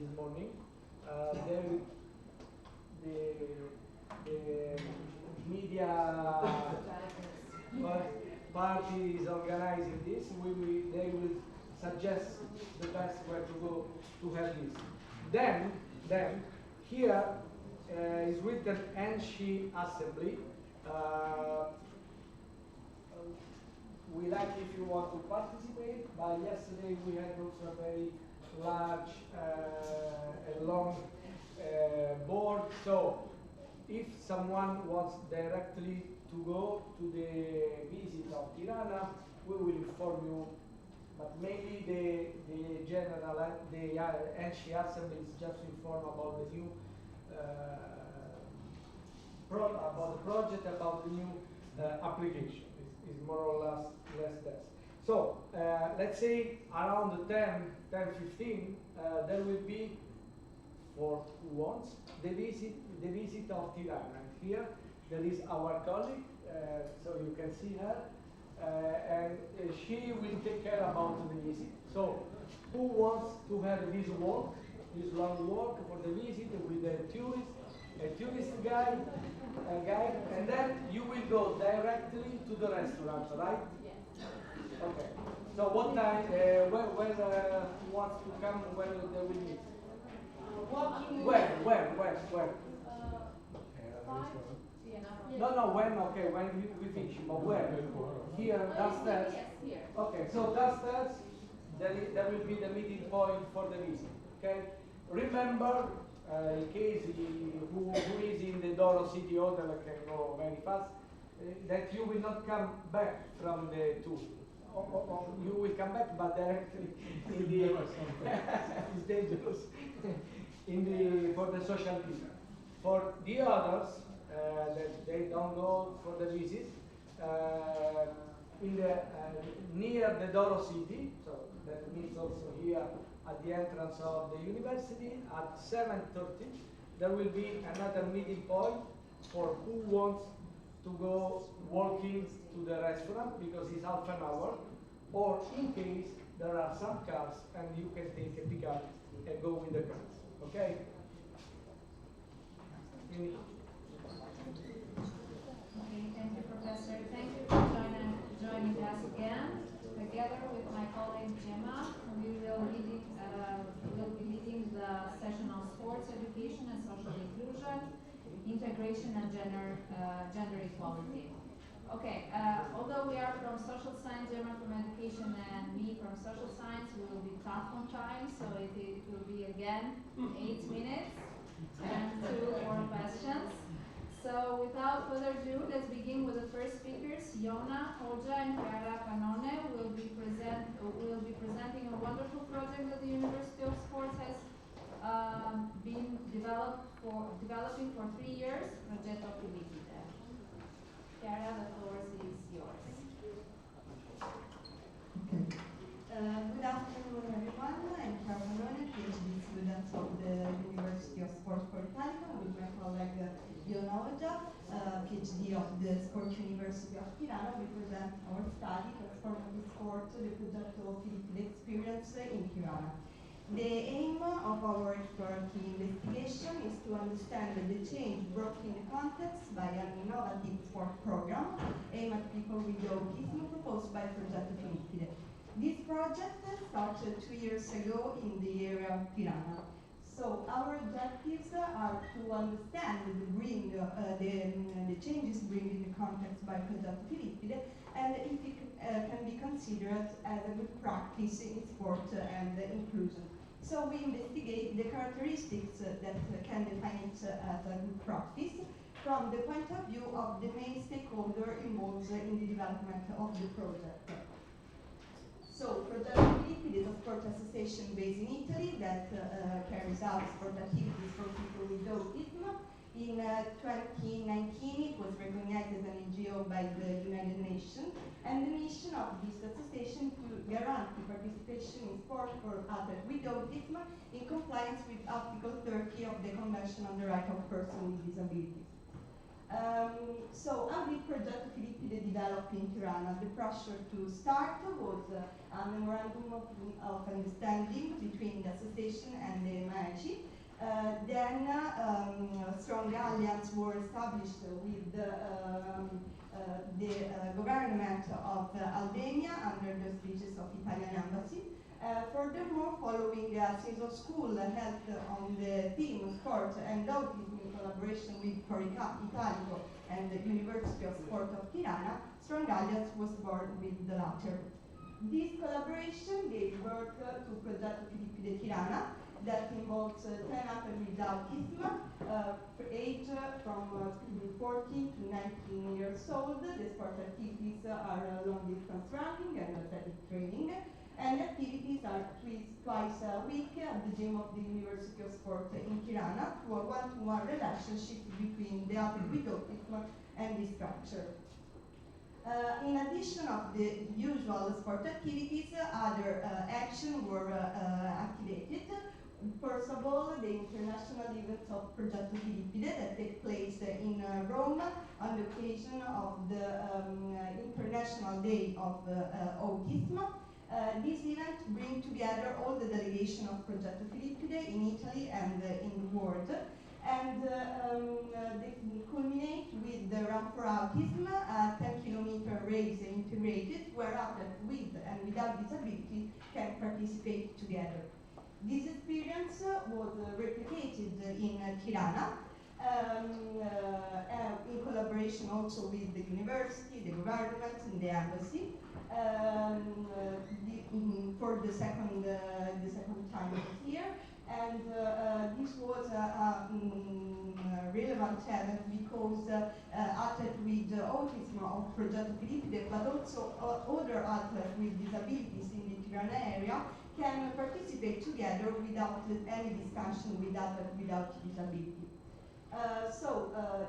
this morning. The media party is organizing this. They will suggest the best where to go to have this. Then here is written ENSE assembly. We like if you want to participate, but yesterday we had also a very large and long board. So if someone wants directly to go to the visit of Tirana, we will inform you. But mainly the general, the ENSE assembly is just to inform about the new about the project, about the new application. Is more or less that. So let's say around the 10:15, there will be, for who wants, the visit of Tirana. And here there is our colleague, so you can see her, and she will take care about the visit. So who wants to have this walk, this long walk for the visit with a tourist guide, and then you will go directly to the restaurant, right? Yes. Okay. So what time, when who wants to come, when they will meet? Walking. When? 5? Yeah. No, when, okay, when we finish, but where? Here, downstairs? Yes, here. Okay, so downstairs, there will be the meeting point for the visit, okay? Remember, in case who is in the Doro City Hotel can go very fast, that you will not come back from the tour. You will come back, but directly in the it's dangerous for the social media. For the others that they don't go for the visit, in the near the Doro City, so that means also here at the entrance of the university at 7:30, there will be another meeting point for who wants to go walking to the restaurant because it's half an hour, or in case there are some cars and you can take a pickup and go with the cars. Okay? Okay, thank you, Professor. Thank you for joining us again. Together with my colleague Gemma, we will be leading the session on sports education and social inclusion, integration and gender equality. Okay, although we are from social science, Gemma from education, and me from social science, we will be tough on time, so it will be again 8 minutes and 2 more questions. So without further ado, let's begin with the first speakers. Iona, Hoja, and Chiara Pannone will be presenting a wonderful project that the University of Sports has been developing for 3 years, Progetto Felicite. Chiara, the floor is yours. Good afternoon, everyone. I'm Chiara Pannone, PhD student of the University of Sports for Italia, with my colleague Iona Hoja, PhD of the Sports University of Tirana. We present our study, Transformative Sport, the Progetto Felicite experience in Tirana. The aim of our exploratory investigation is to understand the change brought in the context by an innovative sport program aimed at people with autism proposed by Progetto Felicite. This project started 2 years ago in the area of Tirana. So our objectives are to understand the changes bring in the context by Progetto Felicite, and if it can be considered as a good practice in sport and inclusion. So we investigate the characteristics that can define it as a good practice from the point of view of the main stakeholder involved in the development of the project. So Progetto Felicite is a sport association based in Italy that carries out sport activities for people with autism. In 2019, it was recognized as an NGO by the United Nations, and the mission of this association to guarantee participation in sport for adults with autism in compliance with Article 30 of the Convention on the Rights of Persons with Disabilities. So how did Progetto Filippide develop in Tirana? The pressure to start was a memorandum of understanding between the association and the MAECI. Then strong alliance were established with the government of Albania under the auspices of Italian embassy. Furthermore, following a series of school held on the theme sport and autism in collaboration with Corica Italico and the University of Sport of Tirana, Strong Alliance was born with the latter. This collaboration gave birth to Progetto Filippide Tirana that involves 10 athletes with autism, age from 14 to 19 years old. The sport activities are long distance running and athletic training, and activities are twice a week at the gym of the University of Sport in Tirana through a one-to-one relationship between the athlete with autism and the structure. In addition of the usual sport activities, other actions were activated. First of all, the international events of Progetto Filippide that take place in Rome on the occasion of the International Day of Autism. This event brings together all the delegation of Progetto Filippide in Italy and in the world. And they culminate with the Run for Autism, a 10-kilometer race integrated where athletes with and without disability can participate together. This experience was replicated in Tirana, in collaboration also with the university, the government, and the embassy, for the second time this year. And this was a relevant event because athletes with autism of Progetto Filippide, but also other athletes with disabilities in the Tirana area can participate together without any discussion with others without disability.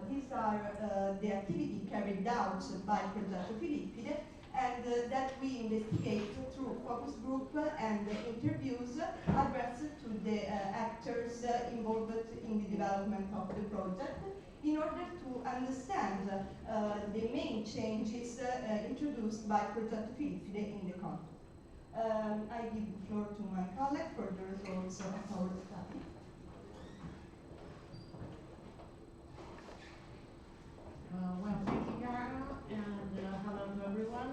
These are the activities carried out by Progetto Filippide, and that we investigate through focus group and interviews addressed to the actors involved in the development of the project in order to understand the main changes introduced by Progetto Filippide in the context. I give the floor to my colleague for the results of our study. Well, thank you, Cara, and hello to everyone,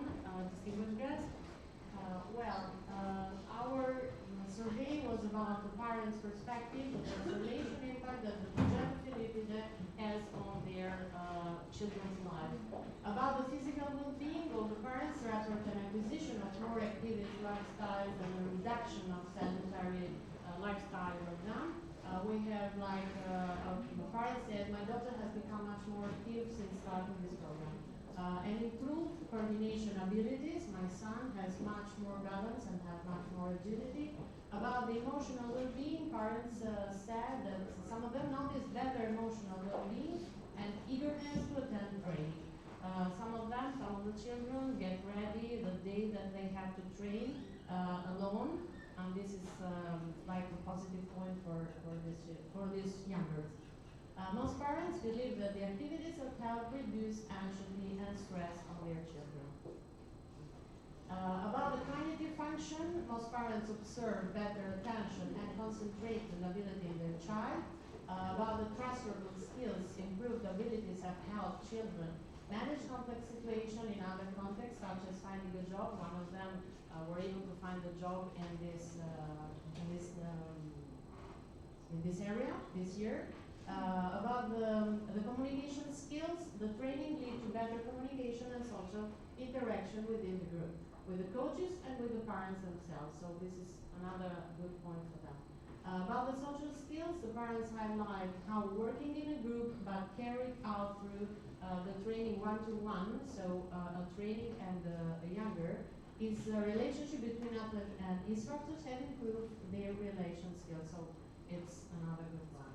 distinguished guests. Our survey was about the parents' perspective, the transformation impact that the Progetto Filippide has on their children's life. About the physical well-being of the parents, there effort an acquisition of more activity lifestyles and a reduction of sedentary lifestyle of them. We have the parent said, my daughter has become much more active since starting this program. And improved coordination abilities, my son has much more balance and has much more agility. About the emotional well-being, parents said that some of them noticed better emotional well-being and eagerness to attend training. Some of the children get ready the day that they have to train alone. And this is like a positive point for these youngers. Most parents believe that the activities have helped reduce anxiety and stress on their children. About the cognitive function, most parents observe better attention and concentration ability in their child. About the transferable skills, improved abilities have helped children manage complex situations in other contexts, such as finding a job. One of them were able to find a job in this area this year. About the communication skills, the training lead to better communication and social interaction within the group, with the coaches and with the parents themselves. So this is another good point for them. About the social skills, the parents highlight how working in a group but carried out through the training one-to-one, so a training and a younger, is the relationship between athletes and instructors have improved their relation skills. So it's another good one.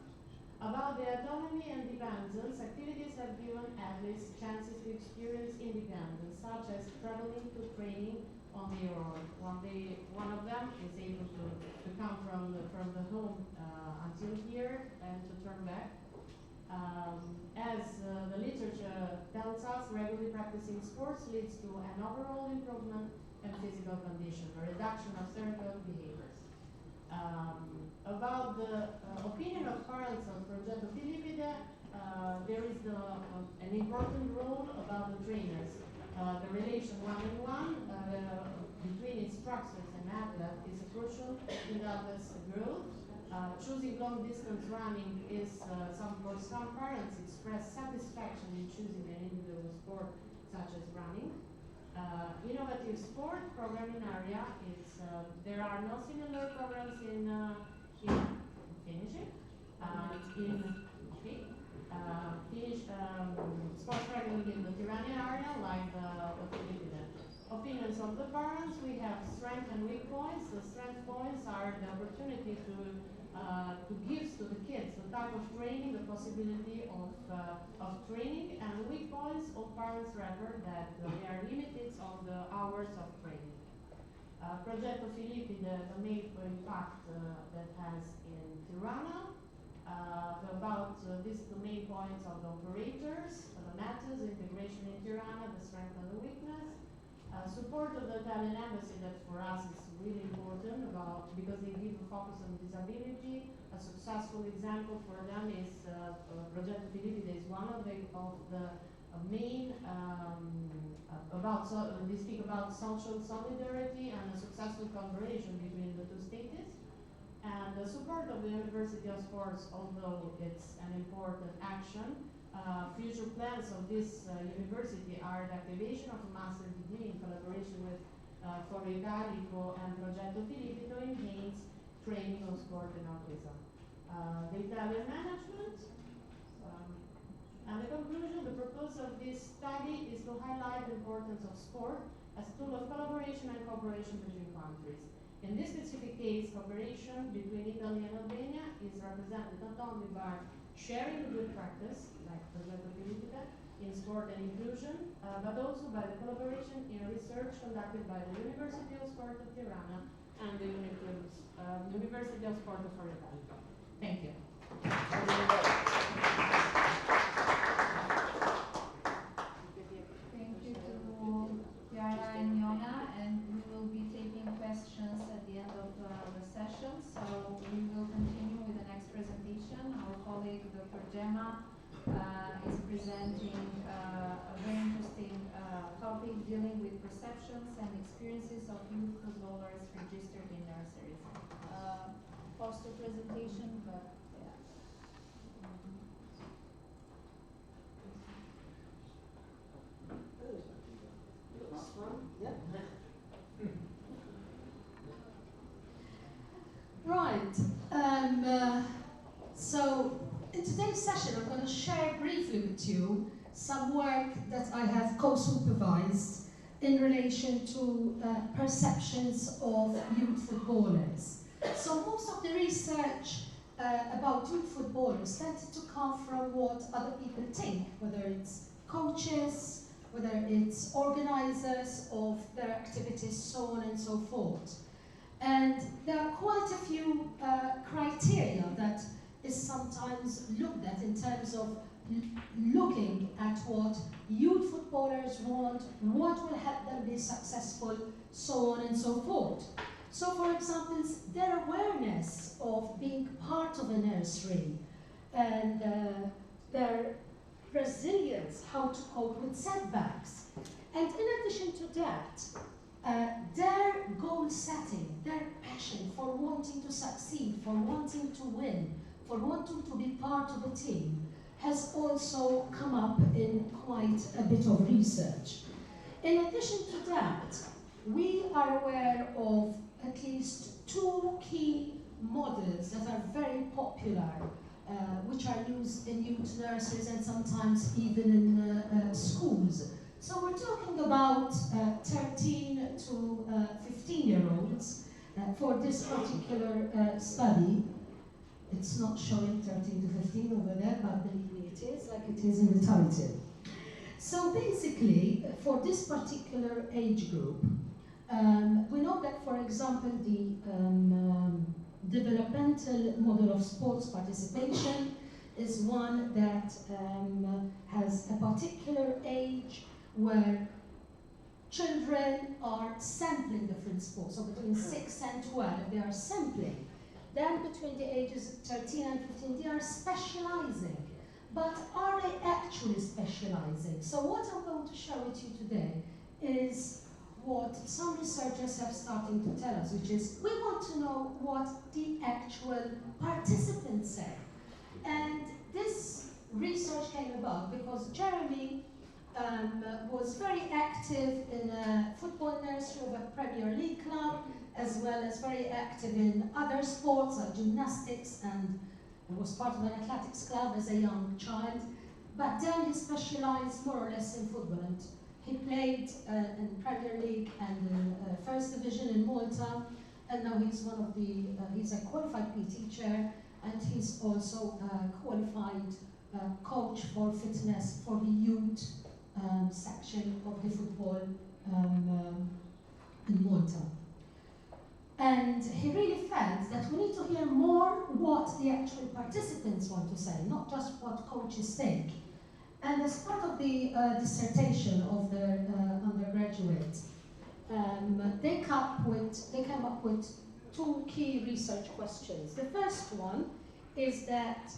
About the autonomy and dependence, activities have given athletes chances to experience independence, such as traveling to training on their own. One of them is able to come from the home until here and to turn back. As the literature tells us, regularly practicing sports leads to an overall improvement in physical condition, a reduction of stereotypical behaviors. About the opinion of parents on Progetto Filipide, there is an important role about the trainers. The relation one-on-one between instructors and athlete is crucial in the athlete's growth. Choosing long-distance running is, for some parents, express satisfaction in choosing an individual sport such as running. Innovative sport programming area is, there are no similar programs in finishing, sports programming in the Tirana area like the Filipina. Opinions of the parents, we have strength and weak points. The strength points are the opportunity to give to the kids the type of training, the possibility of training, and weak points of parents refer that they are limited on the hours of training. Progetto Filipide, the main impact that has in Tirana, about the main points of the operators, the matters, integration in Tirana, the strength and the weakness. Support of the Italian embassy, that for us is really important because they give a focus on disability. A successful example for them is Progetto Filipide is one of the main they speak about social solidarity and a successful collaboration between the two states. And the support of the University of Sports, although it's an important action, future plans of this university are the activation of a master degree in collaboration with Foro Italico and Progetto Filipide to enhance training on sport and autism. The Italian management, and the conclusion, the purpose of this study is to highlight the importance of sport as a tool of collaboration and cooperation between countries. In this specific case, cooperation between Italy and Albania is represented not only by sharing the good practice, like Progetto Filipide, in sport and inclusion, but also by the collaboration in research conducted by the University of Sport of Tirana and the University of Sport of Foro Italico. Thank you. Thank you to Chiara and Iona, and we will be taking questions at the end of the session. So we will continue with the next presentation. Our colleague, Dr. Gemma, is presenting a very interesting topic dealing with perceptions and experiences of youth footballers registered in nurseries. Poster presentation, but yeah. Right. So in today's session, I'm going to share briefly with you some work that I have co-supervised in relation to perceptions of youth footballers. So most of the research about youth footballers tended to come from what other people think, whether it's coaches, whether it's organizers of their activities, so on and so forth. And there are quite a few criteria that is sometimes looked at in terms of looking at what youth footballers want, what will help them be successful, so on and so forth. So for example, their awareness of being part of a nursery and their resilience, how to cope with setbacks. And in addition to that, their goal setting, their passion for wanting to succeed, for wanting to win, for wanting to be part of a team, has also come up in quite a bit of research. In addition to that, we are aware of at least two key models that are very popular, which are used in youth nurseries and sometimes even in schools. So we're talking about 13 to 15-year-olds for this particular study. It's not showing 13 to 15 over there, but believe me, it is, like it is in the title. So basically, for this particular age group, we know that, for example, the developmental model of sports participation is one that has a particular age where children are sampling different sports. So between 6 and 12, they are sampling. Then between the ages of 13 and 15, they are specializing. But are they actually specializing? So what I'm going to share with you today is what some researchers have started to tell us, which is we want to know what the actual participants say. And this research came about because Jeremy was very active in a football nursery of a Premier League club, as well as very active in other sports like gymnastics, and was part of an athletics club as a young child. But then he specialized more or less in football, and he played in Premier League and in First Division in Malta, and now he's one of the, he's a qualified PE teacher, and he's also a qualified coach for fitness for the youth section of the football in Malta. And he really felt that we need to hear more what the actual participants want to say, not just what coaches think. And as part of the dissertation of the undergraduate, they came up with two key research questions. The first one is that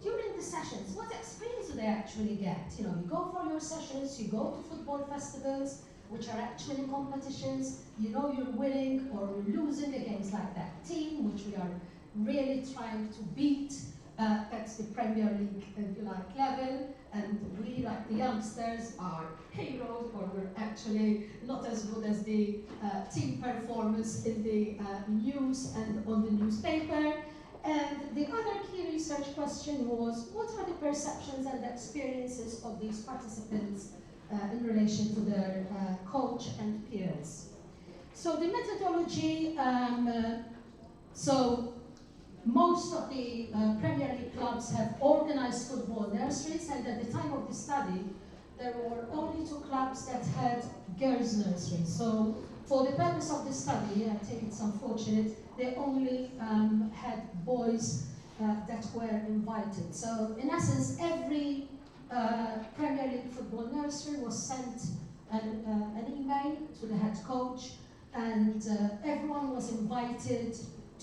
during the sessions, what experience do they actually get? You know, you go for your sessions, you go to football festivals, which are actually competitions, you know you're winning or losing against like that team, which we are really trying to beat at the Premier League, if you like, level, and we, like the youngsters, are heroes, or we're actually not as good as the team performance in the news and on the newspaper. And the other key research question was, what are the perceptions and experiences of these participants in relation to their coach and peers? So the methodology, so most of the Premier League clubs have organized football nurseries, and at the time of the study, there were only 2 clubs that had girls' nurseries. So for the purpose of the study, I think it's unfortunate, they only had boys that were invited. So in essence, every Premier League football nursery was sent an email to the head coach, and everyone was invited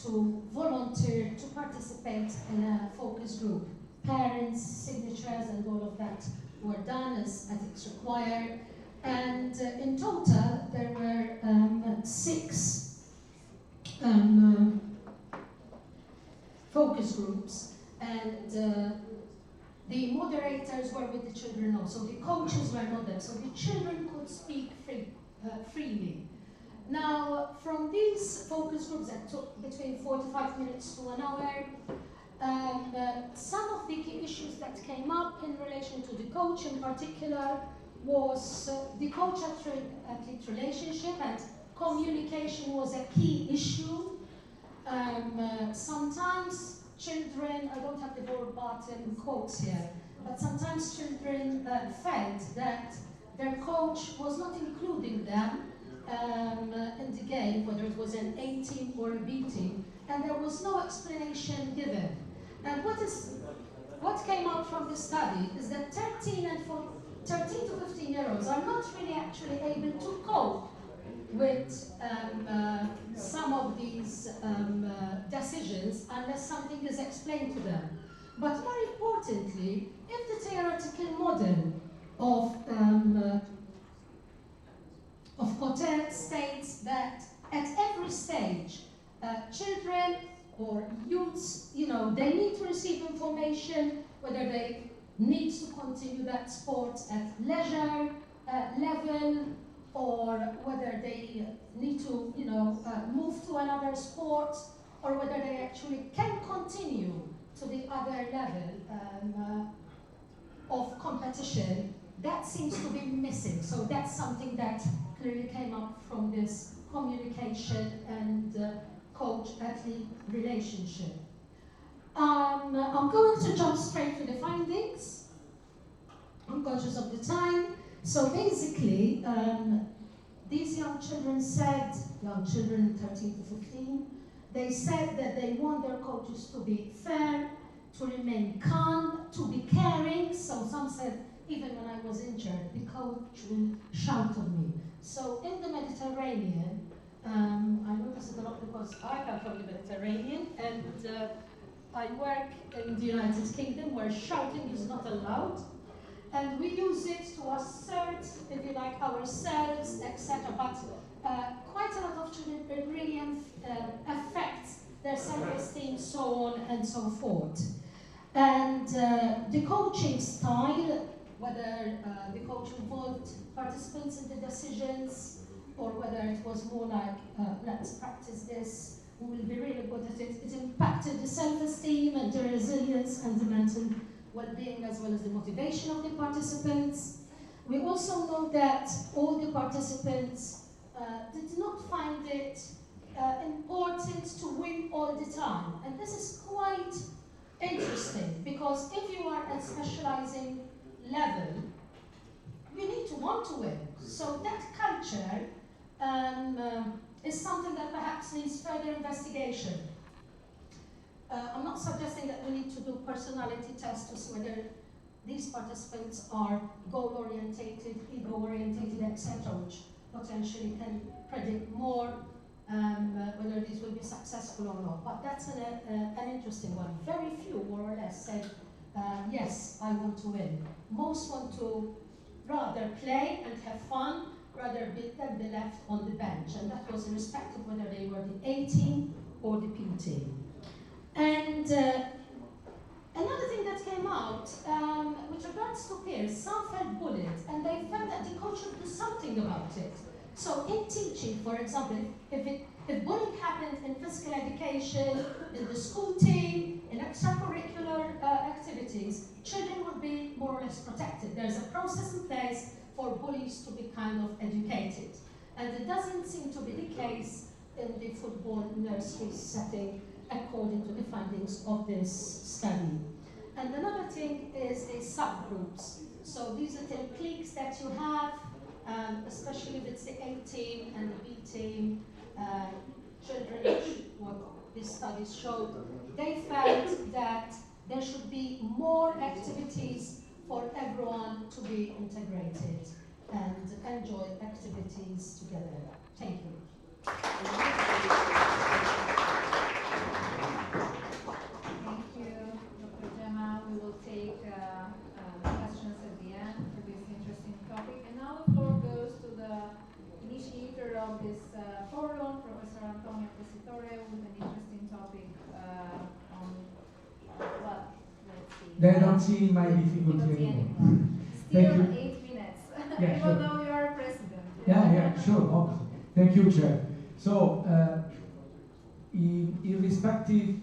to volunteer to participate in a focus group. Parents, signatures, and all of that were done as ethics required. And in total, there were 6 focus groups, and the moderators were with the children also. The coaches were not there, so the children could speak freely. Now, from these focus groups that took between 45 minutes to an hour, some of the key issues that came up in relation to the coach in particular was the coach-athlete relationship, and communication was a key issue. Sometimes children, I don't have the verbatim quotes here, but sometimes children felt that their coach was not including them in the game, whether it was an A team or a B team, and there was no explanation given. And what came out from the study is that 13 to 15-year-olds are not really actually able to cope with some of these decisions unless something is explained to them. But more importantly, if the theoretical model of Cotter states that at every stage, children or youths, you know, they need to receive information, whether they need to continue that sport at leisure level, or whether they need to, you know, move to another sport, or whether they actually can continue to the other level of competition. That seems to be missing. So that's something that clearly came up from this communication and coach-athlete relationship. I'm going to jump straight to the findings. I'm conscious of the time. So basically, these young children 13 to 15, they said that they want their coaches to be fair, to remain calm, to be caring. So some said, even when I was injured, the coach will shout on me. So in the Mediterranean, I noticed it a lot because I come from the Mediterranean, and I work in the United Kingdom where shouting is not allowed. And we use it to assert, if you like, ourselves, etc. But quite a lot of children really affects their self-esteem, so on and so forth. And the coaching style, whether the coach involved participants in the decisions, or whether it was more like, let's practice this, we will be really good at it. It impacted the self-esteem and the resilience and the mental well-being, as well as the motivation of the participants. We also know that all the participants did not find it important to win all the time. And this is quite interesting, because if you are at specializing level, you need to want to win. So that culture is something that perhaps needs further investigation. I'm not suggesting that we need to do personality tests to see whether these participants are goal-orientated, ego-orientated, etc., which potentially can predict more whether these will be successful or not. But that's an interesting one. Very few, more or less, said, yes, I want to win. Most want to rather play and have fun, rather than be left on the bench. And that was irrespective of whether they were the A team or the P team. And another thing that came out, with regards to peers, some felt bullied, and they felt that the coach should do something about it. So in teaching, for example, if bullying happened in physical education, in the school team, in extracurricular activities, children would be more or less protected. There's a process in place for bullies to be kind of educated. And it doesn't seem to be the case in the football nursery setting, according to the findings of this study. And another thing is the subgroups. So these little cliques that you have, especially if it's the A team and the B team, children, what these studies showed, they felt that there should be more activities for everyone to be integrated and enjoy activities together. Thank you. Thank you, Dr. Gemma. We will take questions at the end for this interesting topic. And now the floor goes to the initiator of this forum, Professor Antonio Pesitore, with an interesting topic on what? Let's see. They don't see my difficulty anymore. Still 8 minutes, Yeah, even sure. though you are president. Yeah, sure, obviously. Thank you, Chair. So, irrespective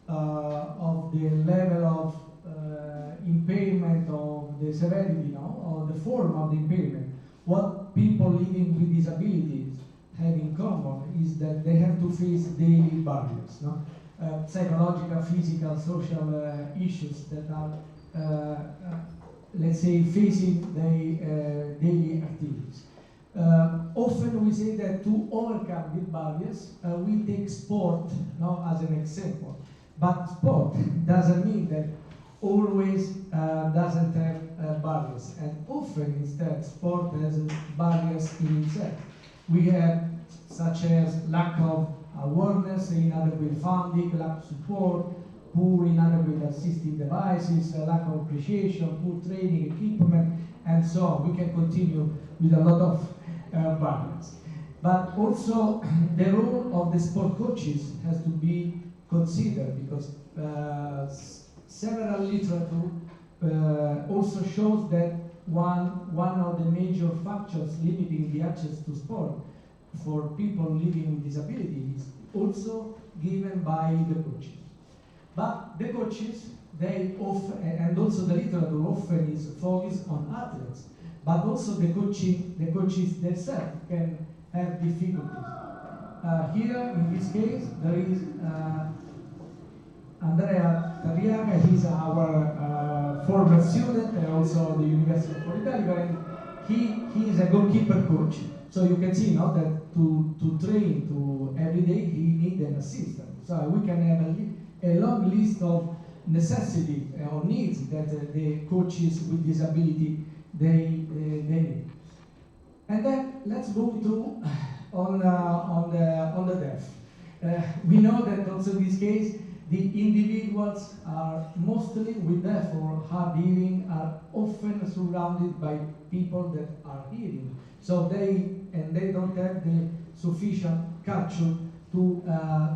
of the level of impairment, of the severity, or the form of the impairment, what people living with disabilities have in common is that they have to face daily barriers, psychological, physical, social issues that are, let's say, facing their daily activities. Often we say that to overcome these barriers, we take sport as an example. But sport doesn't mean that always doesn't have barriers. And often instead, sport has barriers in itself. We have such as lack of awareness, inadequate funding, lack of support, poor inadequate assistive devices, lack of appreciation, poor training, equipment, and so on. We can continue with a lot of barriers. But also the role of the sport coaches has to be considered, because several literature also shows that one of the major factors limiting the access to sport for people living with disability is also given by the coaches. But the coaches, they often, and also the literature often is focused on athletes, but also the coaches themselves can have difficulties. Here, in this case, there is Andrea Tarriaga. He's our former student and also the University of Italy, and he is a goalkeeper coach. So you can see now that to train every day, he needs an assistant. So we can have a long list of necessity or needs that the coaches with disability they need. And then let's move to on the deaf. We know that also in this case the individuals are mostly with deaf or hard hearing are often surrounded by people that are hearing. So they don't have the sufficient culture to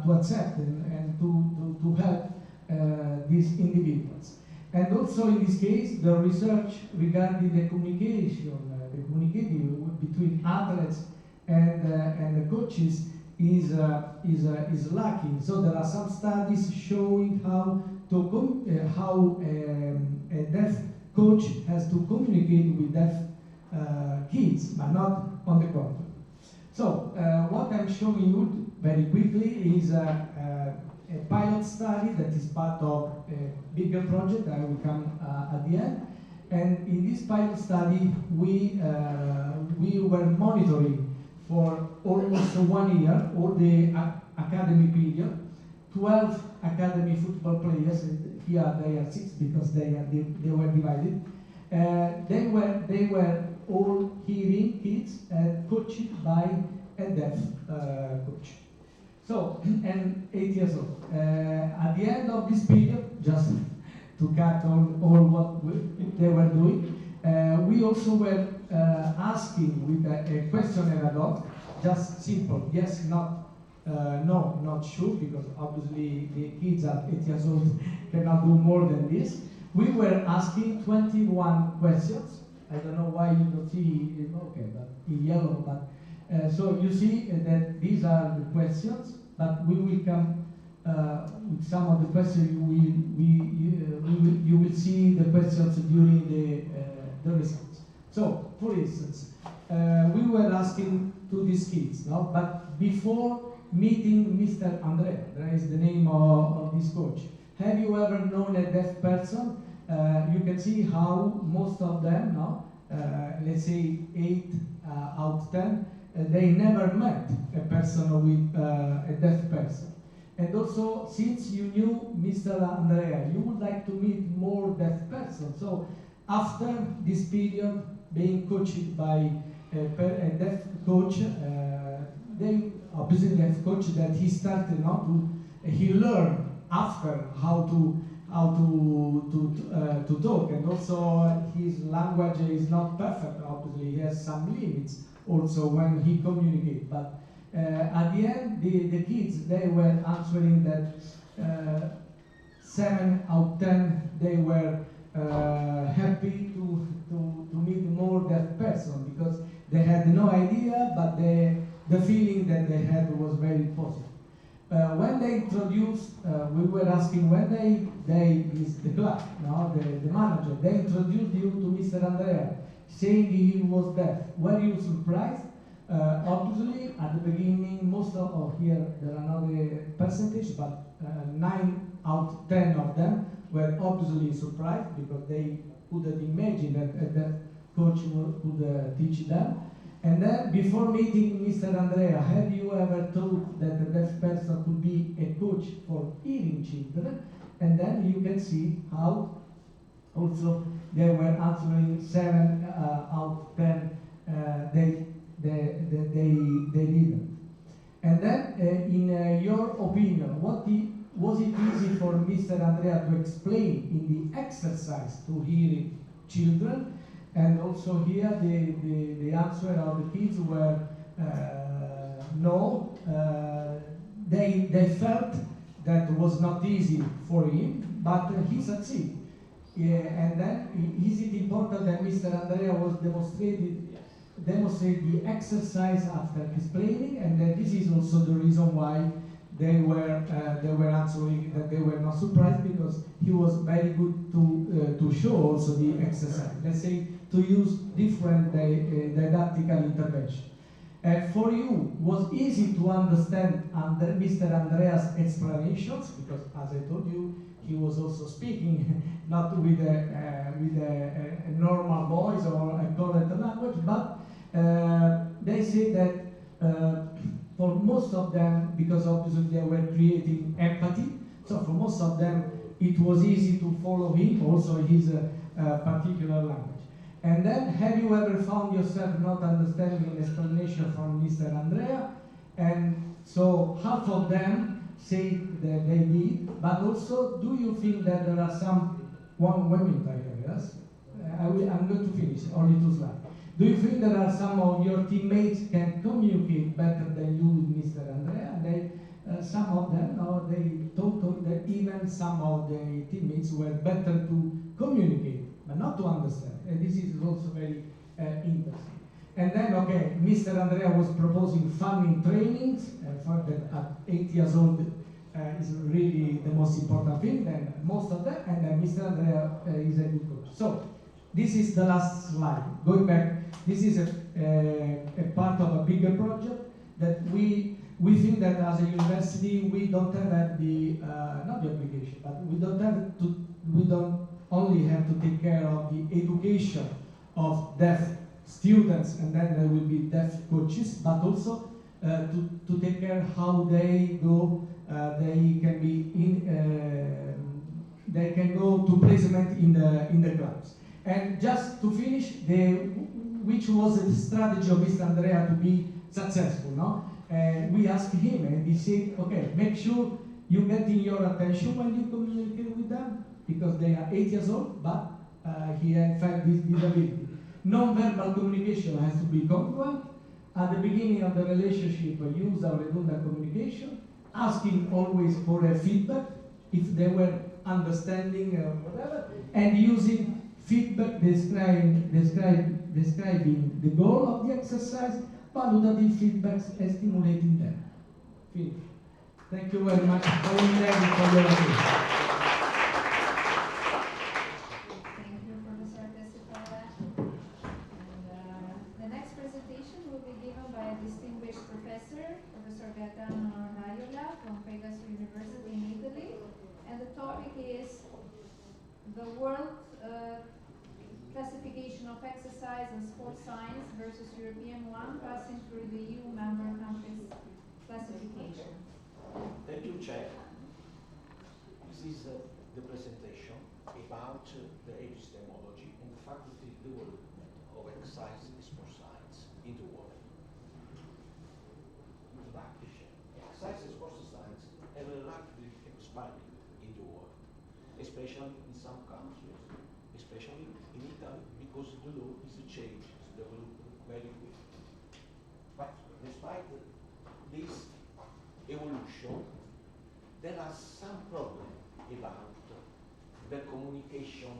accept and to help these individuals. And also in this case, the research regarding the communication, the communication between athletes and the coaches is lacking. So there are some studies showing how a deaf coach has to communicate with deaf kids, but not on the contrary. So what I'm showing you very quickly is a pilot study that is part of a bigger project. I will come at the end. And in this pilot study, we were monitoring for almost 1 year, all the academy period, 12 academy football players. Here they are 6 because they were divided. They were all hearing kids coached by a deaf coach. So, and 8 years old. At the end of this period, just to cut all what they were doing, we also were asking with a questionnaire adopt, just simple, yes, not, no, not sure, because obviously the kids at 8 years old cannot do more than this. We were asking 21 questions. I don't know why you don't see, okay, but in yellow, but so you see that these are the questions, but we will come with some of the questions. You will see the questions during the results. So, for instance, we were asking to these kids, no? But before meeting Mr. Andrea, that is the name of this coach, have you ever known a deaf person? You can see how most of them, no? Let's say 8 out of 10, they never met a person with a deaf person. And also, since you knew Mr. Andrea, you would like to meet more deaf persons. So after this period being coached by a deaf coach, they obviously deaf coach that he started he learned after how to talk, and also his language is not perfect. Obviously, he has some limits also when he communicates. But at the end, the kids, they were answering that 7 out of 10 they were happy to meet more deaf person because they had no idea, but the feeling that they had was very positive. When they introduced, we were asking when is the club, the manager, they introduced you to Mr. Andrea, saying he was deaf. Were you surprised? Obviously, at the beginning, most of here there are not a percentage, but 9 out of 10 of them were obviously surprised because they couldn't imagine that that coach could teach them. And then, before meeting Mr. Andrea, have you ever thought that a deaf person could be a coach for hearing children? And then you can see how also they were answering 7 out of 10 they didn't. And then, in your opinion, was it easy for Mr. Andrea to explain in the exercise to hearing children? And also here, the answer of the kids were no. They felt that was not easy for him, but he succeeded. Yeah, and then, is it important that Mr. Andrea was demonstrate the exercise after explaining, and that this is also the reason why they were answering that they were not surprised, because he was very good to show also the exercise. Let's say to use different didactical intervention. For you, was easy to understand Mr. Andrea's explanations, because as I told you, he was also speaking not with a normal voice or a correct language, but they say that for most of them, because obviously they were creating empathy, so for most of them it was easy to follow him, also his particular language. And then, have you ever found yourself not understanding an explanation from Mr. Andrea? And so half of them say that they did, but also, do you think that there are some, one minute I have, yes? I'm going to finish, only 2 slides. Do you think there are some of your teammates can communicate better than you with Mr. Andrea? They, some of them, or they told that even some of the teammates were better to communicate, but not to understand. And this is also very interesting. And then, okay, Mr. Andrea was proposing funding trainings, for that at 8 years old is really the most important thing, then most of them, and then Mr. Andrea is a good coach. So, this is the last slide. Going back, this is a part of a bigger project that we think that as a university we don't have the not the obligation, but we don't only have to take care of the education of deaf students, and then there will be deaf coaches, but also to take care how they go. They can be they can go to placement in the clubs. And just to finish, which was the strategy of Mr. Andrea to be successful, no? We asked him, and he said, okay, make sure you get in your attention when you communicate with them, because they are 8 years old, but he had fact this disability. Non-verbal communication has to be congruent. At the beginning of the relationship, use our redundant communication, asking always for a feedback, if they were understanding or whatever, and using feedback describing the goal of the exercise, validating feedbacks and stimulating them. Finish. Thank you very much for your attention. Thank you, Professor Tessitore. And the next presentation will be given by a distinguished professor, Professor Gaetano Raiola from Pegasus University in Italy. And the topic is the world classification of exercise and sports science versus European one, passing through the EU member countries classification. Thank you, Chair. This is the presentation about the epistemology and the fact that the development of exercise and sports science in the world. Introduction. Exercise and sports science have rapidly expanded in the world, especially in some countries, especially in Italy, because the law is changed, is developed very quickly. But despite this evolution, there are some problems about the communication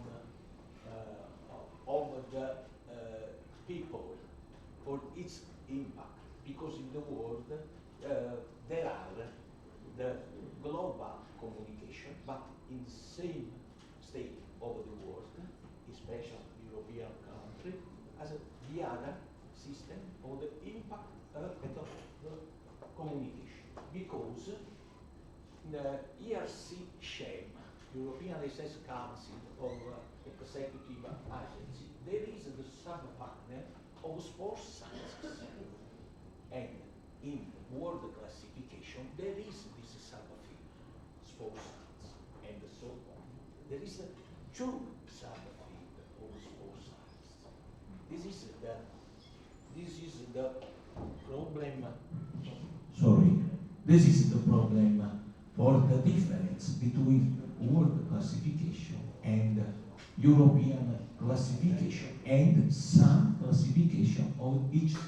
of the people for its impact, because in the world there are the global communication, but in the same state of the world, especially European country, as the other system of the impact of the communication. Because the ERC scheme, European Research Council of Executive Agency, there is the sub-partner of sports sciences. And in world classification, there is this sub-field, sports science, and so on. There is two sub-field of sports science. This is the problem. Sorry, this is the problem for the difference between world classification and European classification and some classification of each state.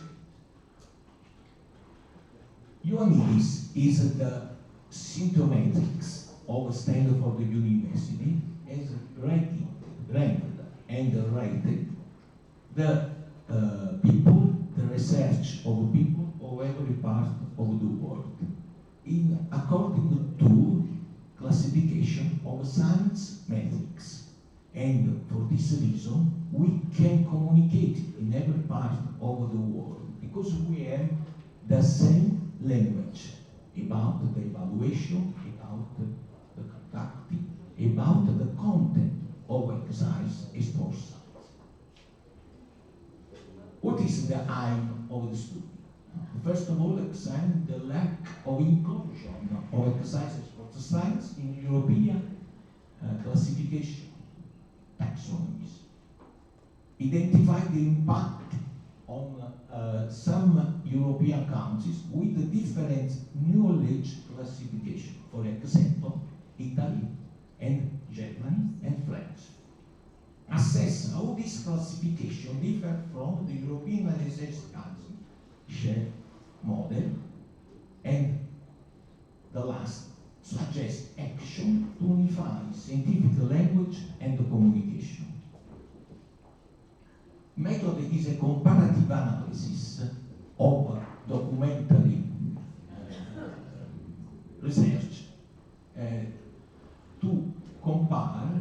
Ioannidis is the symptomatrics of Stanford University as ranked and rated the people, the research of people of every part of the world, according to classification of science metrics. And for this reason, we can communicate in every part of the world, because we have the same language about the evaluation, about the conducting, about the content of exercise and sports science. What is the aim of the study? First of all, examine the lack of inclusion of exercise and sports science in European classification, taxonomies, identify the impact on some European countries with a different knowledge classification, for example, Italy and Germany and France. Assess how this classification differs from the European research council share model, and the last, suggest action to unify scientific language and communication. Method is a comparative analysis of documentary research to compare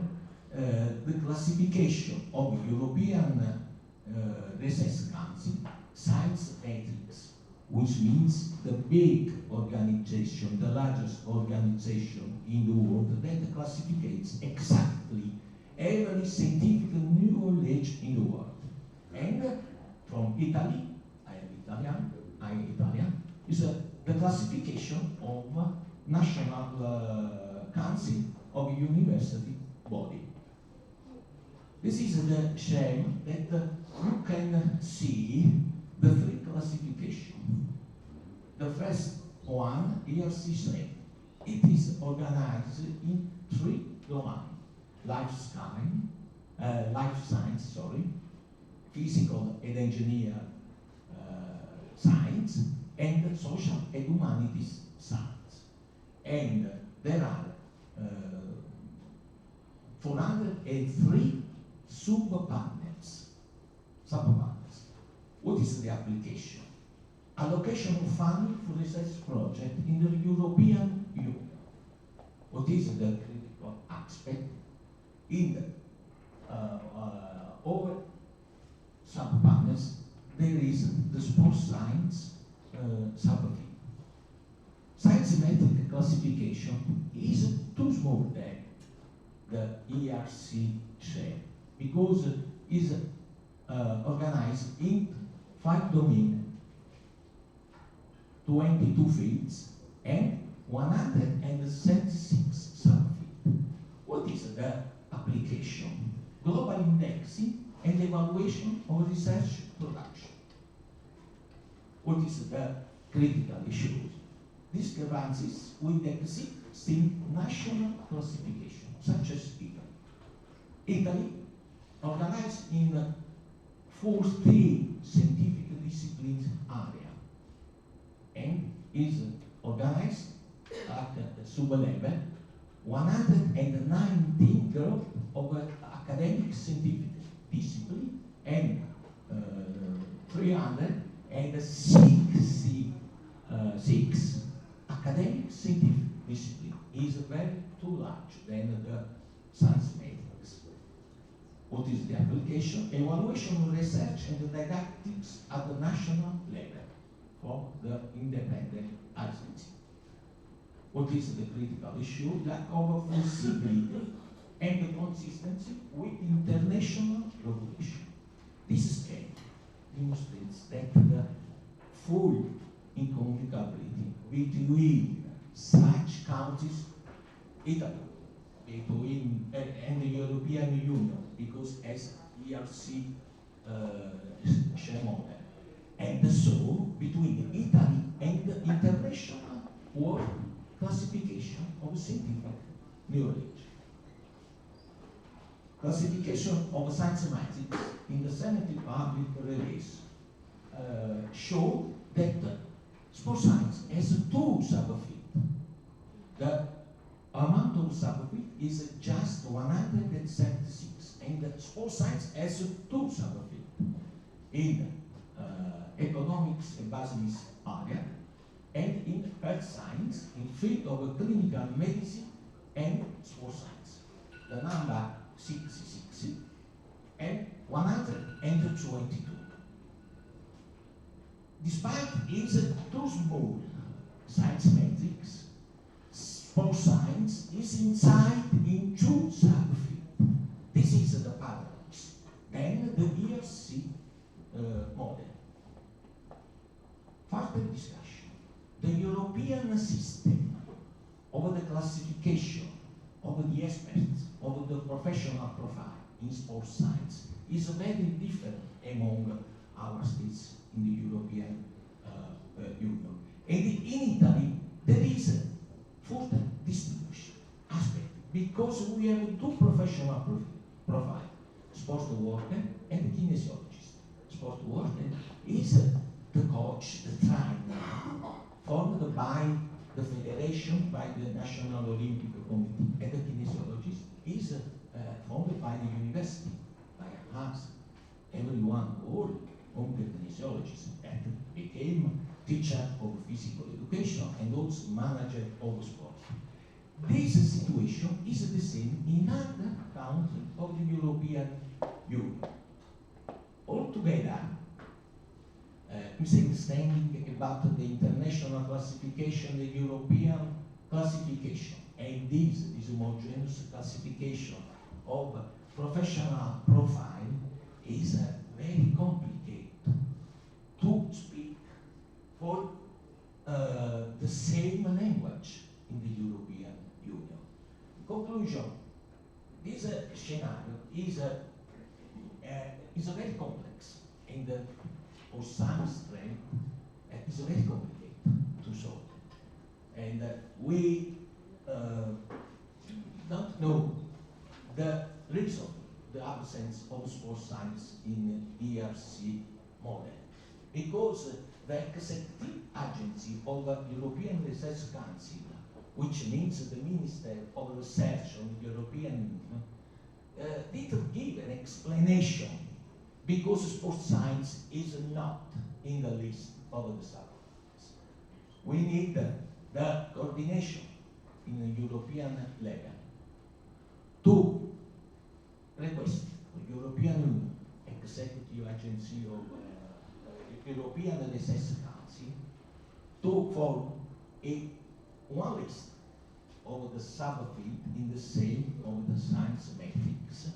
the classification of European research council science ethics, which means the big organization, the largest organization in the world that classifies exactly every scientific knowledge in the world. And from Italy, I am Italian, is the classification of National Council of University Body. This is the scheme that you can see the three classification. The first one, ERC3. It is organized in three domains: life science, physical and engineer science, and social and humanities science. And there are 403 sub-panels. What is the application? Allocation of funding for research project in the European Union. What is the critical aspect? In the over sub-panels, there is the sports science sub-field. Science-metric classification is too small than the ERC share because it is organized in 5 domains, 22 fields, and 176 subfields. What is the application? Global indexing and evaluation of research production. What is the critical issues? Discrepancies with existing national classification, such as Italy. Italy, organized in 14 scientific disciplines area, and is organized at the sub-level 119 group of academic scientific discipline and 366 academic scientific discipline is very too large than the science metrics. What is the application? Evaluation of research and didactics at the national level for the independent agency. What is the critical issue? Lack of flexibility and the consistency with international regulation. This scheme demonstrates that the full incommunicability between such countries, Italy, and the European Union, because as ERC share model, and so between Italy and the international world classification of scientific knowledge. Classification of science metrics in the 17th public release show that sports science has 2 subfields. The amount of subfield is just 176, and the sports science has 2 subfields in economics and business area, and in health science, in field of clinical medicine and sports science. The number 66 and 122. Despite its too small science metrics, sports science is inside in 2 subfields. This is the paradox. Then the ERC model. Further discussion. The European system of the classification of the experts, of the professional profile in sports science is very different among our states in the European Union. And in Italy, there is a further distinguishing aspect because we have two professional profiles, sport worker and kinesiologist. Sport worker is the coach, the trainer, formed by the federation, by the National Olympic Committee, and the kinesiologist is formed by the university, by us. Everyone worked on the kinesiologist and became teacher of physical education and also manager of sport. This situation is the same in other countries of the European Union. Altogether, misunderstanding about the international classification, the European classification, and this homogeneous classification of professional profile is very complicated to speak for the same language in the European Union. In conclusion, this scenario is very complex and for some strength is very complicated to solve. And we don't know the reason, the absence of sports science in ERC model. Because the executive agency of the European Research Council, which means the Minister of Research of the European Union, didn't give an explanation because sports science is not in the list of the subjects. We need the coordination in the European level to request the European Union Executive Agency of European Research Council to form one list of the subfield in the same of the science metrics,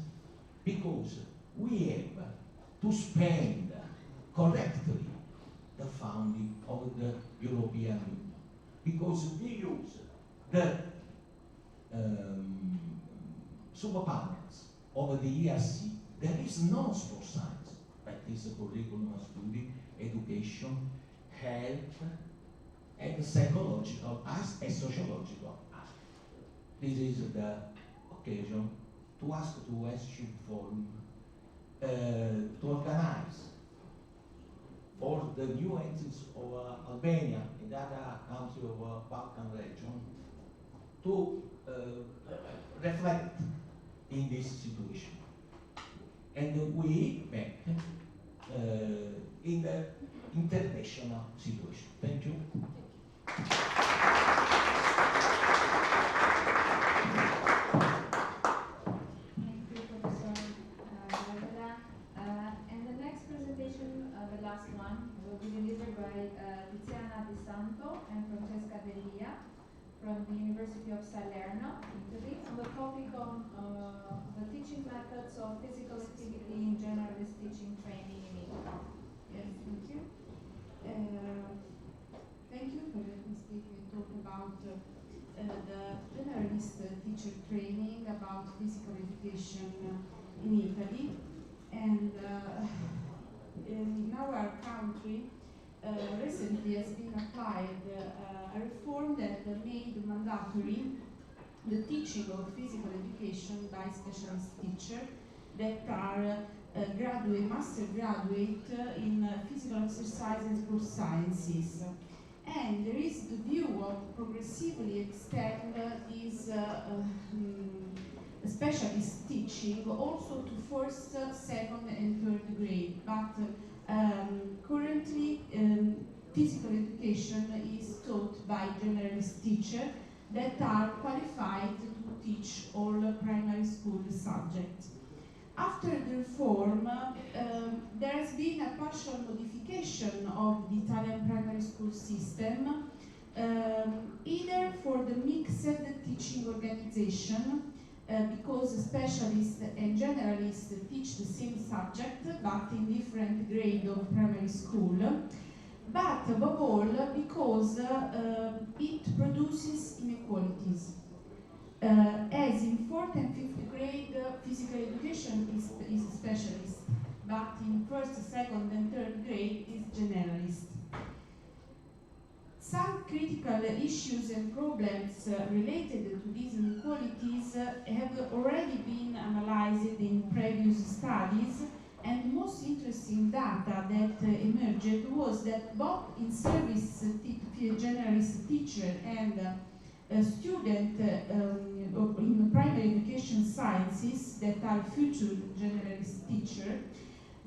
because we have to spend correctly the funding of the European Union, because we use the sub-partners of the ERC. There is no sports science, but is a curriculum study, education, health, and psychological and sociological aspect. This is the occasion to ask to ENSE Forum to organize for the new entities of Albania and other countries of Balkan region to reflect in this situation. And we met in the international situation. Thank you. Thank you, Professor Barbara. And the next presentation, the last one, will be delivered by Tiziana Di Santo and Francesca Delia from the University of Salerno, Italy, on the topic on the teaching methods of physical activity in generalist teaching training in Italy. Yes, thank you. Thank you for letting me speak and talk about the generalist teacher training about physical education in Italy. And in our country, recently has been applied a reform that made mandatory the teaching of physical education by specialist teachers that are graduate, master graduate in physical exercise and sports sciences. And there is the view of progressively extend this specialist teaching also to first, second and third grade. But currently physical education is taught by generalist teachers that are qualified to teach all primary school subjects. After the reform, there has been a partial modification of the Italian primary school system, either for the mixed teaching organization, because specialists and generalists teach the same subject, but in different grade of primary school, but above all because it produces inequalities. as in 4th and 5th grade, physical education is a specialist, but in 1st, 2nd, and 3rd grade is generalist. Some critical issues and problems related to these inequalities have already been analyzed in previous studies, and the most interesting data that emerged was that both in service generalist teacher and student in primary education sciences that are future generalist teacher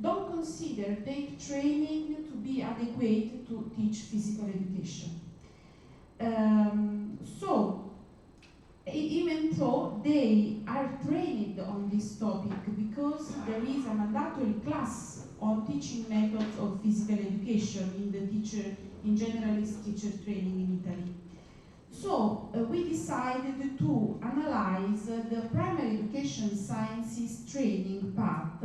don't consider their training to be adequate to teach physical education. Even though they are trained on this topic because there is a mandatory class on teaching methods of physical education in generalist teacher training in Italy. So we decided to analyze the primary education sciences training part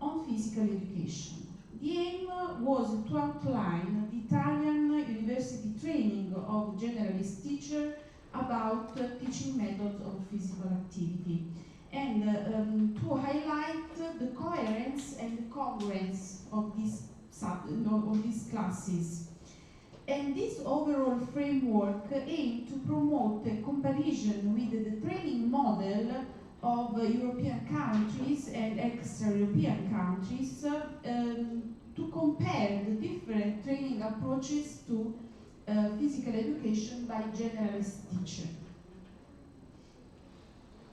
on physical education. The aim was to outline the Italian university training of generalist teacher about teaching methods of physical activity, and to highlight the coherence and the congruence of these classes. And this overall framework aimed to promote a comparison with the training model of European countries and extra-European countries to compare the different training approaches to physical education by generalist teacher.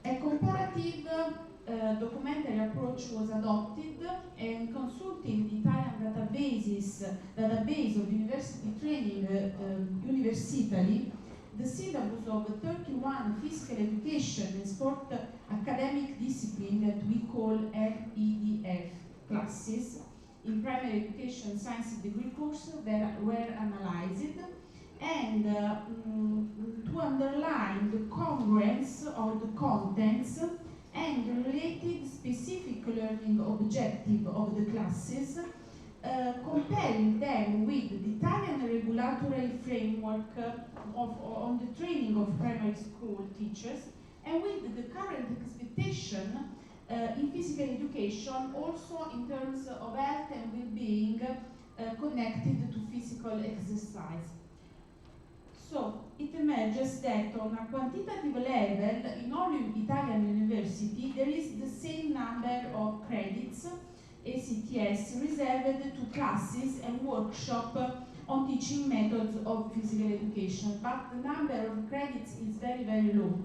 A comparative documentary approach was adopted, and consulting the Italian database of university training, Universitali, the syllabus of 31 physical education and sport academic discipline that we call MEDF classes in primary education sciences degree course were analyzed, and to underline the congruence of the contents and related specific learning objective of the classes, comparing them with the Italian regulatory framework on the training of primary school teachers, and with the current expectation in physical education, also in terms of health and well-being connected to physical exercise. So it emerges that on a quantitative level, in all Italian university, there is the same number of credits, ACTS, reserved to classes and workshops on teaching methods of physical education, but the number of credits is very, very low.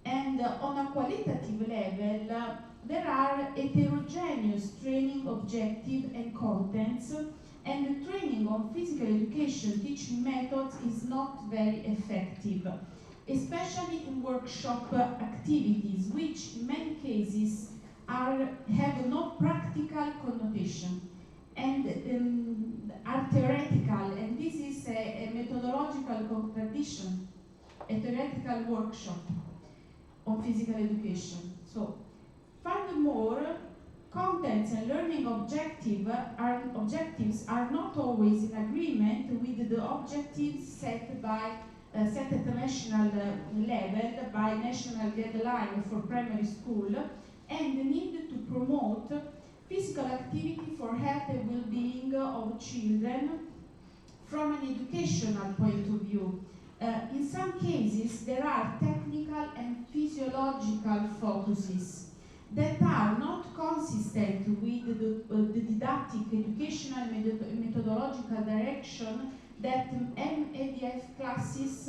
And on a qualitative level, there are heterogeneous training objectives and contents, and the training on physical education teaching methods is not very effective, especially in workshop activities, which in many cases have no practical connotation and are theoretical, and this is a methodological contradiction, a theoretical workshop on physical education. So, furthermore, contents and learning objectives are not always in agreement with the objectives set at the national level by national guideline for primary school, and the need to promote physical activity for health and well-being of children from an educational point of view. In some cases, there are technical and physiological focuses that are not consistent with the didactic, educational, methodological direction that MEDF classes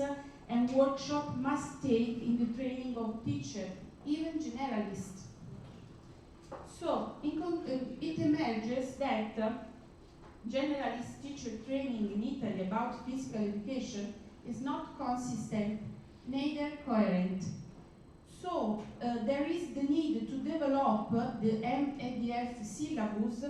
and workshops must take in the training of teachers, even generalists. So, it emerges that generalist teacher training in Italy about physical education is not consistent, neither coherent. So, there is the need to develop the MEDF syllabus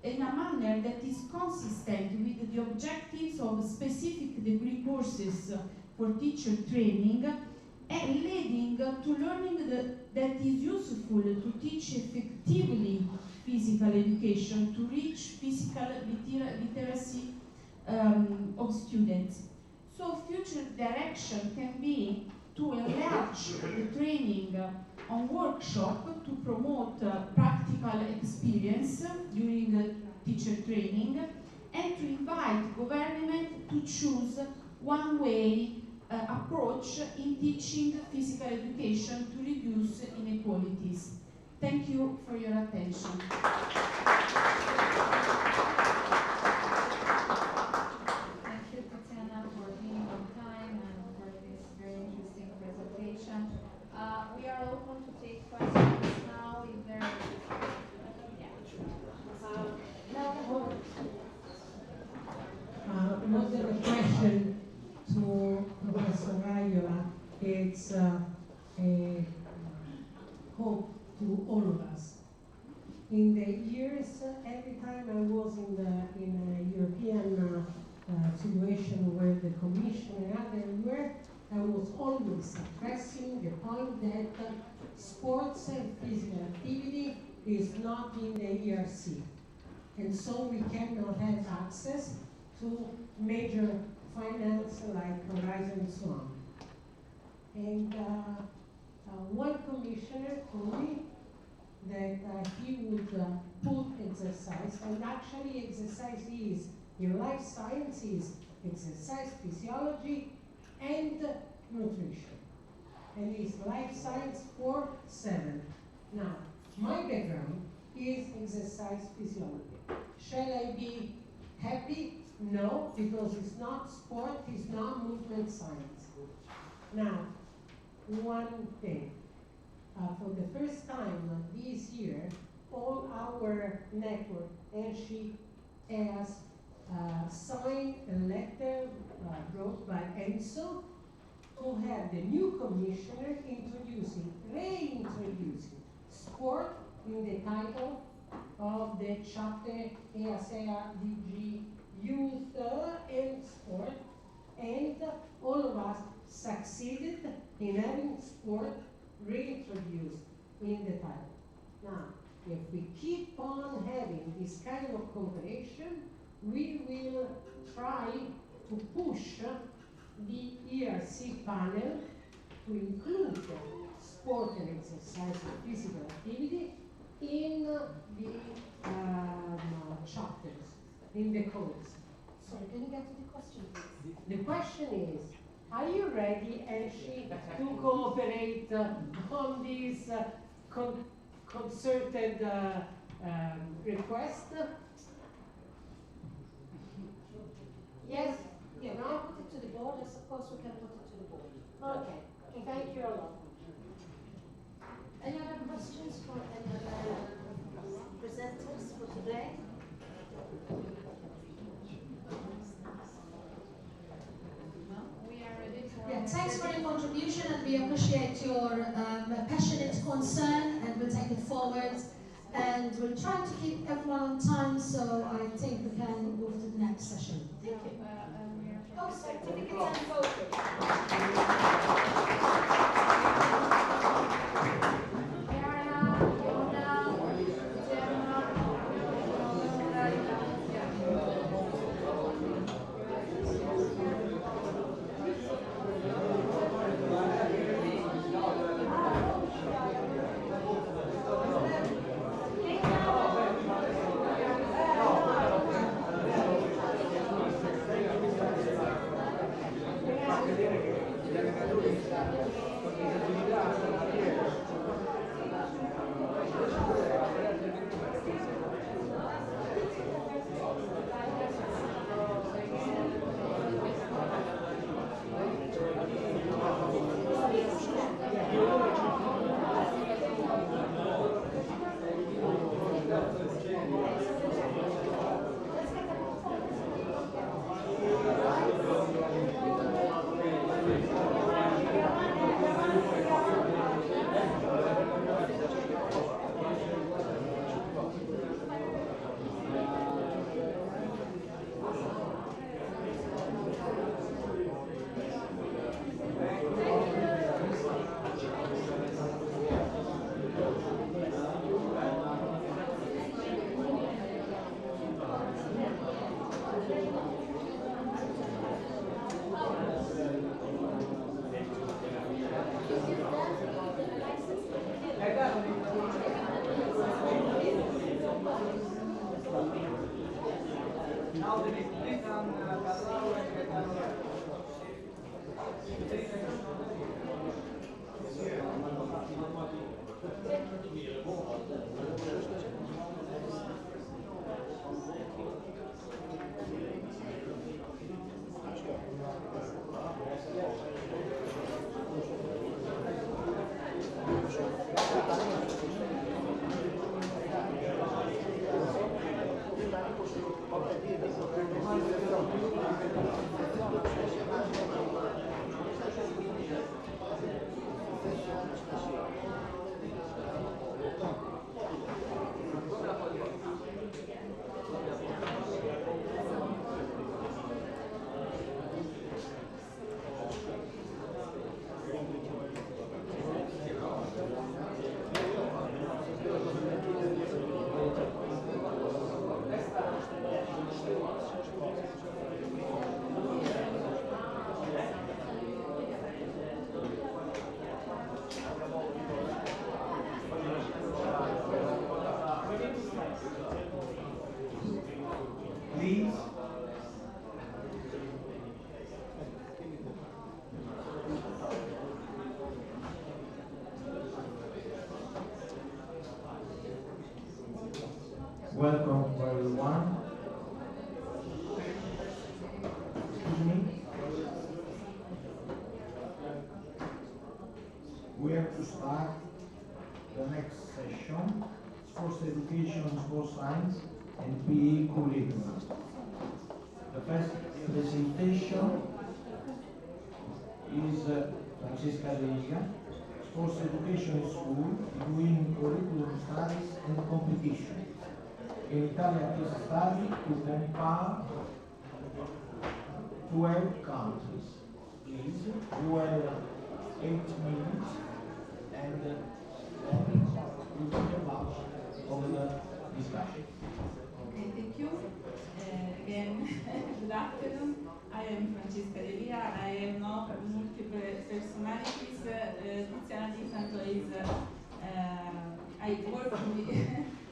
in a manner that is consistent with the objectives of specific degree courses for teacher training, and leading to learning that is useful to teach effectively physical education, to reach physical literacy of students. So future direction can be to enlarge the training on workshop to promote practical experience during teacher training, and to invite government to choose one-way approach in teaching physical education to reduce inequalities. Thank you for your attention. Thank you, Tatiana, for being on time and for this very interesting presentation. We are open to take questions now if there Another question to Professor Raiola. It's a hope to all of us. In the years, every time I was in a European situation where the Commission and others were, I was always stressing the point that sports and physical activity is not in the ERC. And so we cannot have access to major finance like Horizon and so on. And one commissioner told me that he would put exercise, and actually exercise is, in life sciences, exercise physiology and nutrition. And it's life science 4-7. Now, my background is exercise physiology. Shall I be happy? No, because it's not sport, it's not movement science. Now, one thing. For the first time this year, all our network, ENSE, has signed a letter wrote by ENSE to have the new commissioner reintroducing sport in the title of the chapter EASEA DG Youth and Sport, and all of us succeeded in having sport reintroduced in the title. Now, if we keep on having this kind of cooperation, we will try to push the ERC panel to include sport and exercise and physical activity in the chapters, in the codes. Sorry, can you get to the question, please? The question is, are you ready, ENSE, to cooperate on this concerted request? Yes? Yeah, we can put it to the board. I suppose we can put it to the board. Okay, thank you a lot. Any other questions for any other presenters for today? Yeah, thanks for your contribution, and we appreciate your passionate concern, and we'll take it forward. And we'll try to keep everyone on time, so I think we can move to the next session. Thank you. Oh, certificates and photos. Please. Welcome to everyone. Excuse me. We have to start the next session. Sports education, sports science, and PE curriculum. The first presentation is Francesca Lega, Sports Education in School, doing curriculum studies and competition. In Italian case study to compare 12 countries. Please, you have 8 minutes and then you will about of the discussion. Okay, thank you. Again, good afternoon. I am Francesca Delia. I am not multiple personalities. Tiziana Di Santo is, I work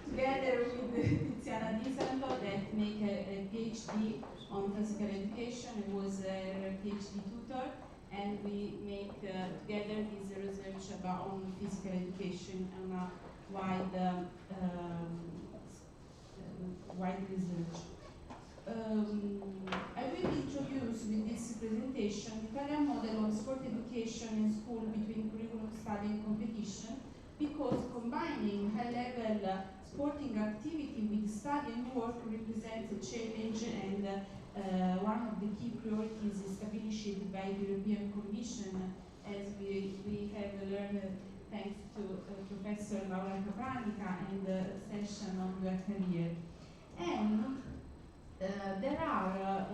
together with Tiziana Di Santo that make a PhD on physical education. I was a PhD tutor, and we make together this research about on physical education on a wide research. I will introduce with this presentation the Italian model of sport education in school between curriculum study and competition, because combining high-level sporting activity with study and work represents a challenge and one of the key priorities established by the European Commission, as we have learned thanks to Professor Laura Capranica and the session on the career. And there are,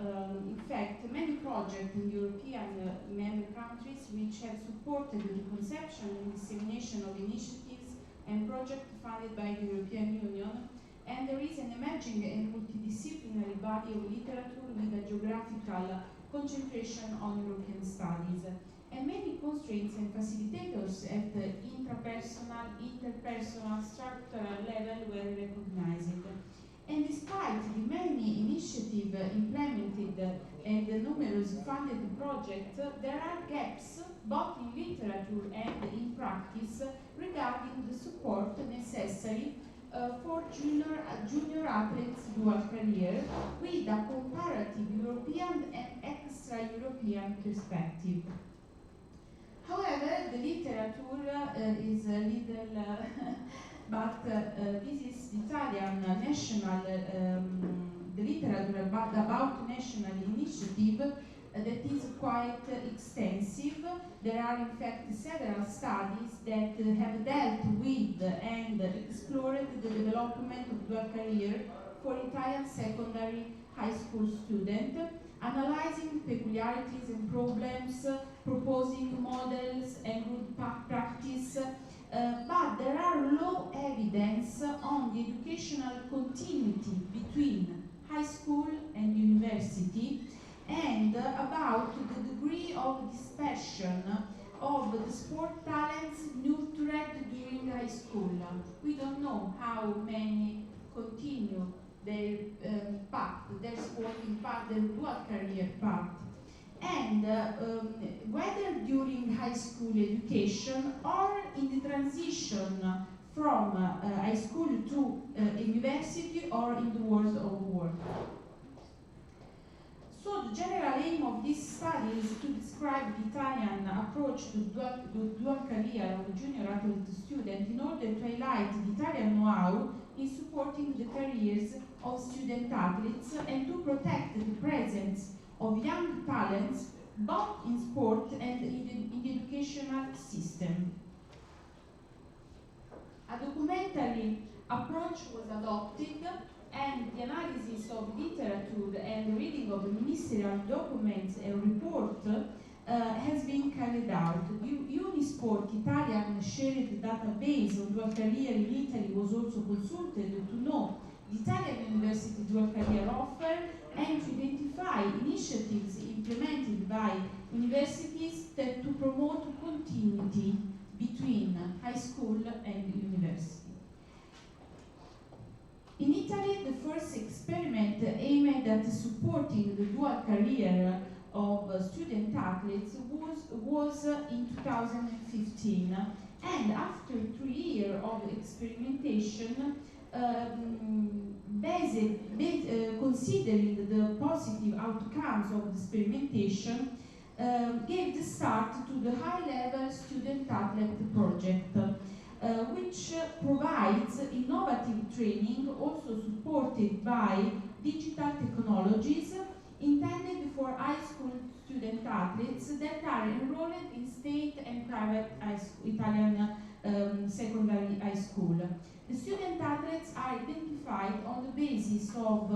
in fact, many projects in European member countries which have supported the conception and dissemination of initiatives and projects funded by the European Union, and there is an emerging and multidisciplinary body of literature with a geographical concentration on European studies. And many constraints and facilitators at the intrapersonal, interpersonal, structural level were recognized. And despite the many initiatives implemented and the numerous funded projects, there are gaps both in literature and in practice regarding the support necessary for junior athletes' dual career with a comparative European and extra-European perspective. However, the literature is a little, but this is Italian national, the literature about national initiative that is quite extensive. There are in fact several studies that have dealt with and explored the development of dual career for Italian secondary high school students, analyzing peculiarities and problems, proposing models and good practice, but there are low evidence on the educational continuity between high school and university, and about the degree of dispersion of the sport talents nurtured during high school. We don't know how many continue their path, their sporting path, their dual career path. And whether during high school education or in the transition from high school to university or in the world of work. So the general aim of this study is to describe the Italian approach to dual career of a junior athlete student in order to highlight the Italian know-how in supporting the careers of student athletes and to protect the presence of young talents both in sport and in the educational system. A documentary approach was adopted, and the analysis of literature and the reading of the ministerial documents and report has been carried out. Unisport Italian shared database on dual career in Italy was also consulted to know the Italian university dual career offer and to identify initiatives implemented by universities to promote continuity between high school and university. In Italy, the first experiment aimed at supporting the dual career of student athletes was in 2015. And after 3 years of experimentation, considering the positive outcomes of the experimentation, gave the start to the high-level student athlete project, which provides innovative training, also supported by digital technologies, intended for high school student athletes that are enrolled in state and private Italian secondary high school. The student athletes are identified on the basis of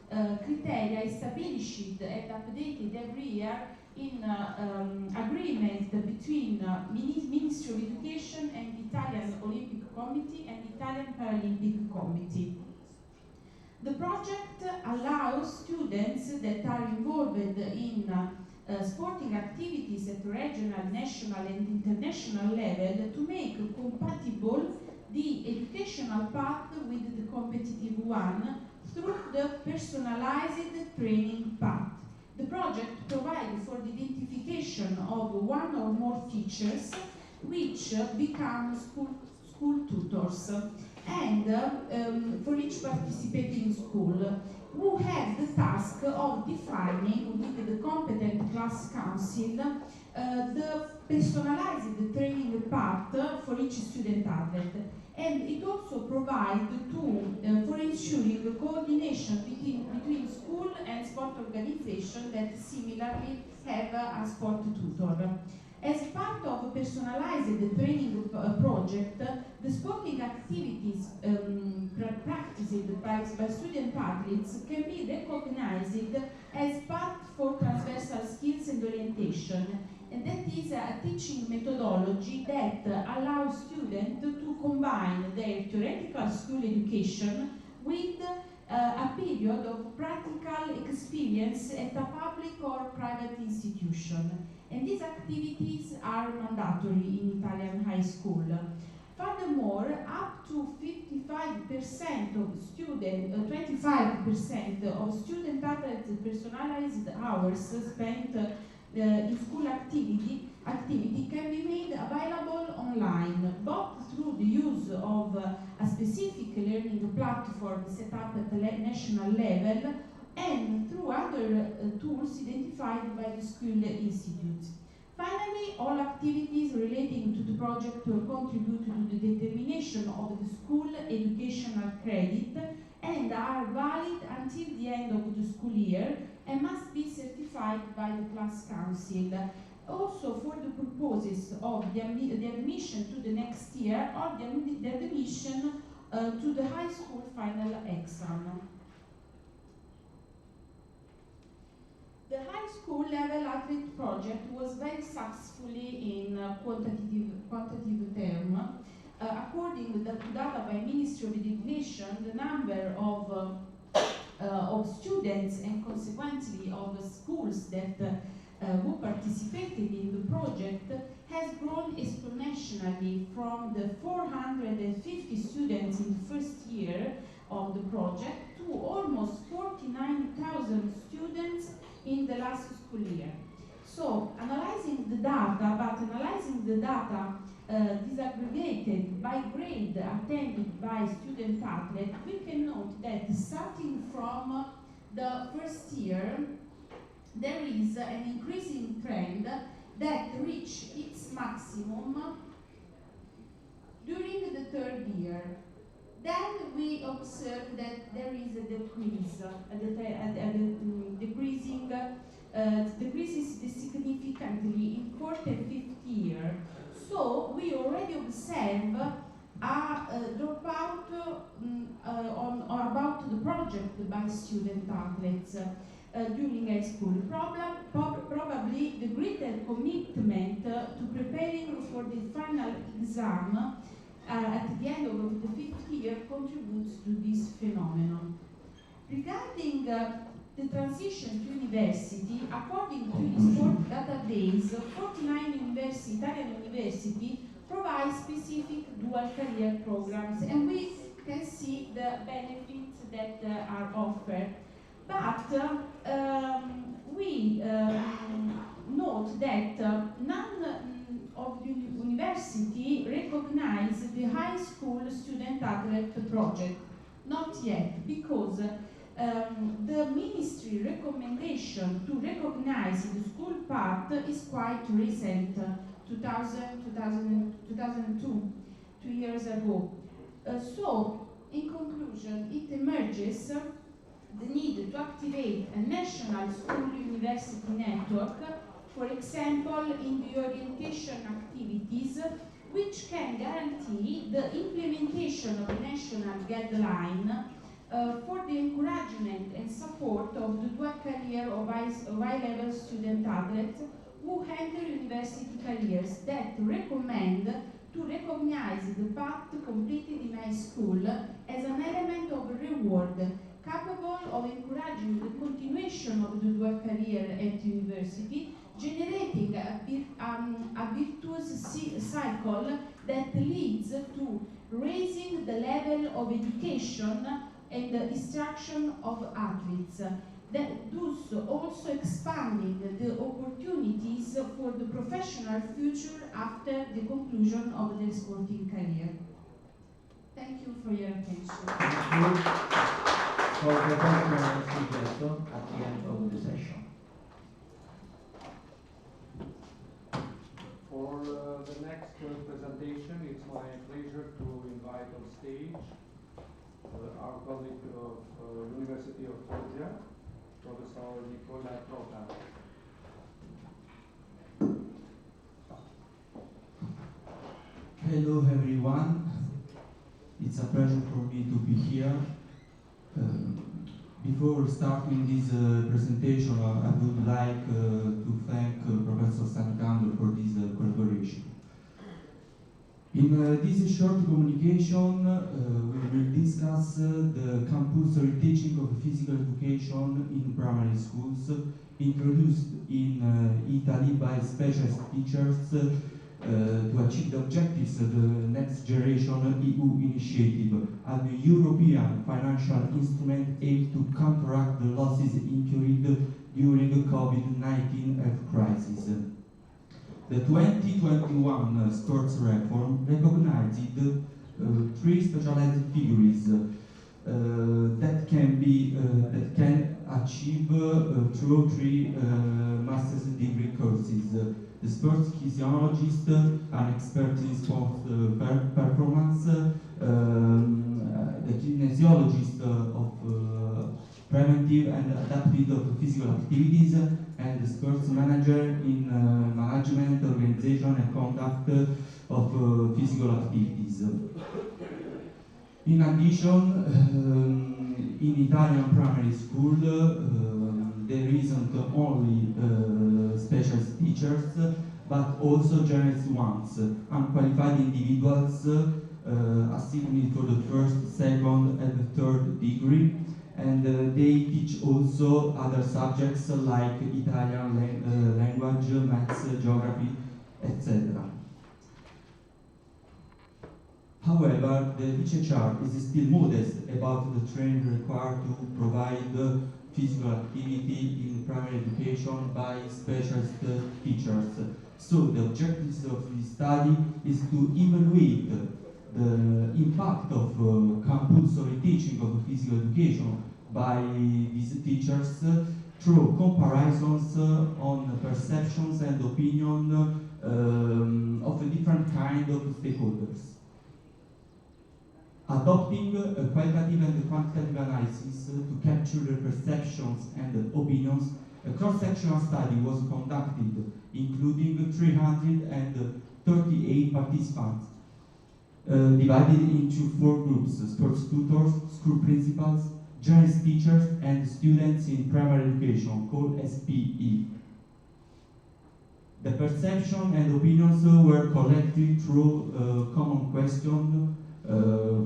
criteria established and updated every year in agreement between Ministry of Education and the Italian Olympic Committee and the Italian Paralympic Committee. The project allows students that are involved in sporting activities at regional, national and international level to make compatible the educational path with the competitive one through the personalized training path. The project provides for the identification of one or more teachers which become school tutors and for each participating school who have the task of defining with the competent class council the personalized training path for each student athlete. And it also provides for ensuring the coordination between school and sport organization that similarly have a sport tutor. As part of a personalized training project, the sporting activities practiced by student athletes can be recognized as part for transversal skills and orientation. And that is a teaching methodology that allows students to combine their theoretical school education with a period of practical experience at a public or private institution. And these activities are mandatory in Italian high school. Furthermore, up to 55% of students, 25% of student athletes' personalized hours spent in school activity can be made available online, both through the use of a specific learning platform set up at the national level and through other tools identified by the school institutes. Finally, all activities relating to the project will contribute to the determination of the school educational credit and are valid until the end of the school year and must be certified by the class council. Also for the purposes of the admission to the next year or the admission to the high school final exam. The high school level athlete project was very successfully in quantitative term. According to data by Ministry of Education, the number of students and consequently of schools that who participated in the project has grown exponentially from the 450 students in the first year of the project to the data disaggregated by grade attended by student athlete, we can note that starting from the first year, there is an increasing trend that reach its maximum during the third year. Then we observe that there is a decrease, decreases significantly in fourth and fifth year. So we already observe a dropout on or about the project by student athletes during high school. Probably the greater commitment to preparing for the final exam at the end of the fifth year contributes to this phenomenon. Regarding the transition to university, according to the sport database, 49 Italian universities provide specific dual career programs, and we can see the benefits that are offered. But we note that none of the university recognize the high school student athlete project. Not yet, because the ministry recommendation to recognize the school part is quite recent, 2002, 2 years ago. So, in conclusion, it emerges the need to activate a national school-university network, for example, in the orientation activities, which can guarantee the implementation of a national guideline for the encouragement and support of the dual career of high-level student athletes who enter university careers, that recommend to recognize the path completed in high school as an element of reward capable of encouraging the continuation of the dual career at university, generating a virtuous cycle that leads to raising the level of education and the instruction of athletes, thus also expanding the opportunities for the professional future after the conclusion of their sporting career. Thank you for your attention. Thank you for the personal suggestion at the end of the session. For the next presentation, it's my pleasure to invite on stage our colleague of University of Georgia, Professor Nicola Trota. Hello everyone, it's a pleasure for me to be here. Before starting this presentation, I would like to thank Professor Stanicando for this collaboration. In this short communication, we will discuss the compulsory teaching of physical education in primary schools, introduced in Italy by specialist teachers to achieve the objectives of the Next Generation EU initiative, and the European financial instrument aimed to counteract the losses incurred during the COVID-19 health crisis. The 2021 sports reform recognized three specialized figures that can achieve through three master's degree courses. The sports physiologist, an expert in sports performance, the kinesiologist of preventive and adaptive of physical activities, and the sports manager in management, organization and conduct of physical activities. In addition, in Italian primary school, there isn't only specialist teachers, but also generous ones, unqualified individuals assigned for the first, second, and the third degree, and they teach also other subjects like Italian language, maths, geography, etc. However, the literature is still modest about the training required to provide physical activity in primary education by specialist teachers. So the objectives of this study is to evaluate the impact of compulsory teaching of physical education by these teachers through comparisons on perceptions and opinion of a different kind of stakeholders. Adopting a qualitative and quantitative analysis to capture the perceptions and opinions, a cross-sectional study was conducted, including 338 participants, divided into 4 groups: sports tutors, school principals, generalist teachers, and students in primary education, called SPE. The perception and opinions were collected through a common question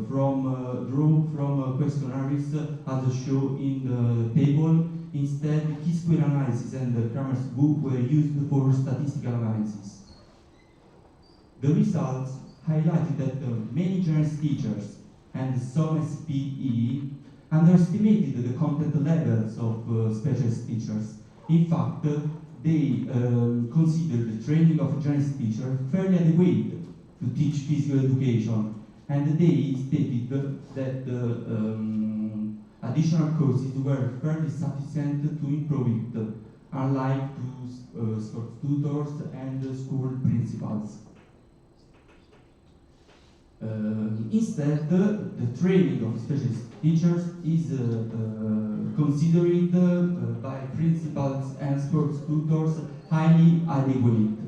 drawn from questionnaires as shown in the table. Instead, T-square analysis and the Kramer's book were used for statistical analysis. The results highlighted that many generalist teachers and some SPE underestimated the content levels of specialist teachers. In fact, they considered the training of a generalist teacher fairly adequate to teach physical education, and they stated that additional courses were fairly sufficient to improve it, unlike to sports tutors and school principals. Instead, the training of specialist teachers is considered by principals and sports tutors highly adequate.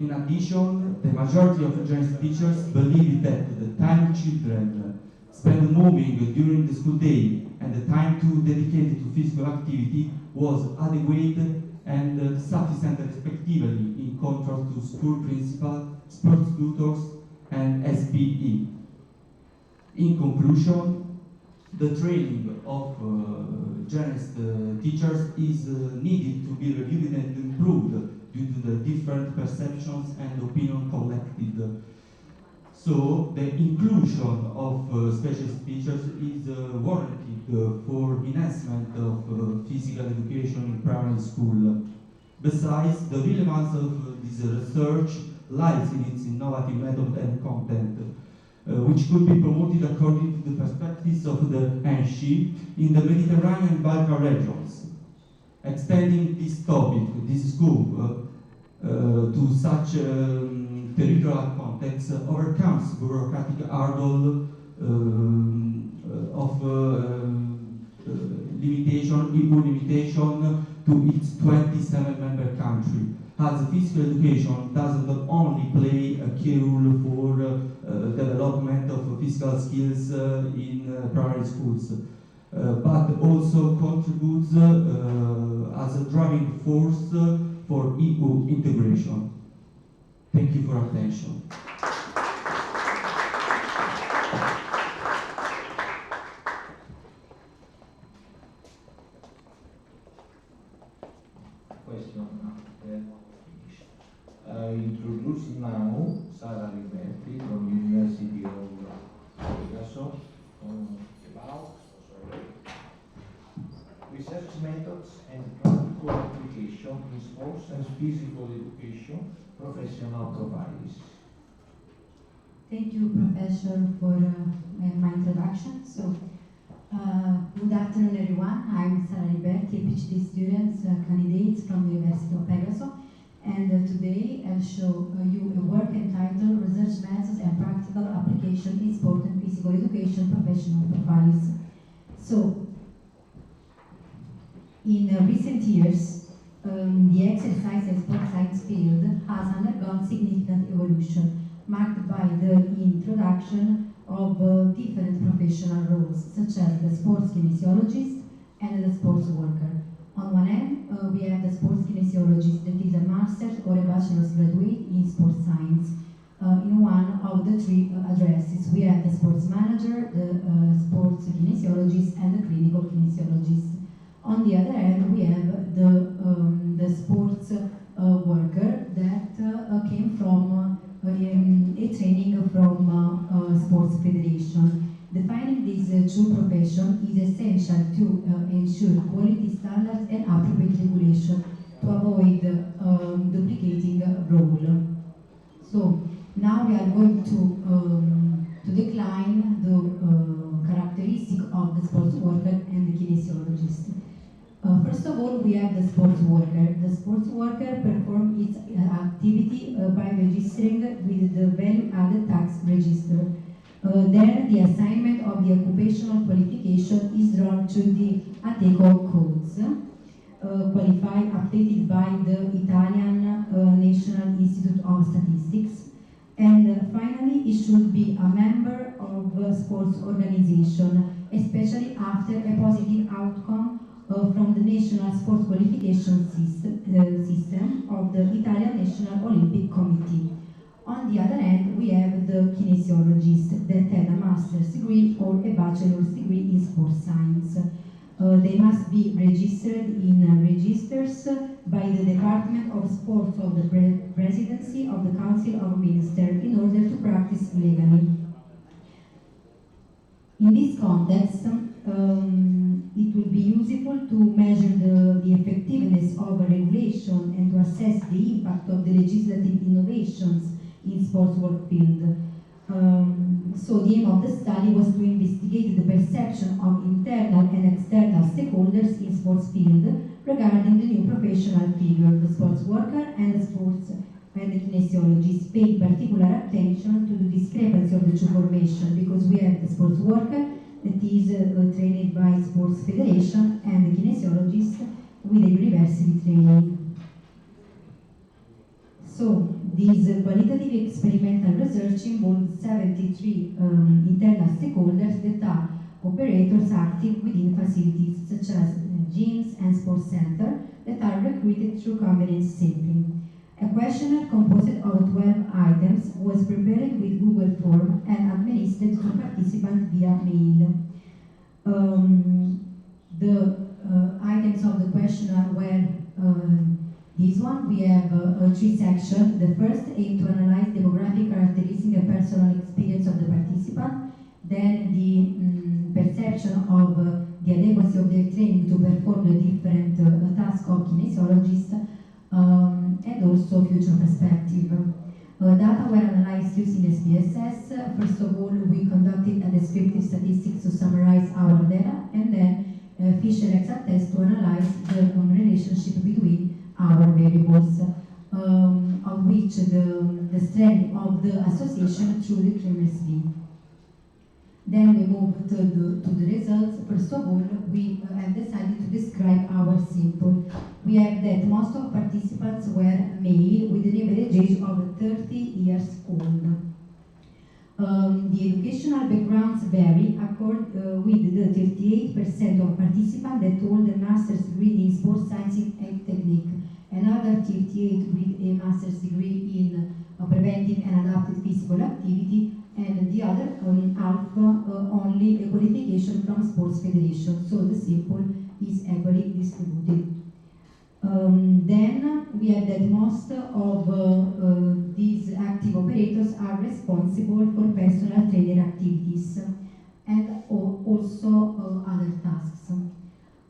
In addition, the majority of generalist teachers believe that the time children spend moving during the school day and the time dedicated to physical activity was adequate and sufficient respectively, in contrast to school principals, sports tutors, and SPE. In conclusion, the training of generalist teachers is needed to be reviewed and improved due to the different perceptions and opinion collected. So the inclusion of specialist teachers is warranted for enhancement of physical education in primary school. Besides, the relevance of this research lies in its innovative method and content, which could be promoted according to the perspectives of the ENSE in the Mediterranean and Balkan regions. Extending this topic, this scope, to such territorial context overcomes bureaucratic hurdle of equal limitation to its 27-member country, as physical education does not only play a key role for development of physical skills in primary schools, but also contributes as a driving force for EU integration. Thank you for your attention. Question after finish. Introduce now Sara Liberti from University of Pegaso about research methods and practical application in sports and physical education professional profiles. Thank you, Professor, for my introduction. So, good afternoon, everyone. I'm Sara Liberti, a PhD student candidate from the University of Pegaso, and today I'll show you a work entitled Research Methods and Practical Application in Sport and Physical Education Professional Profiles. So, in recent years, the exercise and sport science field has undergone significant evolution, marked by the introduction of different professional roles, such as the sports kinesiologist and the sports worker. On one end, we have the sports kinesiologist, that is a master's or a bachelor's graduate in sports science. In one of the 3 addresses, we have the sports manager, the sports kinesiologist, and the clinical kinesiologist. On the other hand, we have the sports worker that came from a training from sports federation. Defining these two professions is essential to ensure quality standards and appropriate regulation to avoid duplicating role. So now we are going to decline the characteristic of the sports worker and the kinesiologist. First of all, we have the sports worker. The sports worker performs its activity by registering with the value-added tax register. Then the assignment of the occupational qualification is drawn to the ATECO codes, qualified, updated by the Italian National Institute of Statistics. And finally, it should be a member of a sports organization, especially after a positive outcome from the National Sports Qualification system of the Italian National Olympic Committee. On the other hand, we have the kinesiologist that had a master's degree or a bachelor's degree in sports science. They must be registered in registers by the Department of Sports of the Presidency of the Council of Ministers in order to practice legally. In this context, it will be useful to measure the effectiveness of a regulation and to assess the impact of the legislative innovations in sports work field. So the aim of the study was to investigate the perception of internal and external stakeholders in sports field regarding the new professional figure, the sports worker and the sports and the kinesiologist, paying particular attention to the discrepancy of the two formations, because we have the sports worker that is trained by sports federation and the kinesiologist with a university training. So, this qualitative experimental research involves 73 internal stakeholders that are operators active within facilities such as gyms and sports centers that are recruited through convenience sampling. A questionnaire composed of 12 items was prepared with Google Form and administered to participants via mail. The items of the questionnaire were this one. We have three sections. The first aim to analyze demographic characteristics and personal experience of the participant. Then the perception of the adequacy of their training to perform the different tasks of kinesiologists, and also future perspective. Data were analyzed using SPSS. First of all, we conducted a descriptive statistics to summarize our data, and then Fisher-Excel test to analyze the relationship between our variables, of which the strength of the association through the Kremers V. Then we move to the results. First of all, we have decided to describe our sample. We have that most of participants were male with an average age of 30 years old. The educational backgrounds vary with the 38% of participants that hold a master's degree in sports science and technique, another 38% with a master's degree in preventive and adaptive physical activity, and the other half only a qualification from sports federation, so the sample is equally distributed. Then we have that most of these active operators are responsible for personal trainer activities and also other tasks.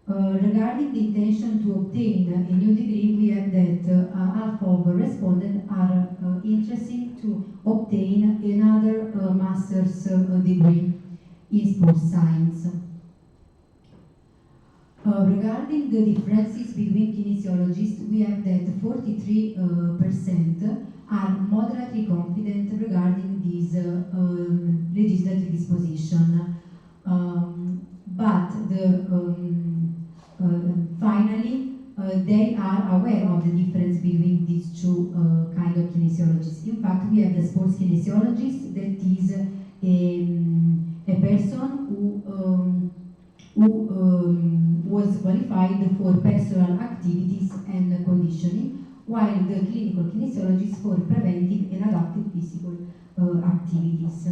Regarding the intention to obtain a new degree, we have that half of respondents are interested to obtain another master's degree in sports science. Regarding the differences between kinesiologists, we have that 43% are moderately confident regarding this legislative disposition, but finally they are aware of the difference between these two kind of kinesiologists. In fact, we have the sports kinesiologist, that is a person who was qualified for personal activities and conditioning, while the clinical kinesiologist for preventive and adaptive physical activities.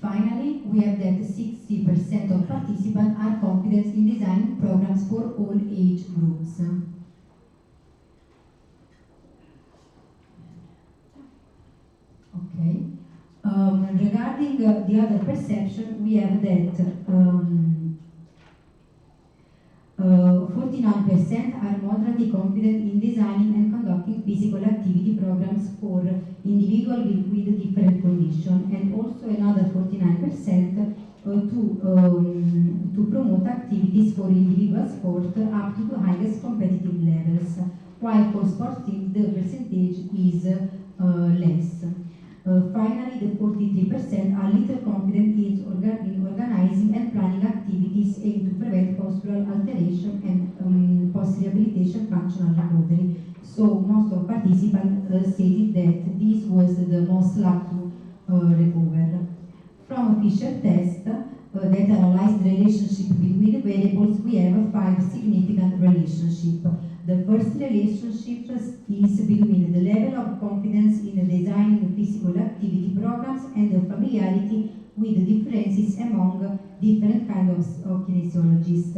Finally, we have that 60% of participants are confident in designing programs for all age groups. Okay. Regarding the other perception, we have that 49% are moderately confident in designing and conducting physical activity programs for individuals with different conditions, and also another 49% to promote activities for individual sport up to the highest competitive levels, while for sports teams the percentage is less. Finally, the 43% are little confident in organizing and planning activities aimed to prevent postural alteration and post-rehabilitation functional recovery. So most of participants stated that this was the most likely to recover. From a Fisher test that analyzed the relationship between variables, we have 5 significant relationships. The first relationship is between the level of confidence in designing physical activity programs and the familiarity with the differences among different kinds of kinesiologists,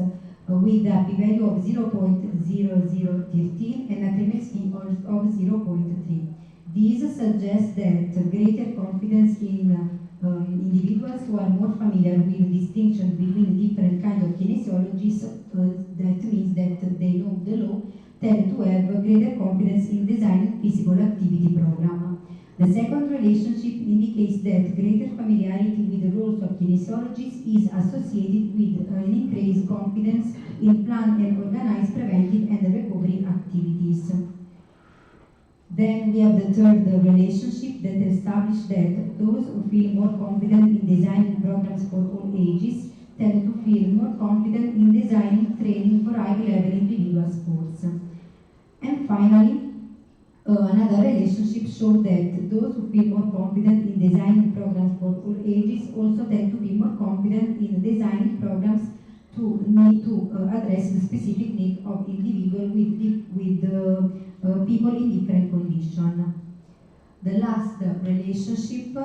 with a p-value of 0.0013 and a Kremelski of 0.3. This suggests that greater confidence in individuals who are more familiar with the distinction between different kinds of kinesiologists, that means that they know the law, tend to have greater confidence in designing physical activity program. The second relationship indicates that greater familiarity with the roles of kinesiologists is associated with an increased confidence in plan and organized preventive and recovery activities. Then we have the third relationship that establishes that those who feel more confident in designing programs for all ages tend to feel more confident in designing training for high-level individual sports. And finally, another relationship shows that those who feel more confident in designing programs for all ages also tend to be more confident in designing programs to address the specific needs of individuals with people in different conditions. The last relationship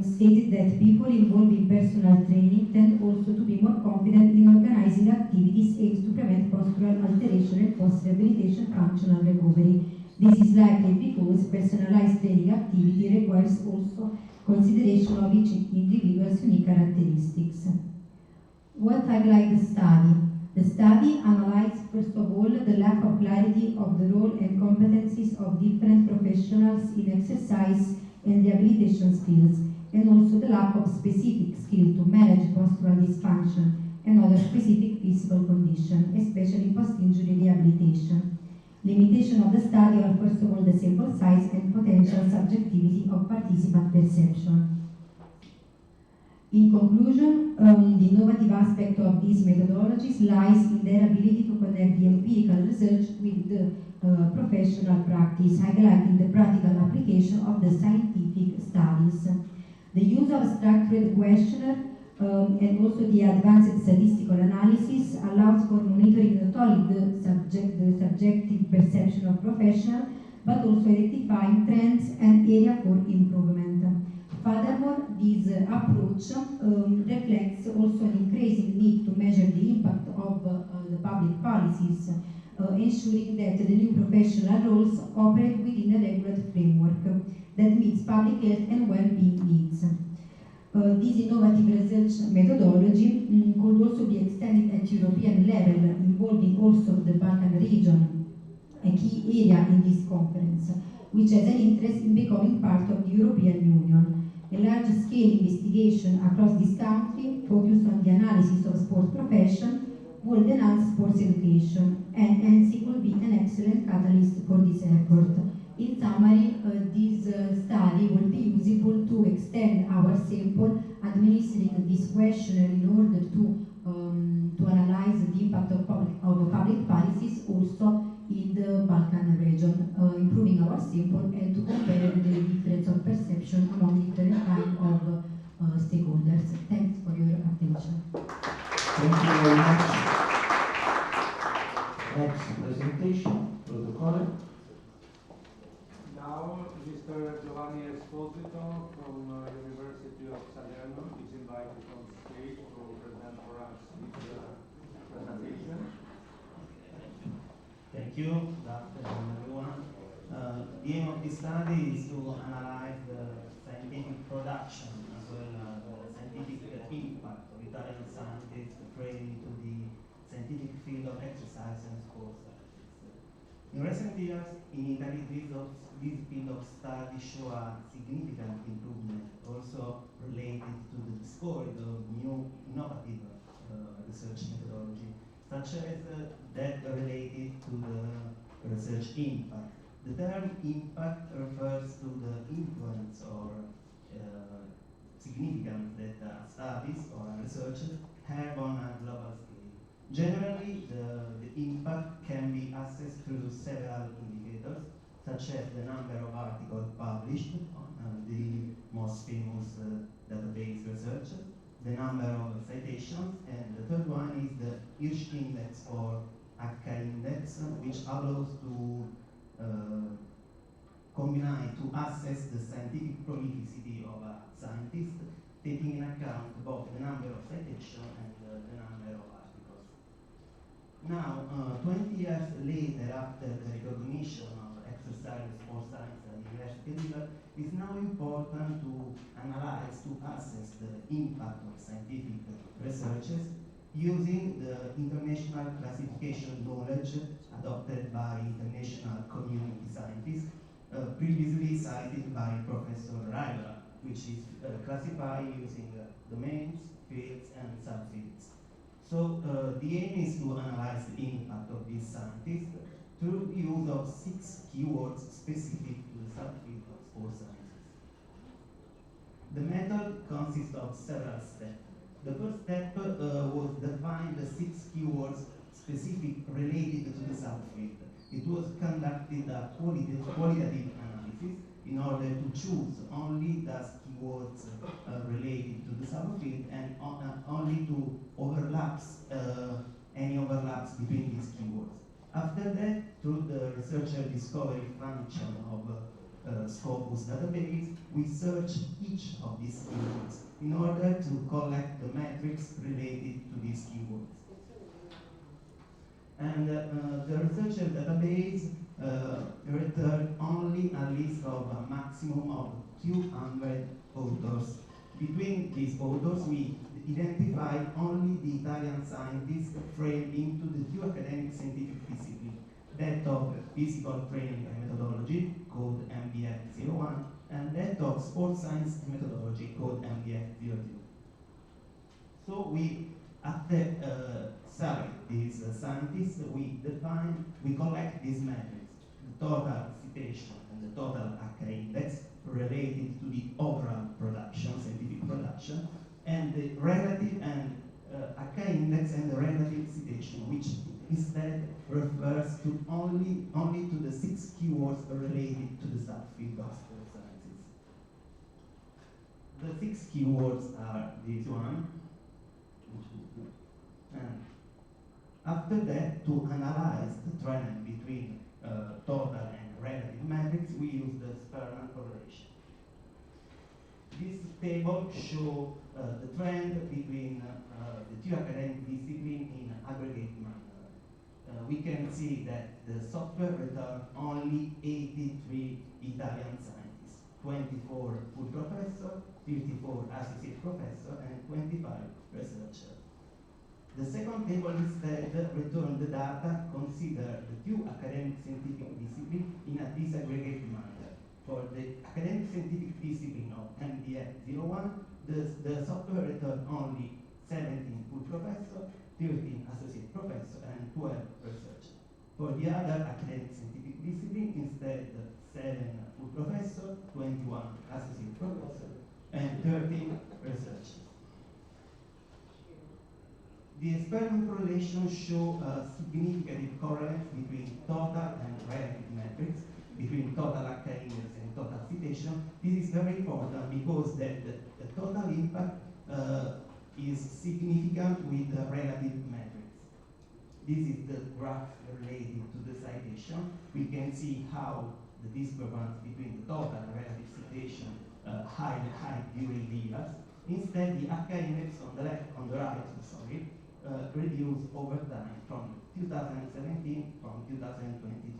stated that people involved in personal training tend also to be more confident in organizing activities aimed to prevent postural alteration and post-rehabilitation functional recovery. This is likely because personalized training activity requires also consideration of each individual's unique characteristics. What highlights the study? The study analyzed, first of all, the lack of clarity of the role and competencies of different professionals in exercise and rehabilitation skills, and also the lack of specific skill to manage postural dysfunction and other specific physical conditions, especially post-injury rehabilitation. Limitation of the study are, first of all, the sample size and potential subjectivity of participant perception. In conclusion, the innovative aspect of these methodologies lies in their ability to connect the empirical research with the professional practice, highlighting the practical application of the scientific studies. The use of structured questionnaire and also the advanced statistical analysis allows for monitoring not only the subjective perception of professionals, but also identifying trends and area for improvement. Furthermore, this approach reflects also an increasing need to measure the impact of the public policies, ensuring that the new professional roles operate within a regular framework that meets public health and well-being needs. This innovative research methodology could also be extended at European level, involving also the Balkan region, a key area in this conference, which has an interest in becoming part of the European Union. A large-scale investigation across this country focused on the analysis of sports profession would enhance sports education, and ENSE will be an excellent catalyst for this effort. In summary, this study will be useful to extend our sample, administering this questionnaire in order to analyze the impact of public policies also in the Balkan region, improving our sample and to compare the difference of perception among different kinds of stakeholders. Thanks for your attention. Thank you very much. Next presentation, protocol. Now, Mr. Giovanni Esposito from University of Salerno is invited on stage to present for us his presentation. Thank you. Good afternoon, everyone. The aim of this study is to analyze the scientific production as well as the scientific impact of Italian scientists trained to the scientific field of exercise and sports science. In recent years, in Italy, this field of study show a significant improvement, also related to the discovery of new innovative research methodology, such as that related to the research impact. The term impact refers to the influence or significance that studies or research have on a global scale. Generally, the impact can be assessed through several indicators, such as the number of articles published on the most famous database research, the number of citations, and the third one is the Hirsch index or H index, which allows to combine to assess the scientific prolificity of a scientist, taking in account both the number of citations and the number of articles. Now, 20 years later, after the recognition of exercise sports science at university level, it's now important to analyze, to assess the impact of scientific researches using the international classification knowledge adopted by international community scientists, previously cited by Professor Ryder, which is classified using domains, fields, and subfields. So the aim is to analyze the impact of these scientists through the use of 6 keywords specific to the subfield of sports sciences. The method consists of several steps. The first step was define the 6 keywords specific related to the subfield. It was conducted a qualitative analysis in order to choose only those keywords related to the subfield and only to any overlaps between these keywords. After that, through the researcher discovery function of Scopus database, we search each of these keywords in order to collect the metrics related to these keywords. And the researcher database returned only a list of a maximum of 200 authors. Between these authors, we identified only the Italian scientists framed into the 2 academic scientific disciplines, that of physical training and methodology, called MBF01, and that of sports science and methodology, called MBF02. So we, after select these scientists, we collect these metrics, the total citation and the total H index related to the overall production, scientific production, and the relative and H index and the relative citation, which instead refers to only to the 6 keywords related to the subfield of sports sciences. The 6 keywords are this one, and after that, to analyze the trend between total and relative metrics, we use the Spearman correlation. This table shows the trend between the 2 academic disciplines in aggregate manner. We can see that the software returned only 83 Italian scientists, 24 full professor, 54 associate professor, and 25 researchers. The second table instead returned the data, consider the 2 academic scientific disciplines in a disaggregated manner. For the academic scientific discipline of MDF01, the software returned only 17 full professor, 13 associate professor, and 12 researchers. For the other academic scientific discipline, instead 7 full professor, 21 associate professor, and 13 researchers. The experiment correlation shows a significant correlation between total and relative metrics, between total H index and total citation. This is very important because the total impact is significant with the relative metrics. This is the graph related to the citation. We can see how the discrepancy between the total and relative citation high during the years. Instead, the H index on the right, reduced over time from 2017 from 2022.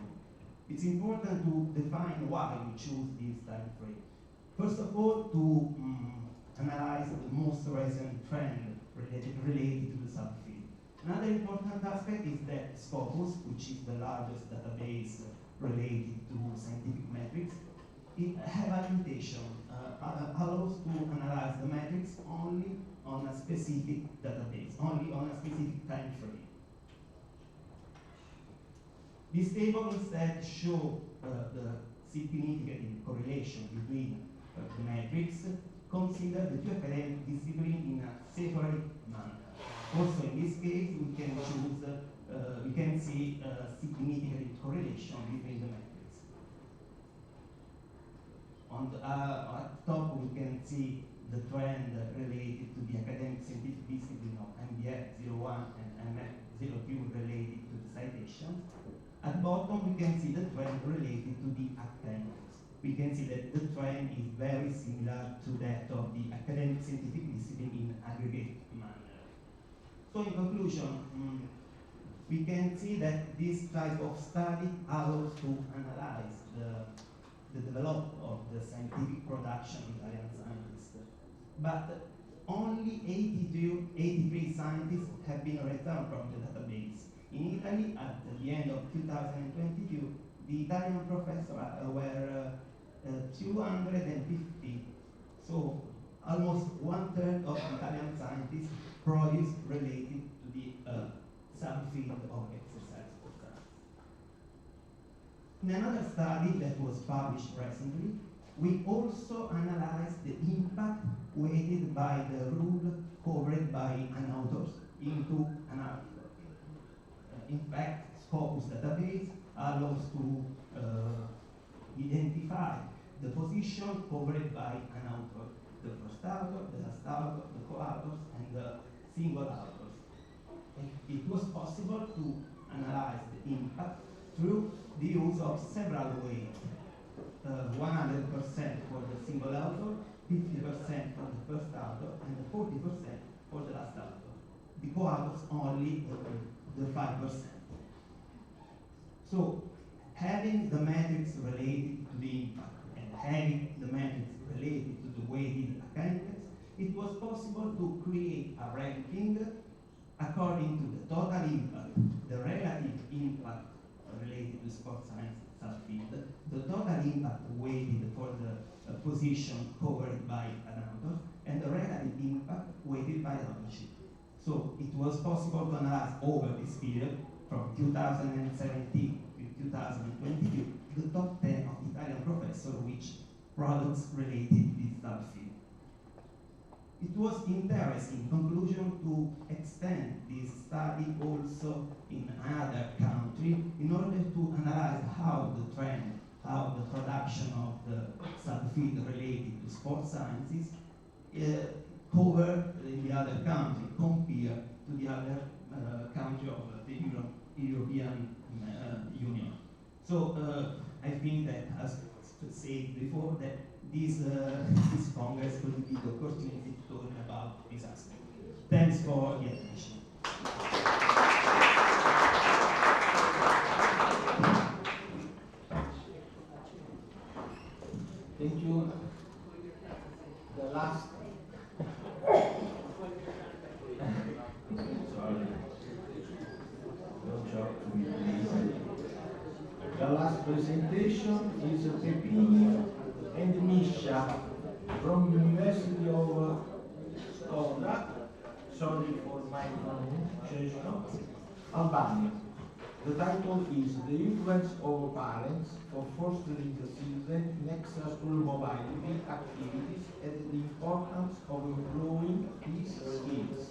It's important to define why we choose this time frame. First of all, to analyze the most recent trend related to the subfield. Another important aspect is that Scopus, which is the largest database related to scientific metrics, it has a limitation, allows to analyze the metrics only on a specific database, only on a specific time frame. This table instead shows the significant correlation between the metrics, consider the two academic disciplines in a separate manner. Also, in this case, we can choose, we can see a significant correlation between the metrics. On the at top, we can see the trend related to the academic scientific discipline of MBF 01 and MF 02 related to the citations. At bottom, we can see the trend related to the attendance. We can see that the trend is very similar to that of the academic scientific discipline in aggregate manner. So in conclusion, we can see that this type of study allows to analyze the development of the scientific production of Italian scientists. But only 83 scientists have been returned from the database. In Italy, at the end of 2022, the Italian professors were 250. So almost 1/3 of Italian scientists produced related to the subfield of exercise for science. In another study that was published recently, we also analyzed the impact weighted by the rule covered by an author into an article. In fact, Scopus database allows to identify the position covered by an author, the first author, the last author, the co-authors, and the single authors. It was possible to analyze the impact through the use of several ways. 100% for the single author, 50% for the first author, and 40% for the last author. The co-authors only the 5%. So having the metrics related to the impact and having the metrics related to the weighted attendance, it was possible to create a ranking according to the total impact, the relative impact related to sports science subfield, the total impact weighted for the position covered by an author, and the relative impact weighted by authorship. So it was possible to analyze over this period, from 2017 to 2022, the top 10 of Italian professors which products related to this subfield. It was interesting, in conclusion, to extend this study also in another country in order to analyze how the trend, how the production of the subfield related to sports sciences cover in the other country compared to the other country of the European Union. So I think that, as said before, that this Congress will be the opportunity to talk about this aspect. Thanks for the attention. Thank you. The last. Sorry. The last presentation is Pepini and Misha from University of Skoda, sorry for my pronunciation, Albania. The title is The Influence of Parents for Fostering the Children in Extra-School Mobility Activities and the Importance of Improving These Skills.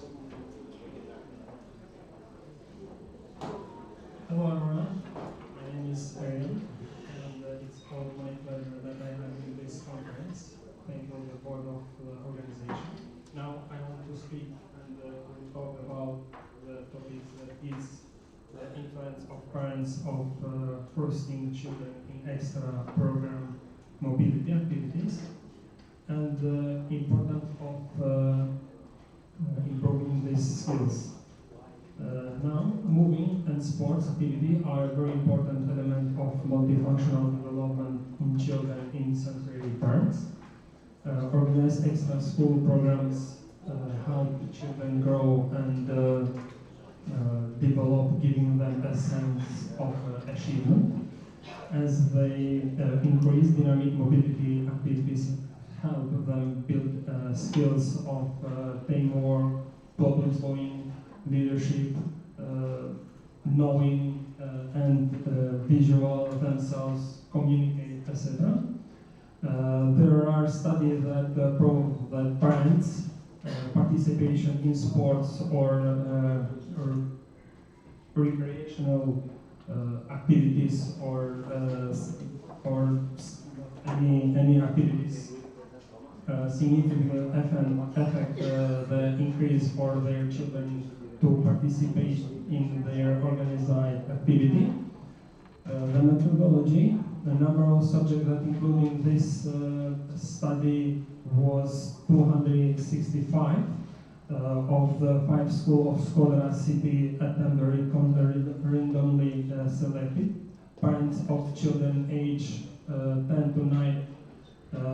Hello everyone, my name is Ariel, and it's all my pleasure that I am in this conference. Thank you the board of the organization. Now I want to speak and talk about the topic that is the influence of parents of fostering children in extra program mobility activities and the importance of improving these skills. Now, moving and sports activity are a very important element of multifunctional development in children in sensory terms. Organized extra school programs help children grow and develop, giving them a sense of achievement. As they increase dynamic mobility activities, help them build skills of teamwork, problem solving, leadership, knowing and visual themselves, communicate, etc. There are studies that prove that parents' participation in sports or recreational activities or any activities significantly affect the increase for their children to participate in their organized activity. The methodology, the number of subjects that included in this study was 265. Of the 5 schools of Skodra city attended randomly selected. Parents of children aged 10 to 9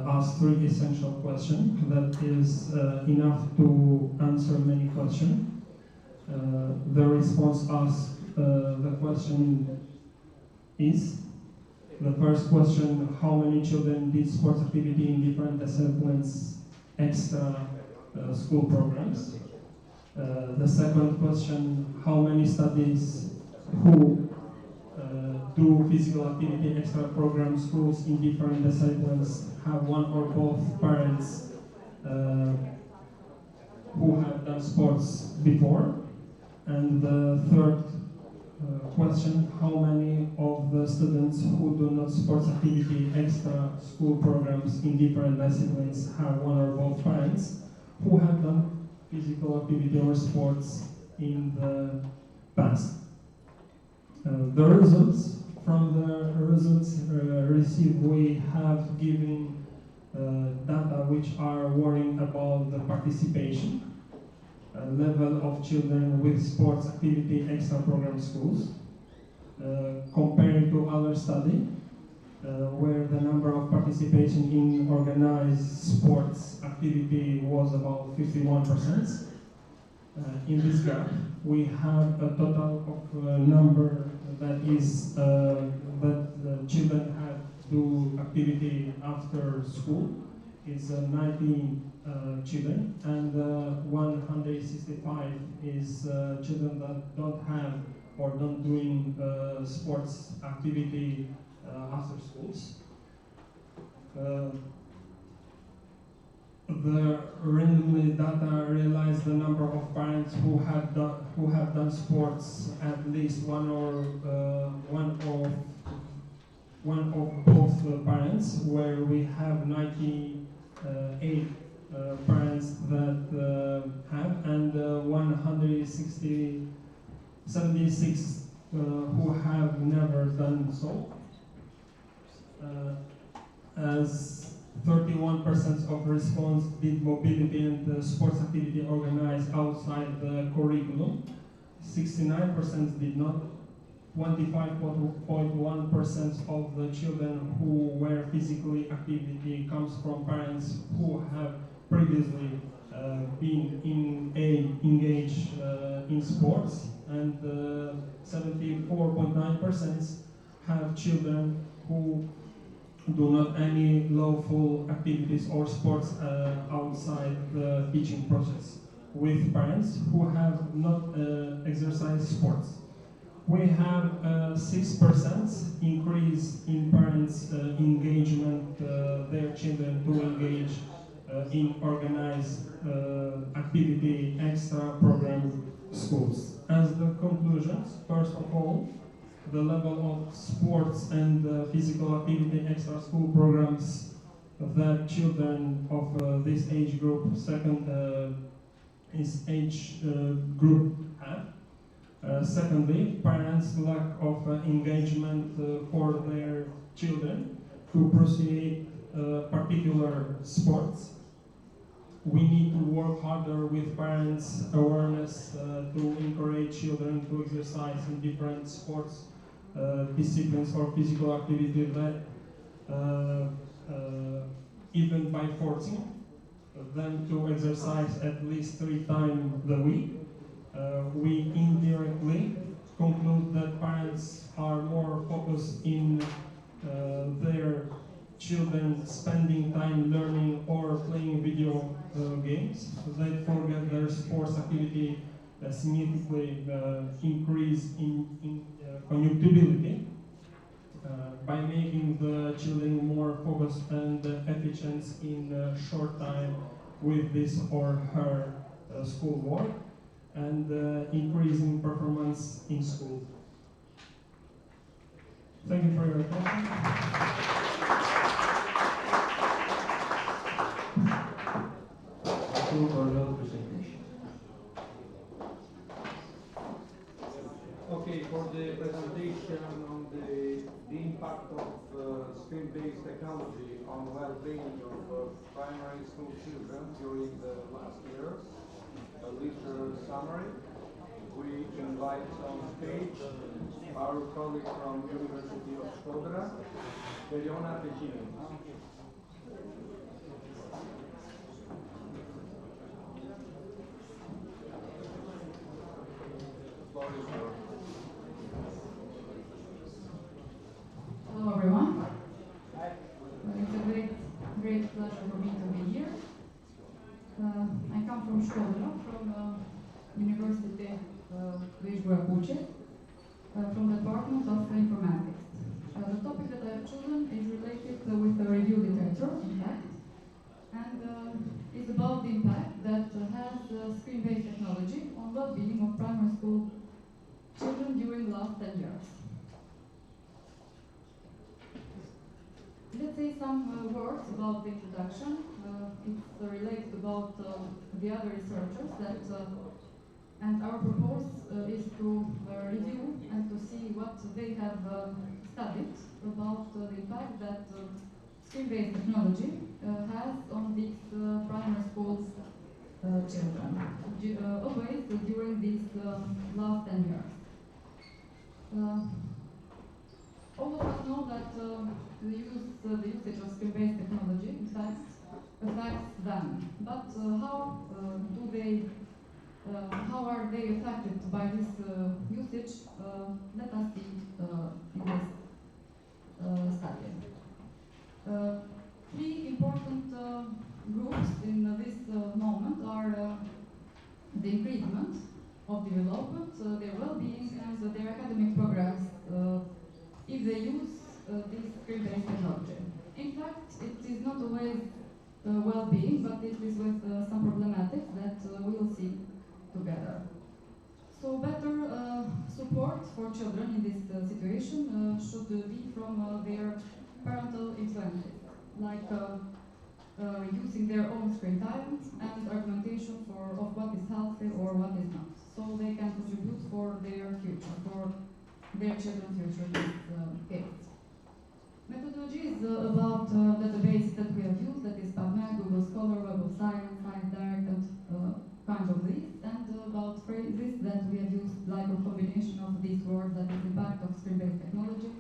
asked 3 essential questions. That is enough to answer many questions. The response asked the question is, the first question, how many children did sports activity in different disciplines, extra school programs? The second question, how many studies who do physical activity extra program schools in different disciplines have one or both parents who have done sports before? And the third question, how many of the students who do not sports activity extra school programs in different disciplines have one or both parents who have done physical activity or sports in the past? The results, from the results received, we have given data which are worrying about the participation level of children with sports activity extra program schools compared to other study where the number of participation in organized sports activity was about 51%. In this graph, we have a total of number that is that children have do activity after school is 90 children, and 165 is children that don't have or don't doing sports activity after schools. The randomly data realized the number of parents who have done sports at least one of both parents, where we have 98 parents that have, and 76 who have never done so. As 31% of response did mobility and sports activity organized outside the curriculum. 69% did not. 25.1% of the children who were physically activity comes from parents who have previously been engaged in sports, and 74.9% have children who do not any lawful activities or sports outside the teaching process, with parents who have not exercised sports. We have a 6% increase in parents' engagement, their children to engage in organized activity extra program schools. As the conclusions, first of all, the level of sports and physical activity extra school programs that children of this age group, second is age group have. Secondly, parents' lack of engagement for their children to proceed particular sports. we need to work harder with parents' awareness to encourage children to exercise in different sports disciplines or physical activity that even by forcing them to exercise at least 3 times a week, we indirectly conclude that parents are more focused in their children spending time learning or playing video games. They forget their sports activity significantly increase in conjunctibility by making the children more focused and efficient in short time with this or her schoolwork and increasing performance in school. Thank you for your attention. Thank you for your presentation. Okay, for the presentation on the impact of screen-based technology on the well-being of primary school children during the last years, a little summary. We invite on stage our colleague from University of Shkodra, Eliona Pecini. Hello everyone. It's a great pleasure for me to be here. I come from Shkodra, from University Euro-Balkan-Med, from the Department of Informatics. The topic that I have chosen is related with the review literature, in fact, and it's about the impact that has screen-based technology on well-being of primary school children during the last 10 years. Let's say some words about the introduction. It's related about the other researchers that, and our purpose is to review and to see what they have studied about the impact that screen-based technology has on these primary schools children, always during these last 10 years. All of us know that the usage of screen-based technology, in fact, affects them. But how are they affected by this usage? Let us see in this study. 3 important groups in this moment are the increasement of development, their well-being, and their academic progress if they use this screen-based technology. In fact, it is not always well-being, but it is with some problematics that we will see together. So better support for children in this situation should be from their parental influences, like reducing their own screen time and argumentation of what is healthy or what is not, so they can contribute for their future, for their children's future in this case. Methodology is about database that we have used, that is PubMed, Google Scholar, Web of Science, Science Direct, and kind of these, and about phrases that we have used, like a combination of these words, that is impact of screen-based technology,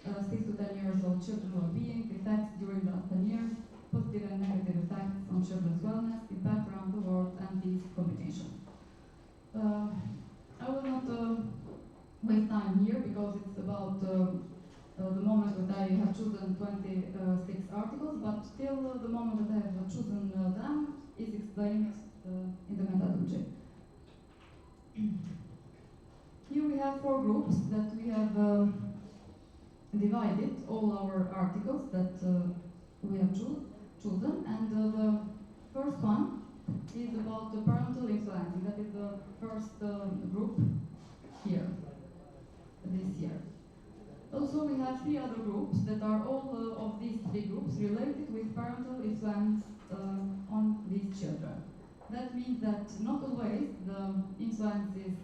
6 to 10 years old children well-being, effects during the last 10 years, positive and negative effects on children's wellness, impact around the world, and these combinations. I will not waste time here because it's about the moment that I have chosen 26 articles, but still the moment that I have chosen them is explained in the methodology. Here we have 4 groups that we have divided all our articles that we have chosen, and the first one is about the parental influence. That is the first group here, this year. Also, we have 3 other groups that are all of these 3 groups related with parental influence on these children. That means that not always the influence is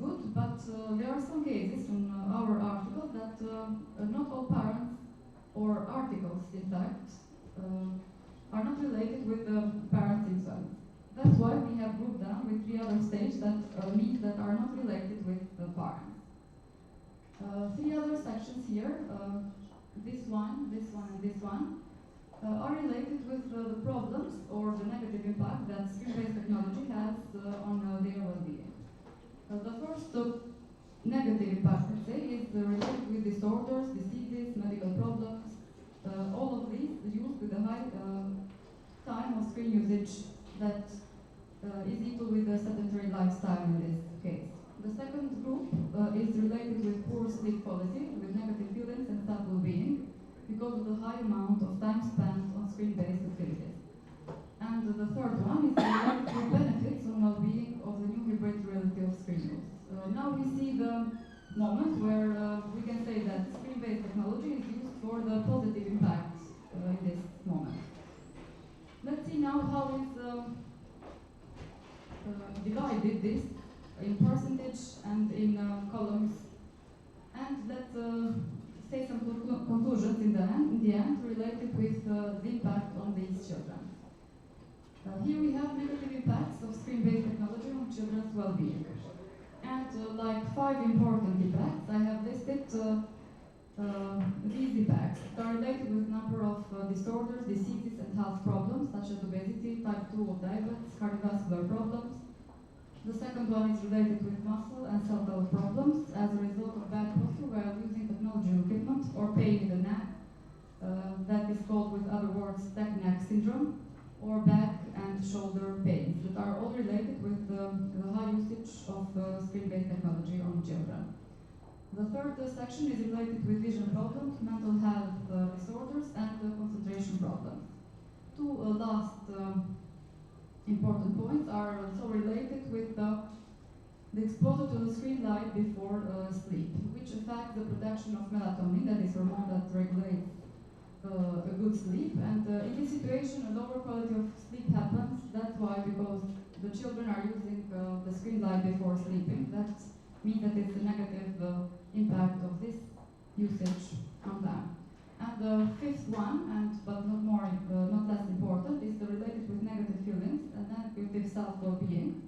good, but there are some cases in our articles that not all parents or articles, in fact, are not not related with the parents influence. That's why we have grouped them with 3 other stages that means that are not related with the parents. 3 other sections here, this one, and this one, are related with the problems or the negative impact that screen-based technology has on their well-being. The first negative impact, let's say, is related with disorders, diseases, medical problems, all of these used with a high time of screen usage that is equal with the sedentary lifestyle in this case. The second group is related with poor sleep quality, with negative feelings and sad well-being, because of the high amount of time spent on screen-based activities. And the third one is related to benefits on well-being of the new hybrid reality of screen use. Now we see the moment where we can say that screen-based technology is used for the positive impact in this moment. Let's see now how is divided this in percentage and in columns. And let's say some conclusions in the end related with the impact on these children. Here we have negative impacts of screen-based technology on children's well-being. And like 5 important impacts, I have listed these impacts that are related with number of disorders, diseases and health problems such as obesity, type 2 of diabetes, cardiovascular problems. The second one is related with muscle and skeletal problems as a result of bad posture while using technological equipment or pain in the neck. That is called, with other words, neck syndrome, or back and shoulder pains that are all related with the high usage of screen-based technology on children. The third section is related with vision problems, mental health disorders, and concentration problems. 2 last important points are also related with the exposure to the screen light before sleep, which affects the production of melatonin, that is hormone that regulates a good sleep. And in this situation, a lower quality of sleep happens. That's why, because the children are using the screen light before sleeping. That means that it's a negative impact of this usage on them. And the fifth one, but not less important, is related with negative feelings and negative self-well-being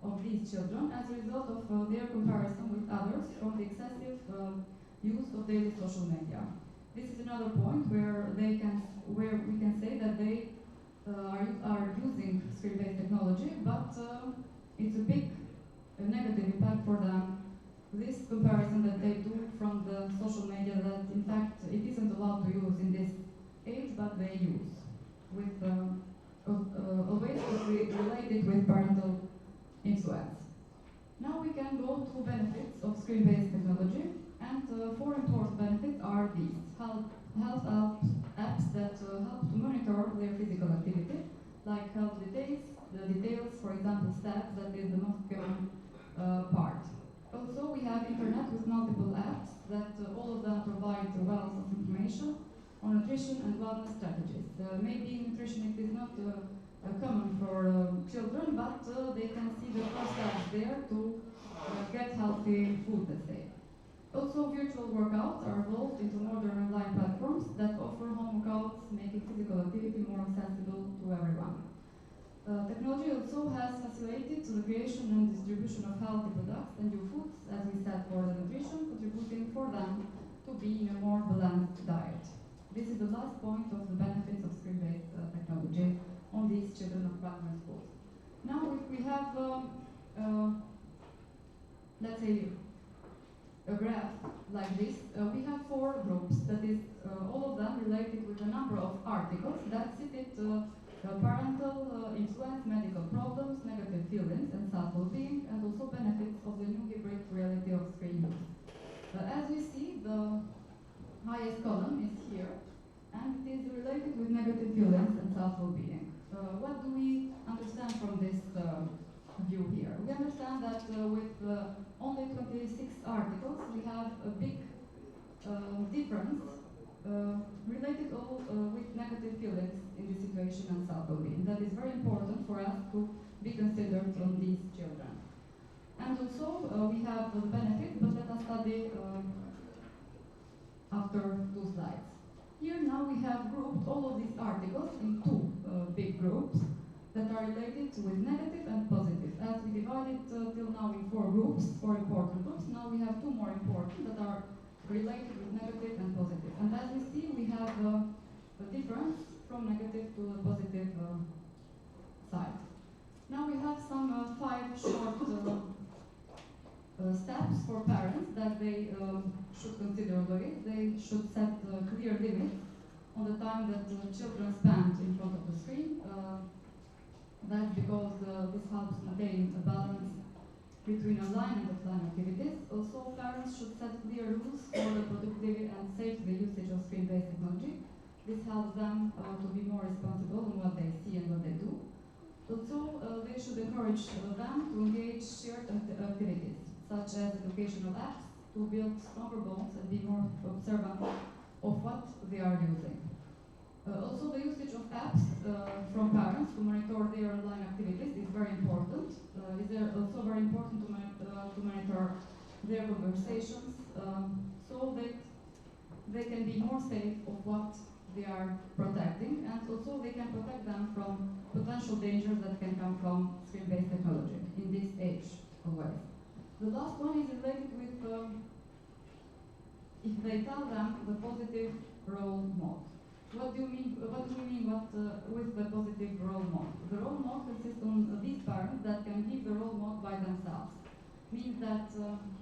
of these children as a result of their comparison with others from the excessive use of daily social media. This is another point where we can say that they are using screen-based technology, but it's a big negative impact for them. This comparison that they do from the social media that in fact it isn't allowed to use in this age, but they use with always related with parental influence. Now we can go to benefits of screen-based technology, and 4 important benefits are these: health apps that help to monitor their physical activity, like health details, for example, stats, that is the most common part. Also, we have internet with multiple apps that all of them provide a wealth of information on nutrition and wellness strategies. Maybe nutrition is not common for children, but they can see the first steps there to get healthy food, let's say. Also, virtual workouts are evolved into modern online platforms that offer home workouts, making physical activity more accessible to everyone. Technology also has facilitated the creation and distribution of healthy products and new foods, as we said, for the nutrition, contributing for them to be in a more balanced diet. This is the last point of the benefits of screen-based technology on these children of primary schools. Now, if we have, let's say, a graph like this, we have 4 groups, that is, all of them related with a number of articles that cited parental influence, medical problems, negative feelings, and self-well-being, and also benefits of the new hybrid reality of screen use. As we see, the highest column is here, and it is related with negative feelings and self-well-being. What do we understand from this view here? We understand that with only 26 articles, we have a big difference related all with negative feelings in this situation and self-well-being. That is very important for us to be considered on these children. And also we have the benefits, but let us study after 2 slides. Here now we have grouped all of these articles in 2 big groups that are related with negative and positive. As we divided till now in 4 groups, 4 important groups, now we have 2 more important that are related with negative and positive. And as we see, we have a difference from negative to a positive side. Now we have some 5 short steps for parents that they should consider always. They should set clear limits on the time that children spend in front of the screen. That's because this helps maintain a balance between online and offline activities. Also, parents should set clear rules for the productivity and safety usage of screen-based technology. This helps them to be more responsible on what they see and what they do. Also, they should encourage them to engage shared activities, such as educational apps, to build stronger bonds and be more observant of what they are using. Also, the usage of apps from parents to monitor their online activities is very important. It's also very important to monitor their conversations so that they can be more safe of what they are protecting, and also they can protect them from potential dangers that can come from screen-based technology in this age always. The last one is related with if they tell them the positive role model. What do we mean with the positive role model? The role model consists on these parents that can give the role model by themselves. Means that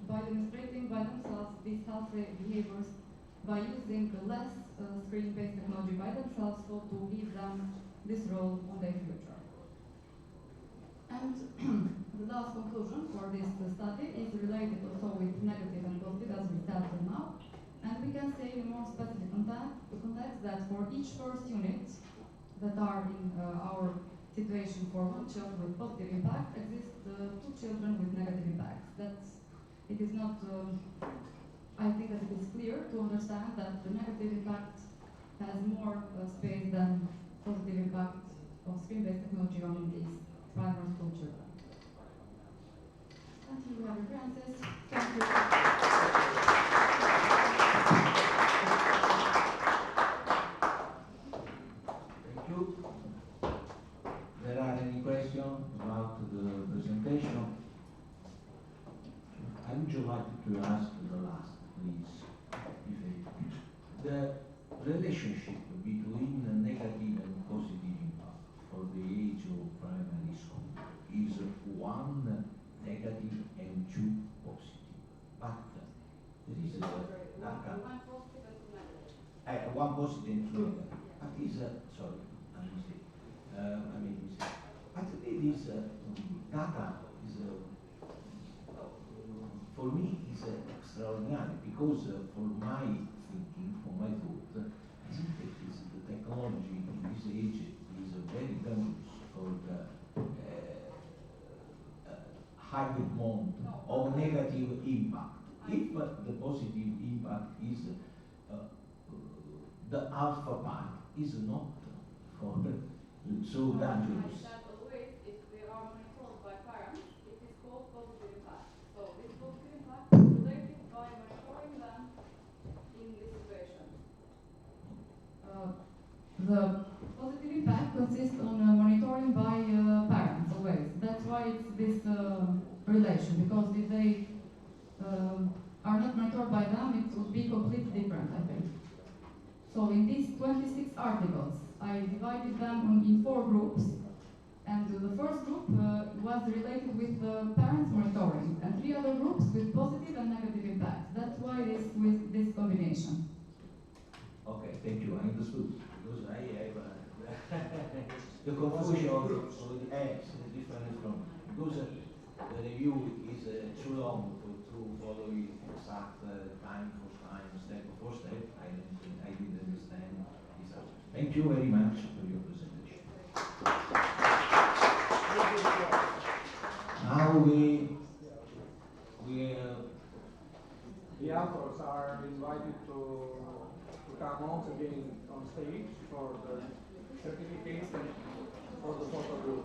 by demonstrating by themselves these healthy behaviors, by using less screen-based technology by themselves, so to give them this role on their future. And the last conclusion for this study is related also with negative and positive, as we said till now. And we can say in more specific context that for each first unit that are in our situation for 1 child with positive impact, exist 2 children with negative impacts. It is not, I think that it is clear to understand that the negative impact has more space than positive impact of screen-based technology on these primary school children. And here we have references. Thank you. There are any questions about the presentation? I would like to ask the last, please. The relationship between the negative and positive impact for the age of primary school is 1 negative and 2 positive. But there is one positive and 2 negative. But is sorry, I mistake. I made mistake. But this data is for me is extraordinary because for my thinking, for my thought, I think that the technology in this age is very dangerous for the hybrid mode of negative impact. If the positive impact is the alpha part is not for so dangerous. That always, if they are monitored by parents, it is called positive impact. So this positive impact is related by monitoring them in this situation. The positive impact consists on monitoring by parents always. That's why it's this relation, because if they are not monitored by them, it would be completely different, I think. So in these 26 articles, I divided them in 4 groups, and the first group was related with parents monitoring, and 3 other groups with positive and negative impacts. That's why it is with this combination. Okay, thank you. I understood because I have the confusion of the apps, the difference from because the review is too long to follow it exact time for time, step for step. I didn't understand this. Thank you very much for your presentation. Now the authors are invited to come once again on stage for the certificates and for the photo group.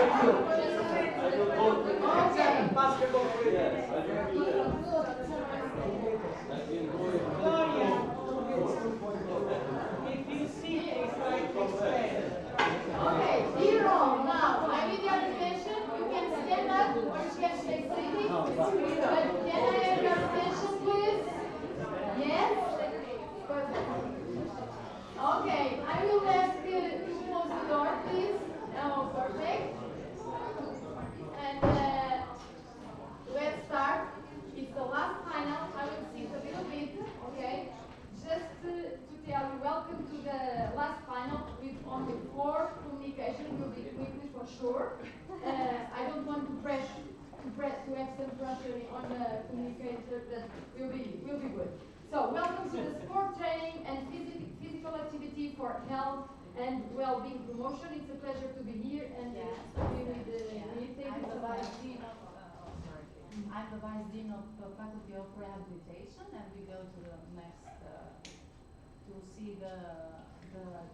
Okay. Basketball player. Gloria, if you see a side explain. Okay, hero, now I need your attention. You can stand up or you can stay sitting. But can I have your attention, please? Yes? Perfect. Okay, I will ask you to close the door, please. Oh, perfect. And let's start. It's the last final. I will sit a little bit, okay? Just to tell you, welcome to the last final with only 4 communication. Will be quickly for sure. I don't want to have some pressure on the communicator. That will be good. So welcome to the sport training and physical activity for health and well-being promotion. It's a pleasure to be here and to be with the meeting. I'm the Vice Dean of Faculty of Rehabilitation, and we go to the next to see the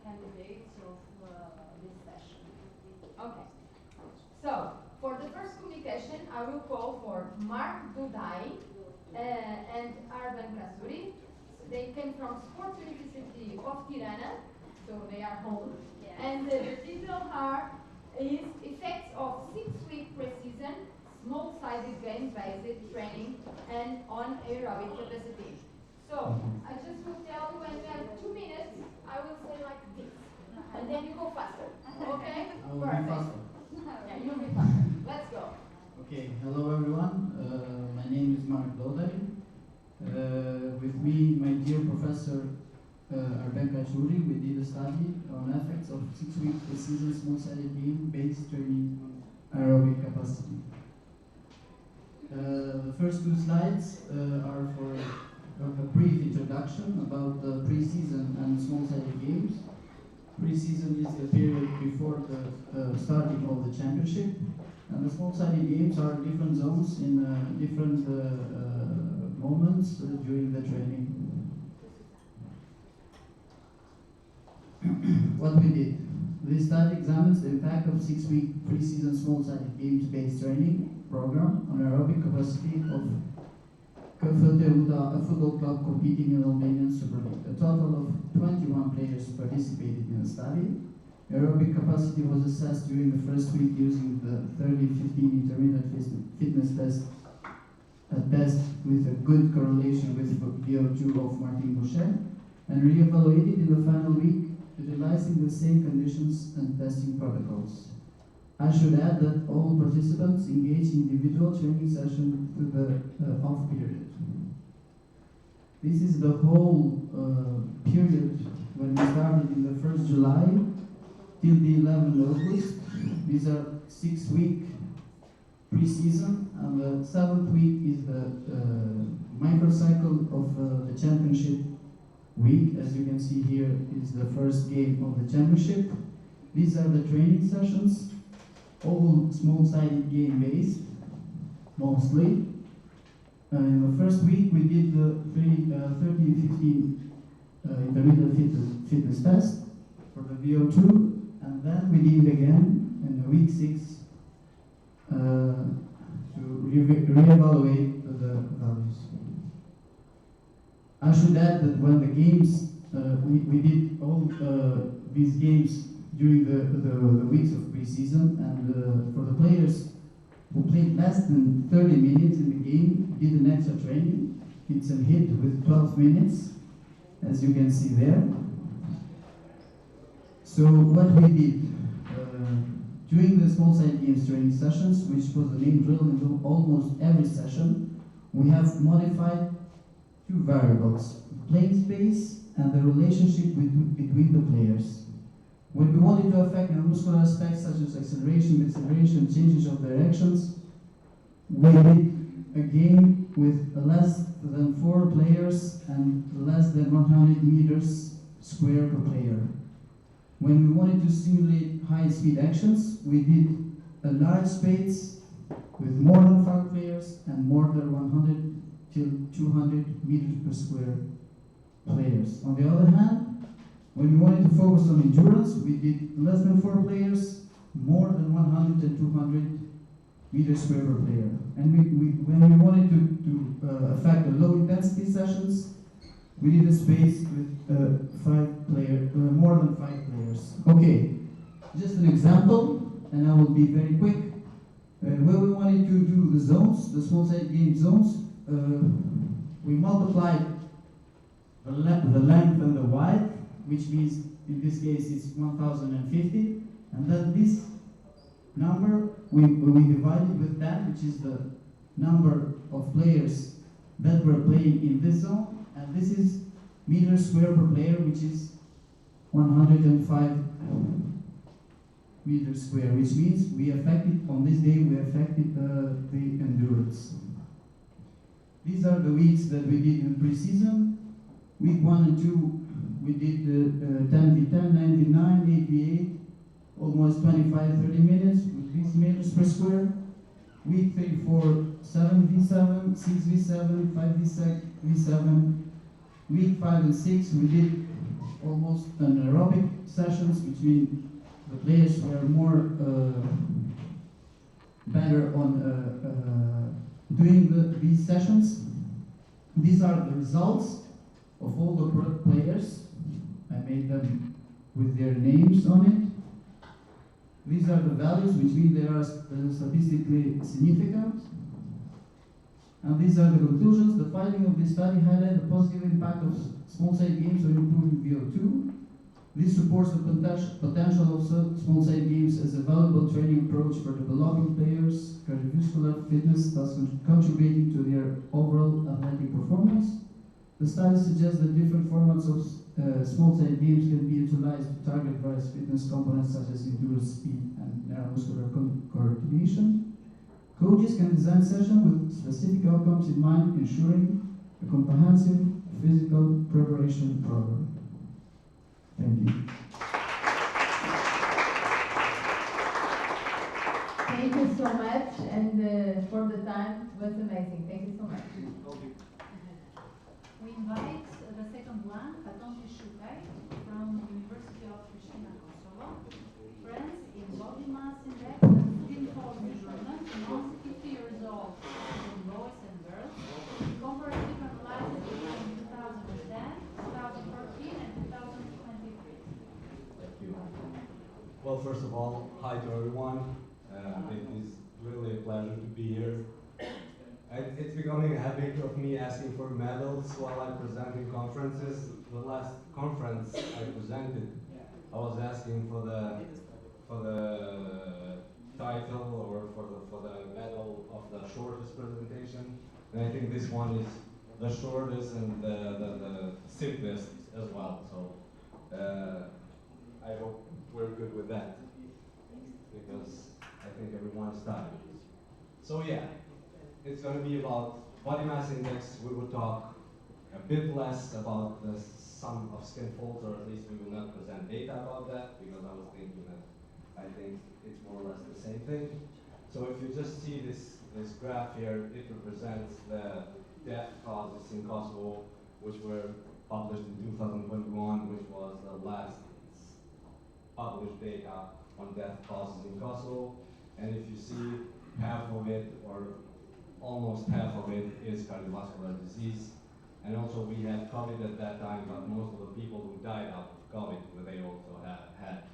candidates of this session. Okay. So for the first communication, I will call for Mark Dudai and Arben Kasuri. They came from Sports University of Tirana, so they are home. Yes. And the title is Effects of 6-week pre-season small-sided game-based training and on aerobic capacity. So I just will tell you when you have 2 minutes, I will say like this, and then you go faster. Okay? I will be faster. Yeah, you'll be faster. Let's go. Okay, hello everyone. My name is Mark Dodaj. With me, my dear professor Arben Kasuri, we did a study on effects of 6-week pre-season small-sided game-based training on aerobic capacity. The first 2 slides are for a brief introduction about the pre-season and small-sided games. Pre-season is the period before the starting of the championship, and the small-sided games are different zones in different moments during the training. What we did. This study examines the impact of 6-week pre-season small-sided games-based training program on aerobic capacity of Kfte-Uda, a football club competing in Albanian Super League. A total of 21 players participated in the study. Aerobic capacity was assessed during the first week using the 30-15 intermittent fitness test, a test with a good correlation with VO2 of Martin Boucher, and re-evaluated in the final week utilizing the same conditions and testing protocols. I should add that all participants engaged in individual training session through the off period. This is the whole period when we started in the 1st July till the 11th August. These are 6-week pre-season, and the 7th week is the microcycle of the championship week. As you can see here is the first game of the championship. These are the training sessions, all small-sided game-based, mostly. In the first week we did the 30-15 intermittent fitness test for the VO2, and then we did it again in week 6 to re-evaluate the values. I should add that when the games, we did all these games during the weeks of pre-season, and for the players who played less than 30 minutes in the game, did an extra training, hits and hit with 12 minutes, as you can see there. So what we did, during the small-sided games training sessions, which was the main drill in almost every session, we have modified 2 variables, playing space and the relationship between the players. When we wanted to affect neuromuscular aspects such as acceleration, deceleration, changes of directions, we did a game with less than 4 players and less than 100 meters square per player. When we wanted to simulate high-speed actions, we did a large space with more than 5 players and more than 100 till 200 meters per square players. On the other hand, when we wanted to focus on endurance, we did less than 4 players more than 100 and 200 meters square per player. And when we wanted to affect the low intensity sessions, we did a space with more than 5 players. Okay, just an example, and I will be very quick. When we wanted to do the zones, the small-sided game zones, we multiplied the length and the width, which means in this case it's 1050, and then this number we divided with 10, which is the number of players that were playing in this zone, and this is meters square per player, which is 105 meters square, which means we affected, on this day, we affected the endurance. These are the weeks that we did in pre-season. Week 1 and 2, we did 10v10, 9v9, 8v8, almost 25-30 minutes with these meters per square. Week 3, 4, 7v7, 6v7, 5v7. Week 5 and 6, we did almost an aerobic sessions, which means the players were more better on doing these sessions. These are the results of all the players. I made them with their names on it. These are the values, which mean they are statistically significant. And these are the conclusions. The finding of this study highlight the positive impact of small-sided games on improving VO2. This supports the potential of small-sided games as a valuable training approach for developing players' cardiovascular fitness, thus contributing to their overall athletic performance. The study suggests that different formats of small-sided games can be utilized to target various fitness components such as endurance, speed, and neuromuscular coordination. Coaches can design sessions with specific outcomes in mind, ensuring a comprehensive physical preparation program. Thank you. Thank you so much, and for the time, it was amazing. Thank you so much. We invite the second one, Katonji Shukaj, from the University of Pristina, Kosovo. Friends in body mass index and skin-fold measurement among 50 years old boys and girls. Comparative analysis between 2010, 2014, and 2023. Thank you. Well, first of all, hi to everyone. It is really a pleasure to be here. It's becoming a habit of me asking for medals while I present in conferences. The last conference I presented, I was asking for the title or for the medal of the shortest presentation, and I think this one is the shortest and the simplest as well. So I hope we're good with that, because I think everyone's tired. So yeah, it's going to be about body mass index. We will talk a bit less about the sum of skin folds, or at least we will not present data about that, because I was thinking that I think it's more or less the same thing. So if you just see this graph here, it represents the death causes in Kosovo, which were published in 2021, which was the last published data on death causes in Kosovo. And if you see, half of it, or almost half of it, is cardiovascular disease. And also we had COVID at that time, but most of the people who died out of COVID, they also had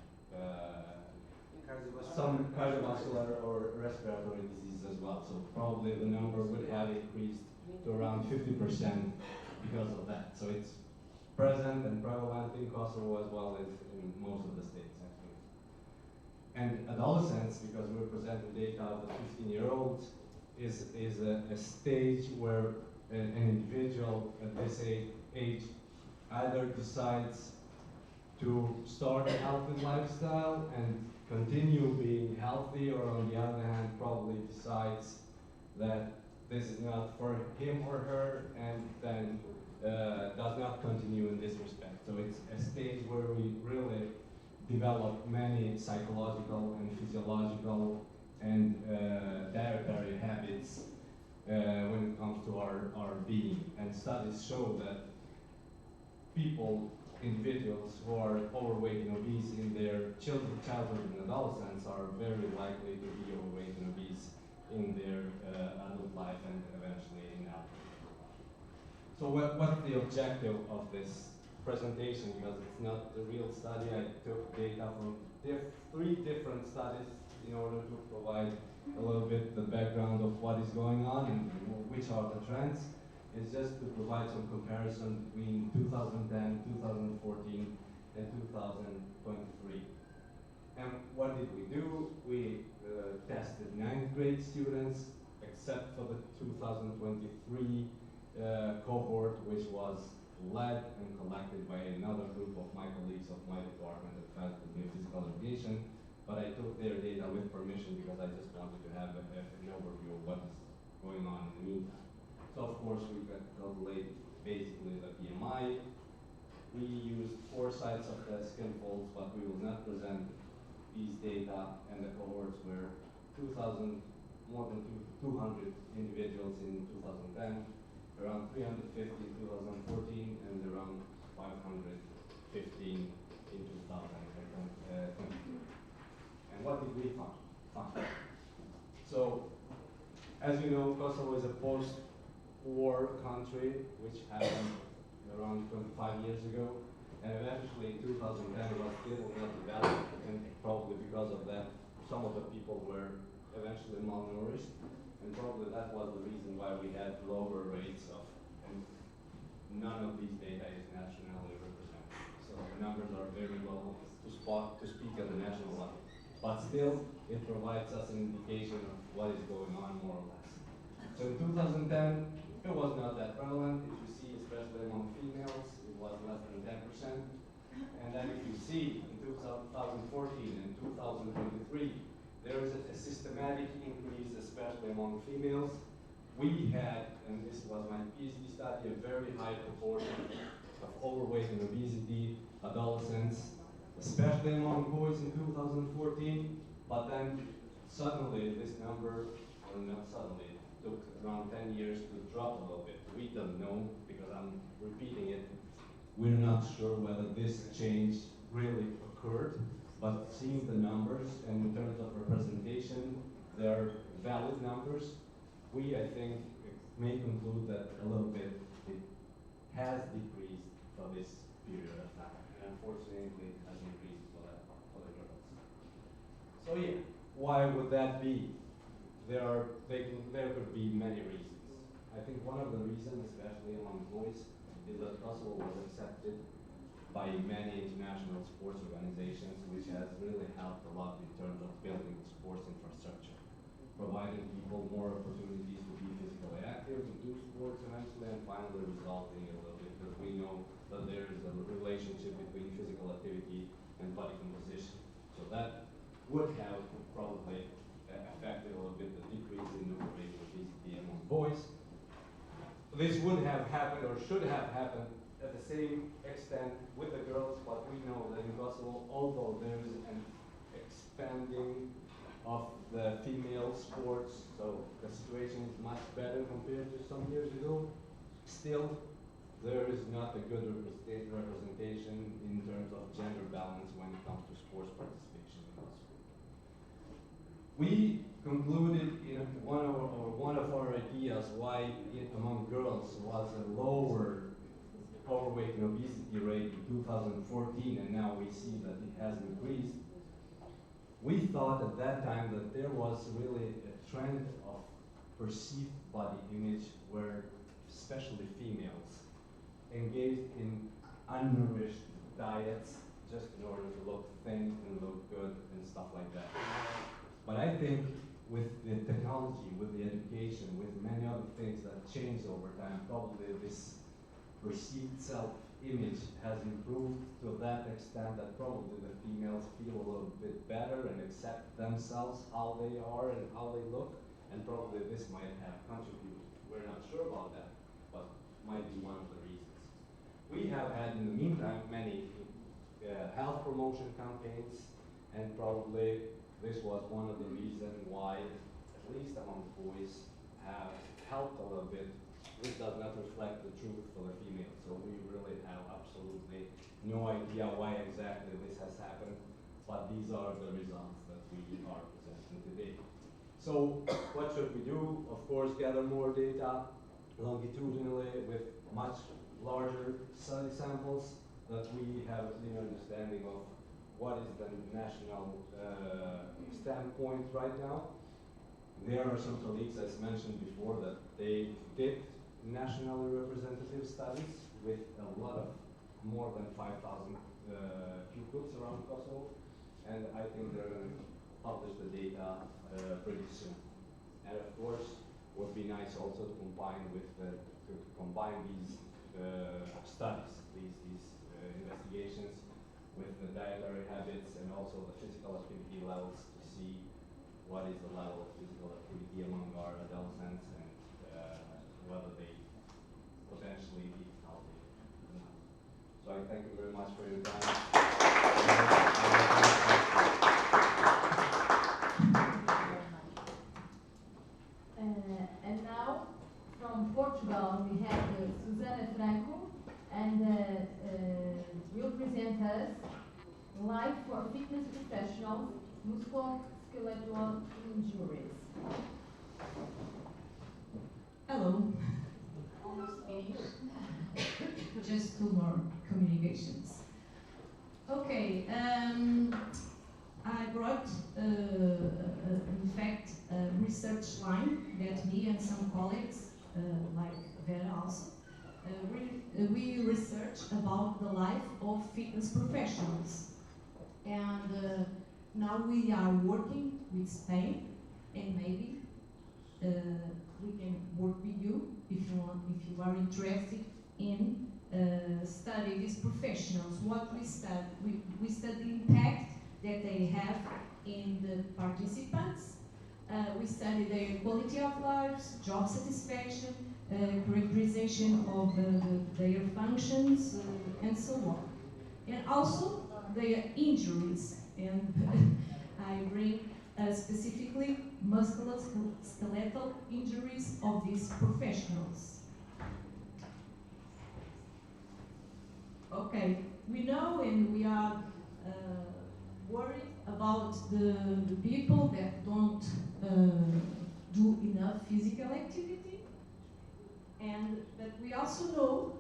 some cardiovascular or respiratory disease as well. So probably the number would have increased to around 50% because of that. So it's present and prevalent in Kosovo as well as in most of the states, actually. And adolescents, because we're presenting data of the 15-year-olds, is a stage where an individual at this age either decides to start a healthy lifestyle and continue being healthy, or on the other hand probably decides that this is not for him or her, and then does not continue in this respect. So it's a stage where we really develop many psychological and physiological and dietary habits when it comes to our being. And studies show that people individuals who are overweight and obese in their childhood and adolescence are very likely to be overweight and obese in their adult life and eventually in adulthood. So what's the objective of this presentation? Because it's not the real study. I took data from 3 different studies in order to provide a little bit the background of what is going on and which are the trends. It's just to provide some comparison between 2010, 2014, and 2023. And what did we do? We tested 9th grade students, except for the 2023 cohort, which was led and collected by another group of my colleagues of my department at Faculty of Physical Education. But I took their data with permission because I just wanted to have an overview of what is going on in the meantime. So of course we could calculate basically the BMI. We used 4 sides of the skin folds, but we will not present these data, and the cohorts were more than 200 individuals in 2010, around 350 in 2014, and around 515 in 2022. And what did we find? So, as you know, Kosovo is a post-war country, which happened around 25 years ago, and eventually in 2010 was still not developed, and probably because of that, some of the people were eventually malnourished, and probably that was the reason why we had lower rates of, and none of these data is nationally represented. So the numbers are very low to speak at the national level. But still, it provides us an indication of what is going on more or less. So in 2010, it was not that prevalent. If you see, especially among females, it was less than 10%. And then if you see in 2014 and 2023, there is a systematic increase, especially among females. We had, and this was my PhD study, a very high proportion of overweight and obesity adolescents, especially among boys in 2014, but then suddenly this number, or not suddenly, took around 10 years to drop a little bit. We don't know, because I'm repeating it. We're not sure whether this change really occurred, but seeing the numbers and in terms of representation, they're valid numbers. We, I think, may conclude that a little bit it has decreased for this period of time. Unfortunately, it has increased for the girls. So yeah, why would that be? There could be many reasons. I think one of the reasons, especially among boys, is that Kosovo was accepted by many international sports organizations, which has really helped a lot in terms of building sports infrastructure, providing people more opportunities to be physically active, to do sports eventually, and finally resulting a little bit, because we know that there is a relationship between physical activity and body composition. So that would have probably affected a little bit the decrease in overweight and obesity among boys. This would have happened, or should have happened, at the same extent with the girls, but we know that in Kosovo, although there is an expanding of the female sports, so the situation is much better compared to some years ago, still there is not a good representation in terms of gender balance when it comes to sports participation in Kosovo. We concluded in one of our ideas why among girls was a lower overweight and obesity rate in 2014, and now we see that it has increased. We thought at that time that there was really a trend of perceived body image where especially females engaged in unnourished diets just in order to look thin and look good and stuff like that. But I think with the technology, with the education, with many other things that changed over time, probably this perceived self-image has improved to that extent that probably the females feel a little bit better and accept themselves, how they are and how they look, and probably this might have contributed. We're not sure about that, but might be one of the reasons. We have had in the meantime many health promotion campaigns, and probably this was one of the reasons why, at least among boys, have helped a little bit this does not reflect the truth for the female. So we really have absolutely no idea why exactly this has happened, but these are the results that we are presenting today. So what should we do? Of course, gather more data longitudinally with much larger study samples, that we have a clear understanding of what is the national standpoint right now. There are some colleagues, as mentioned before, that they did nationally representative studies with a lot of more than 5,000 pupils around Kosovo, and I think they're going to publish the data pretty soon. And of course, would be nice also to combine with to combine these studies, these investigations with the dietary habits and also the physical activity levels to see what is the level of physical activity among our adolescents and whether they potentially eat healthy or not. So I thank you very much for your time. And now, from Portugal, we have Susana Franco, and will present us Life for Fitness Professionals, Musculoskeletal Injuries. Hello. Just two more communications. Okay, I brought, in fact, a research line that me and some colleagues, like Vera also, we research about the life of fitness professionals. And now we are working with Spain, and maybe we can work with you if you want, if you are interested in study these professionals. What we study, we study the impact that they have in the participants. We study their quality of lives, job satisfaction, characterization of their functions, and so on. And also their injuries. And I bring specifically musculoskeletal injuries of these professionals. Okay, we know and we are worried about the people that don't do enough physical activity, but we also know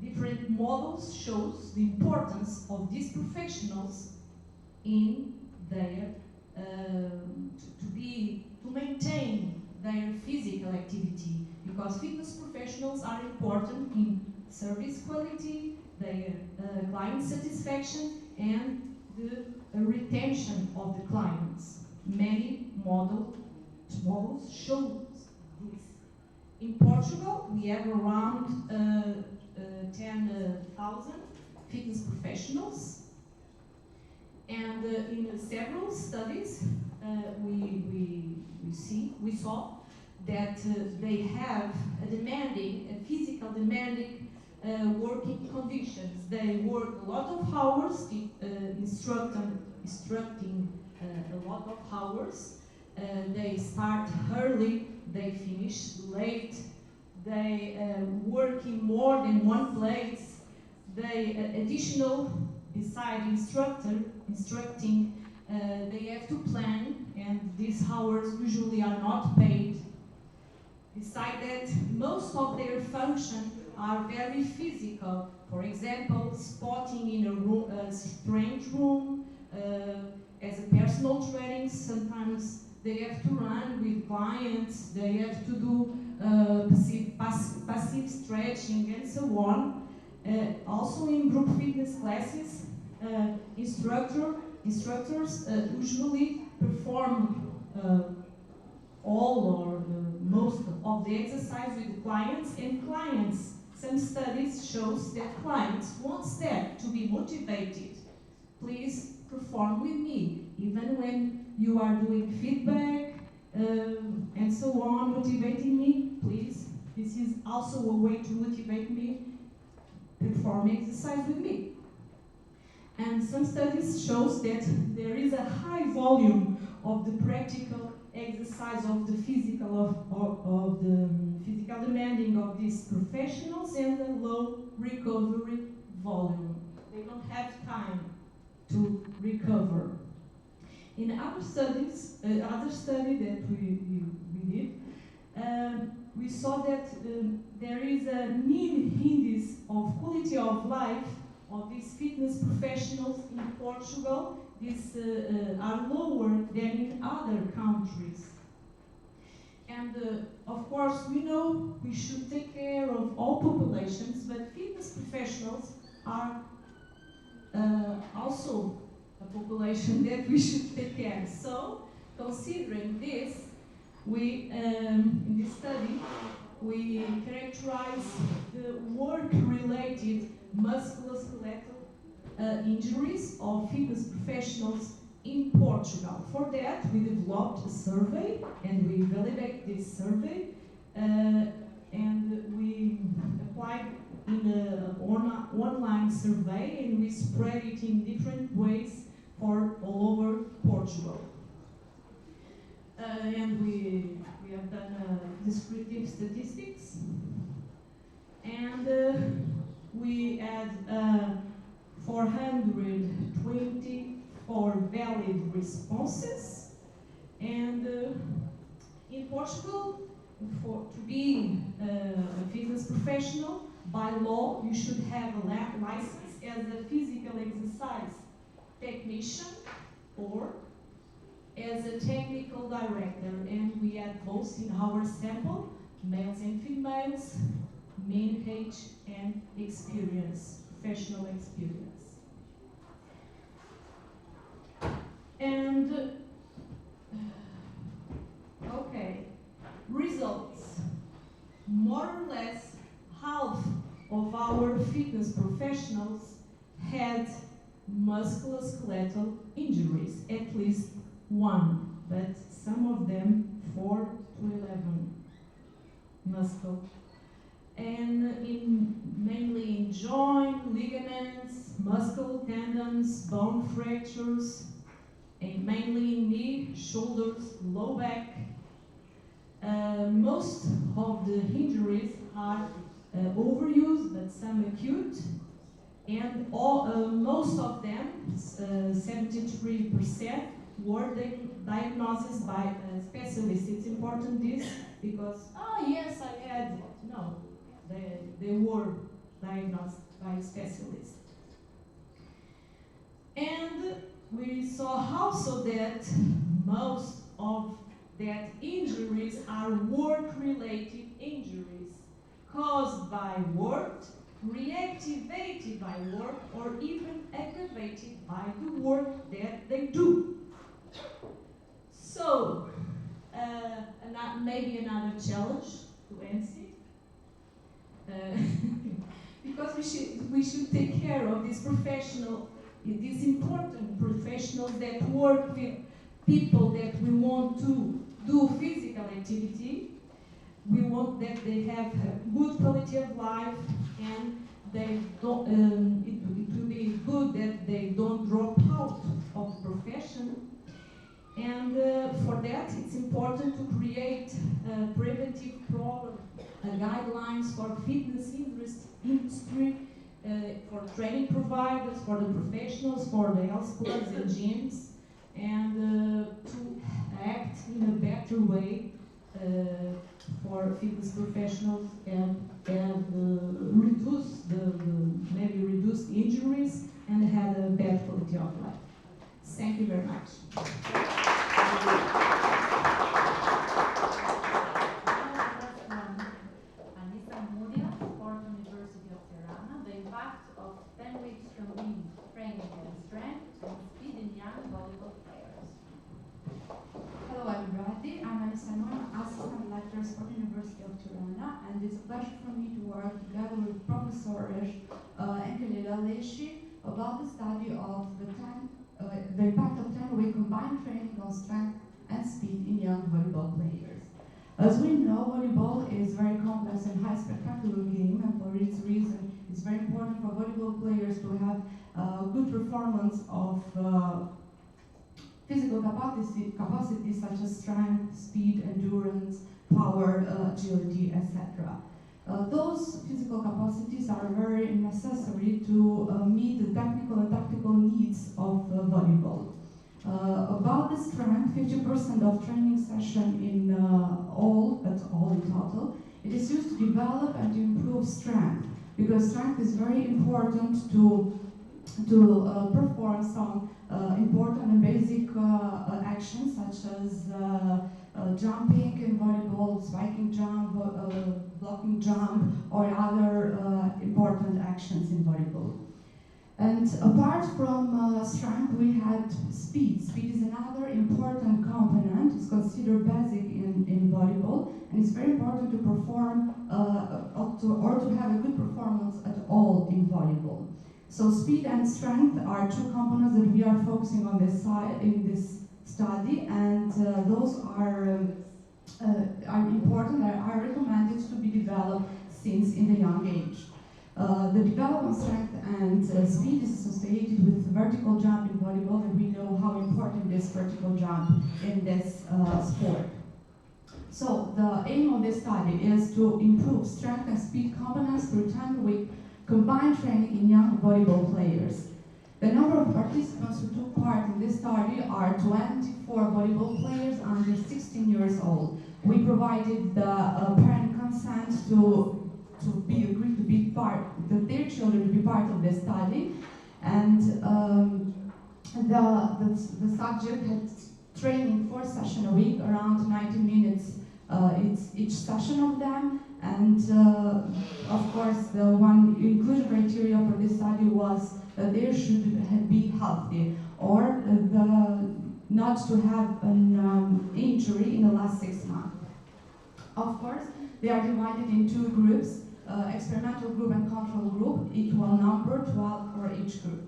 different models shows the importance of these professionals in their to maintain their physical activity, because fitness professionals are important in service quality, their client satisfaction, and the retention of the clients. Many models show this. In Portugal, we have around 10,000 fitness professionals, and in several studies we saw that they have a physical demanding working conditions. They work a lot of hours, instructing a lot of hours. They start early, they finish late, they work in more than one place. They additional, beside instructing, they have to plan, and these hours usually are not paid. Beside that, most of their functions are very physical. For example, spotting in a strength room, as a personal training. Sometimes they have to run with clients, they have to do passive stretching and so on. Also in group fitness classes, instructors usually perform all or most of the exercise with the clients, and clients, some studies shows that clients want that to be motivated. Please perform with me, even when you are doing feedback and so on, motivating me, please. This is also a way to motivate me, perform exercise with me. And some studies shows that there is a high volume of the practical exercise of the physical of the physical demanding of these professionals and the low recovery volume. They don't have time to recover. In other studies, other study that we did, we saw that there is a mean index of quality of life of these fitness professionals in Portugal. These are lower than in other countries. And of course, we know we should take care of all populations, but fitness professionals are also a population that we should take care. So, considering this, we, in this study, we characterize the work-related musculoskeletal injuries of fitness professionals in Portugal. For that, we developed a survey, and we validate this survey, and we applied in an online survey, and we spread it in different ways for all over Portugal. And we have done descriptive statistics, and we had 424 valid responses. And in Portugal, to be a fitness professional, by law, you should have a license as a physical exercise technician or as a technical director, and we had both in our sample, males and females, mean age and experience, professional experience. And, okay, results. More or less half of our fitness professionals had musculoskeletal injuries, at least one, but some of them 4 to 11 muscle. And mainly in joint, ligaments, muscle, tendons, bone fractures, and mainly in knee, shoulders, low back. Most of the injuries are overuse, but some acute, and most of them, 73%, were diagnosed by a specialist. It's important this because, oh yes, I had, no, they were diagnosed by a specialist. And we saw also that most of that injuries are work-related injuries caused by work, reactivated by work, or even aggravated by the work that they do. So, maybe another challenge to ENSE, because we should take care of these these important professionals that work with people that we want to do physical activity. We want that they have a good quality of life, and they don't, it will be good that they don't drop out of the profession. And for that, it's important to create a preventive program, guidelines for fitness industry, for training providers, for the professionals, for the health clubs and gyms, and to act in a better way for fitness professionals and maybe reduce injuries and have a better quality of life. Thank you very much. The impact of 10 weeks combined training and strength and speed in young volleyball players. Hello everybody, I'm Anissa Moon, Assistant Lecturer for the University of Tirana, and it's a pleasure for me to work together with Professor Enkelila Leshi about the study of the impact of 10-week combined training on strength and speed in young volleyball players. As we know, volleyball is a very complex and high spectacular game, and for this reason, it's very important for volleyball players to have good performance of physical capacity such as strength, speed, endurance, power, agility, etc. Those physical capacities are very necessary to meet the technical and tactical needs of volleyball. About the strength, 50% of training session in all in total, it is used to develop and to improve strength, because strength is very important to perform some important and basic actions such as jumping in volleyball, spiking jump, blocking jump, or other important actions in volleyball. And apart from strength, we had speed. Speed is another important component. It's considered basic in volleyball, and it's very important to perform or to have a good performance at all in volleyball. So speed and strength are two components that we are focusing on this side in this study, and those are important and are recommended to be developed since in the young age. The development of strength and speed is associated with vertical jump in volleyball, and we know how important is vertical jump in this sport. So the aim of this study is to improve strength and speed components through 10-week combined training in young volleyball players. The number of participants who took part in this study are 24 volleyball players under 16 years old. We provided the parent consent to be agreed to be part, that their children to be part of this study, and the subject had training 4 sessions a week, around 90 minutes each session of them, and of course the one inclusion criteria for this study was that they should be healthy, or not to have an injury in the last 6 months. Of course, they are divided in 2 groups, experimental group and control group, equal number, 12 for each group.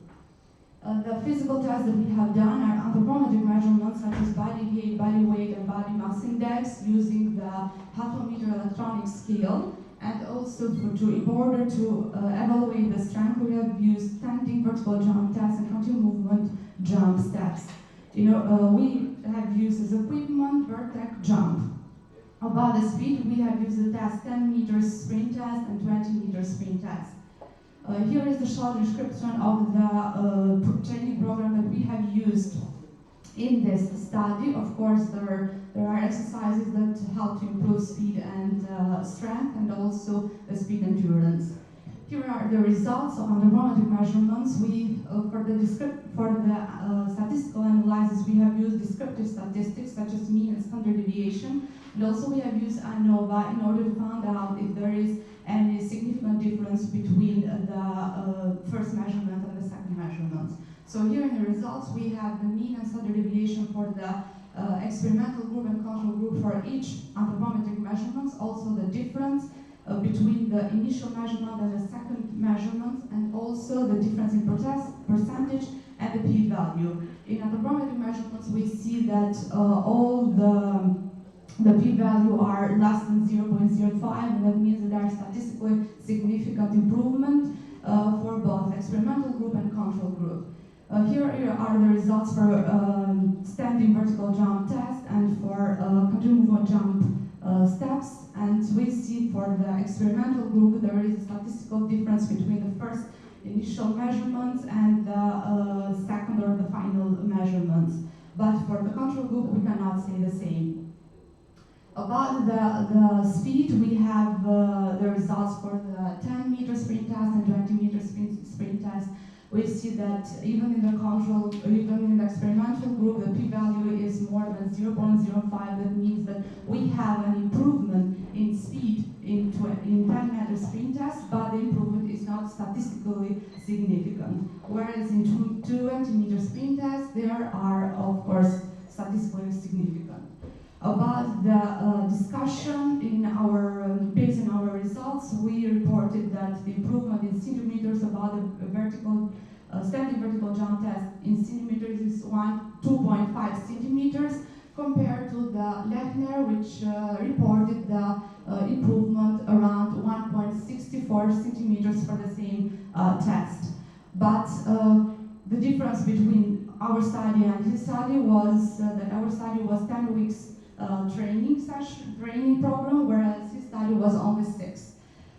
The physical tests that we have done are anthropometric measurements such as body height, body weight, and body mass index using the half-meter electronic scale, and also in order to evaluate the strength, we have used standing vertical jump tests and continuous movement jump steps. We have used as equipment vertex jump. About the speed, we have used the test 10 meters sprint test and 20 meters sprint test. Here is the short description of the training program that we have used in this study. Of course, there are exercises that help to improve speed and strength, and also the speed endurance. Here are the results of anthropometric measurements. For the statistical analysis, we have used descriptive statistics such as mean and standard deviation, and also we have used ANOVA in order to find out if there is any significant difference between the first measurement and the second measurement. So here in the results, we have the mean and standard deviation for the experimental group and control group for each anthropometric measurements, also the difference between the initial measurement and the second measurement, and also the difference in percentage and the p-value. In anthropometric measurements, we see that all the p-value are less than 0.05, and that means that there are statistically significant improvement for both experimental group and control group. Here are the results for standing vertical jump test and for continuous movement jump steps, and we see for the experimental group there is a statistical difference between the first initial measurements and the second or the final measurements. But for the control group, we cannot say the same. About the speed, we have the results for the 10-meter sprint test and 20-meter sprint test. We see that even in the experimental group, the p-value is more than 0.05. That means that we have an improvement in speed in 10-meter sprint test, but the improvement is not statistically significant. Whereas in 20-meter sprint test, there are, of course, statistically significant. About the discussion based on our results, we reported that the improvement in centimeters about the standing vertical jump test in centimeters is 2.5 centimeters compared to the Lechner, which reported the improvement around 1.64 centimeters for the same test. But the difference between our study and his study was that our study was 10 weeks training program, whereas his study was only 6.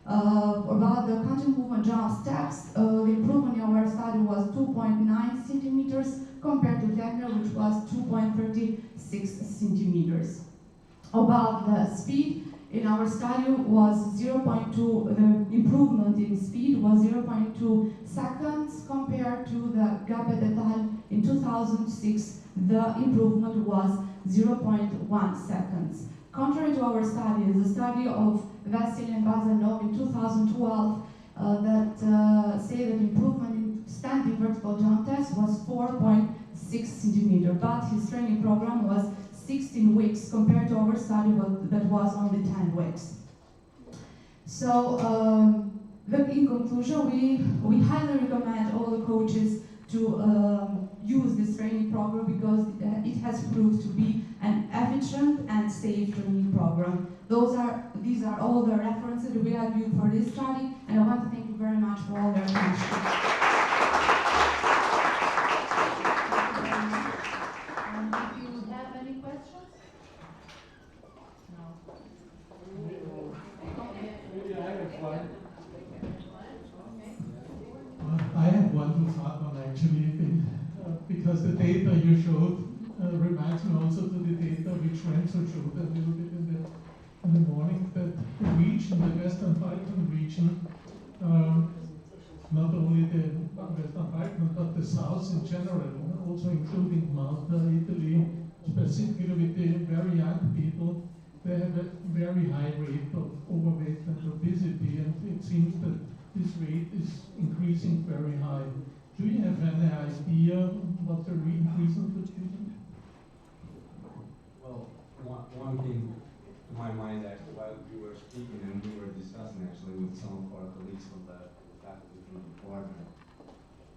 About the content movement jump steps, the improvement in our study was 2.9 centimeters compared to Tegner, which was 2.36 centimeters. About the speed, in our study was 0.2, the improvement in speed was 0.2 seconds compared to the Gabet et al. In 2006, the improvement was 0.1 seconds. Contrary to our study, the study of Vasily and Bazanov in 2012 that say that improvement in standing vertical jump test was 4.6 centimeters, but his training program was 16 weeks compared to our study that was only 10 weeks. So, in conclusion, we highly recommend all the coaches to use this training program because it has proved to be an efficient and safe training program. These are all the references we have used for this study, and I want to thank you very much for all your attention. If you have any questions? No. Maybe I have one. I have one to start on actually, because the data you showed reminds me also to the data which Renzo showed a little bit in the morning, that the region, the Western Balkan region, not only the Western Balkan, but the South in general, also including Malta, Italy, specifically with the very young people, they have a very high rate of overweight and obesity, and it seems that this rate is increasing very high. Do you have any idea what the reason could be? Well, one thing to my mind actually while you were speaking and we were discussing actually with some of our colleagues from the faculty from the department,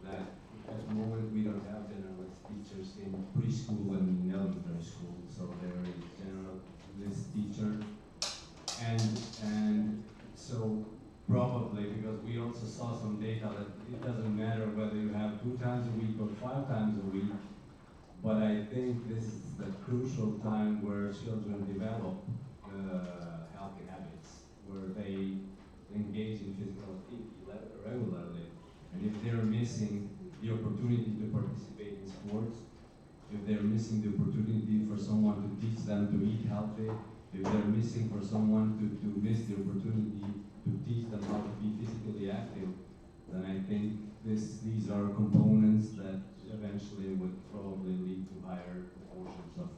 that at the moment we don't have generalist teachers in preschool and in elementary school, so there is generalist teacher, and so probably because we also saw some data that it doesn't matter whether you have 2 times a week or 5 times a week, but I think this is the crucial time where children develop healthy habits, where they engage in physical activity regularly, and if they're missing the opportunity to participate in sports, if they're missing the opportunity for someone to teach them to eat healthy, if they're missing for someone to miss the opportunity to teach them how to be physically active, then I think these are components that eventually would probably lead to higher proportions of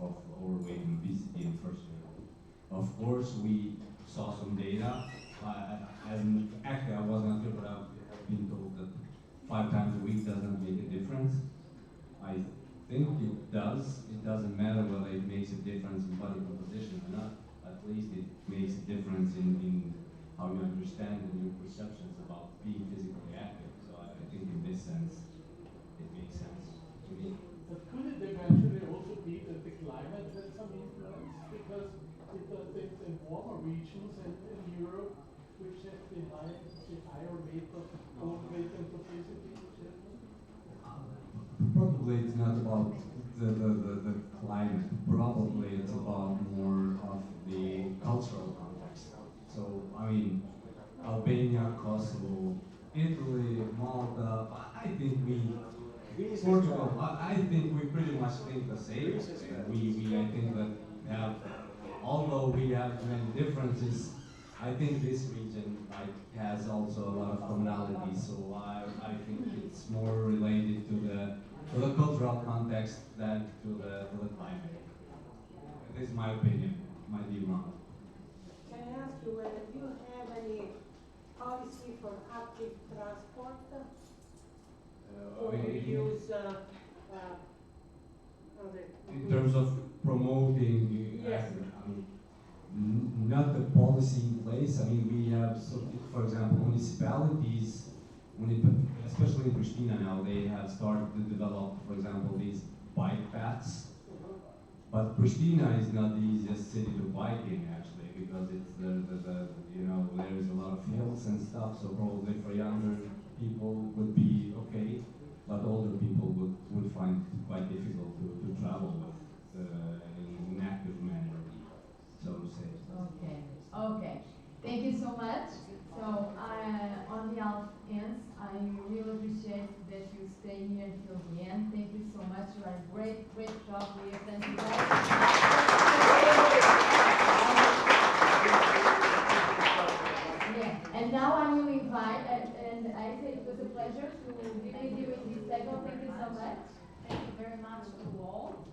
overweight and obesity in first grade. Of course, we saw some data. Actually, I was not here, but I've been told that 5 times a week doesn't make a difference. I think it does. It doesn't matter whether it makes a difference in body composition or not. At least it makes a difference in how you understand and your perceptions about being physically active. So I think in this sense, it makes sense to me. But could it eventually also be that the climate had some influence? Because it's in warmer regions in Europe, which have the higher rate of overweight and obesity. Probably it's not about the climate. Probably it's about more of the cultural context. So, I mean, Albania, Kosovo, Italy, Malta, I think Portugal, I think we pretty much think the same. I think that although we have many differences, I think this region has also a lot of commonality, so I think it's more related to the cultural context than to the climate. This is my opinion, might be wrong. Can I ask you whether you have any policy for active transport? Or you use in terms of promoting, yes. Not the policy in place. I mean, we have, for example, municipalities, especially in Pristina now, they have started to develop, for example, these bike paths. But Pristina is not the easiest city to bike in, actually, because it's there's a lot of hills and stuff. So probably for younger people would be okay, but older people would find it quite difficult to travel with in an active manner. Okay, thank you so much. So, on behalf of ENSE, I really appreciate that you stay here till the end. Thank you so much. You are a great, great job here. Thank you guys. Yeah, and now I will invite, and I say it was a pleasure to be with you in this segment. Thank you so much. Thank you very much to all.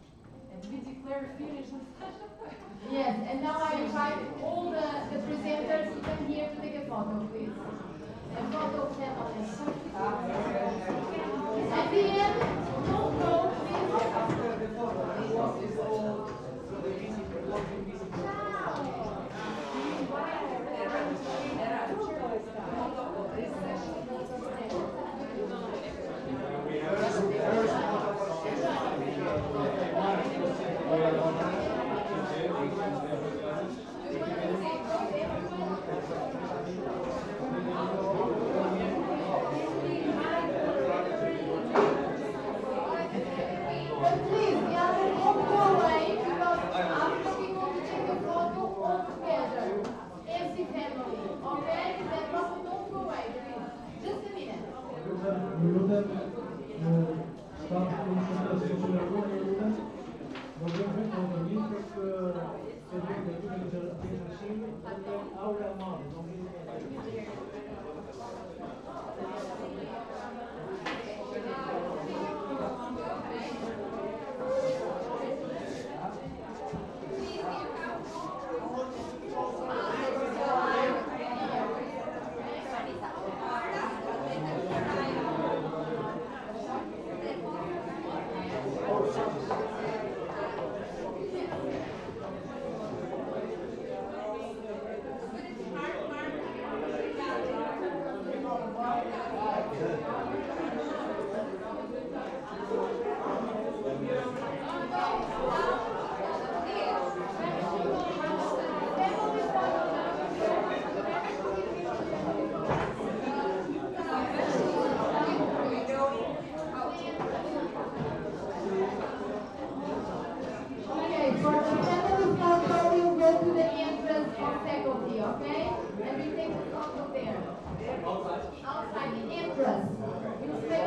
And we declare finished the session. Yes, and now I invite all the presenters to come here to take a photo, please. A photo of them on at the end, don't go, please. After the photo, what is all the visitor, what is visitor? Okay, and we take the photo there. Outside the entrance. You stay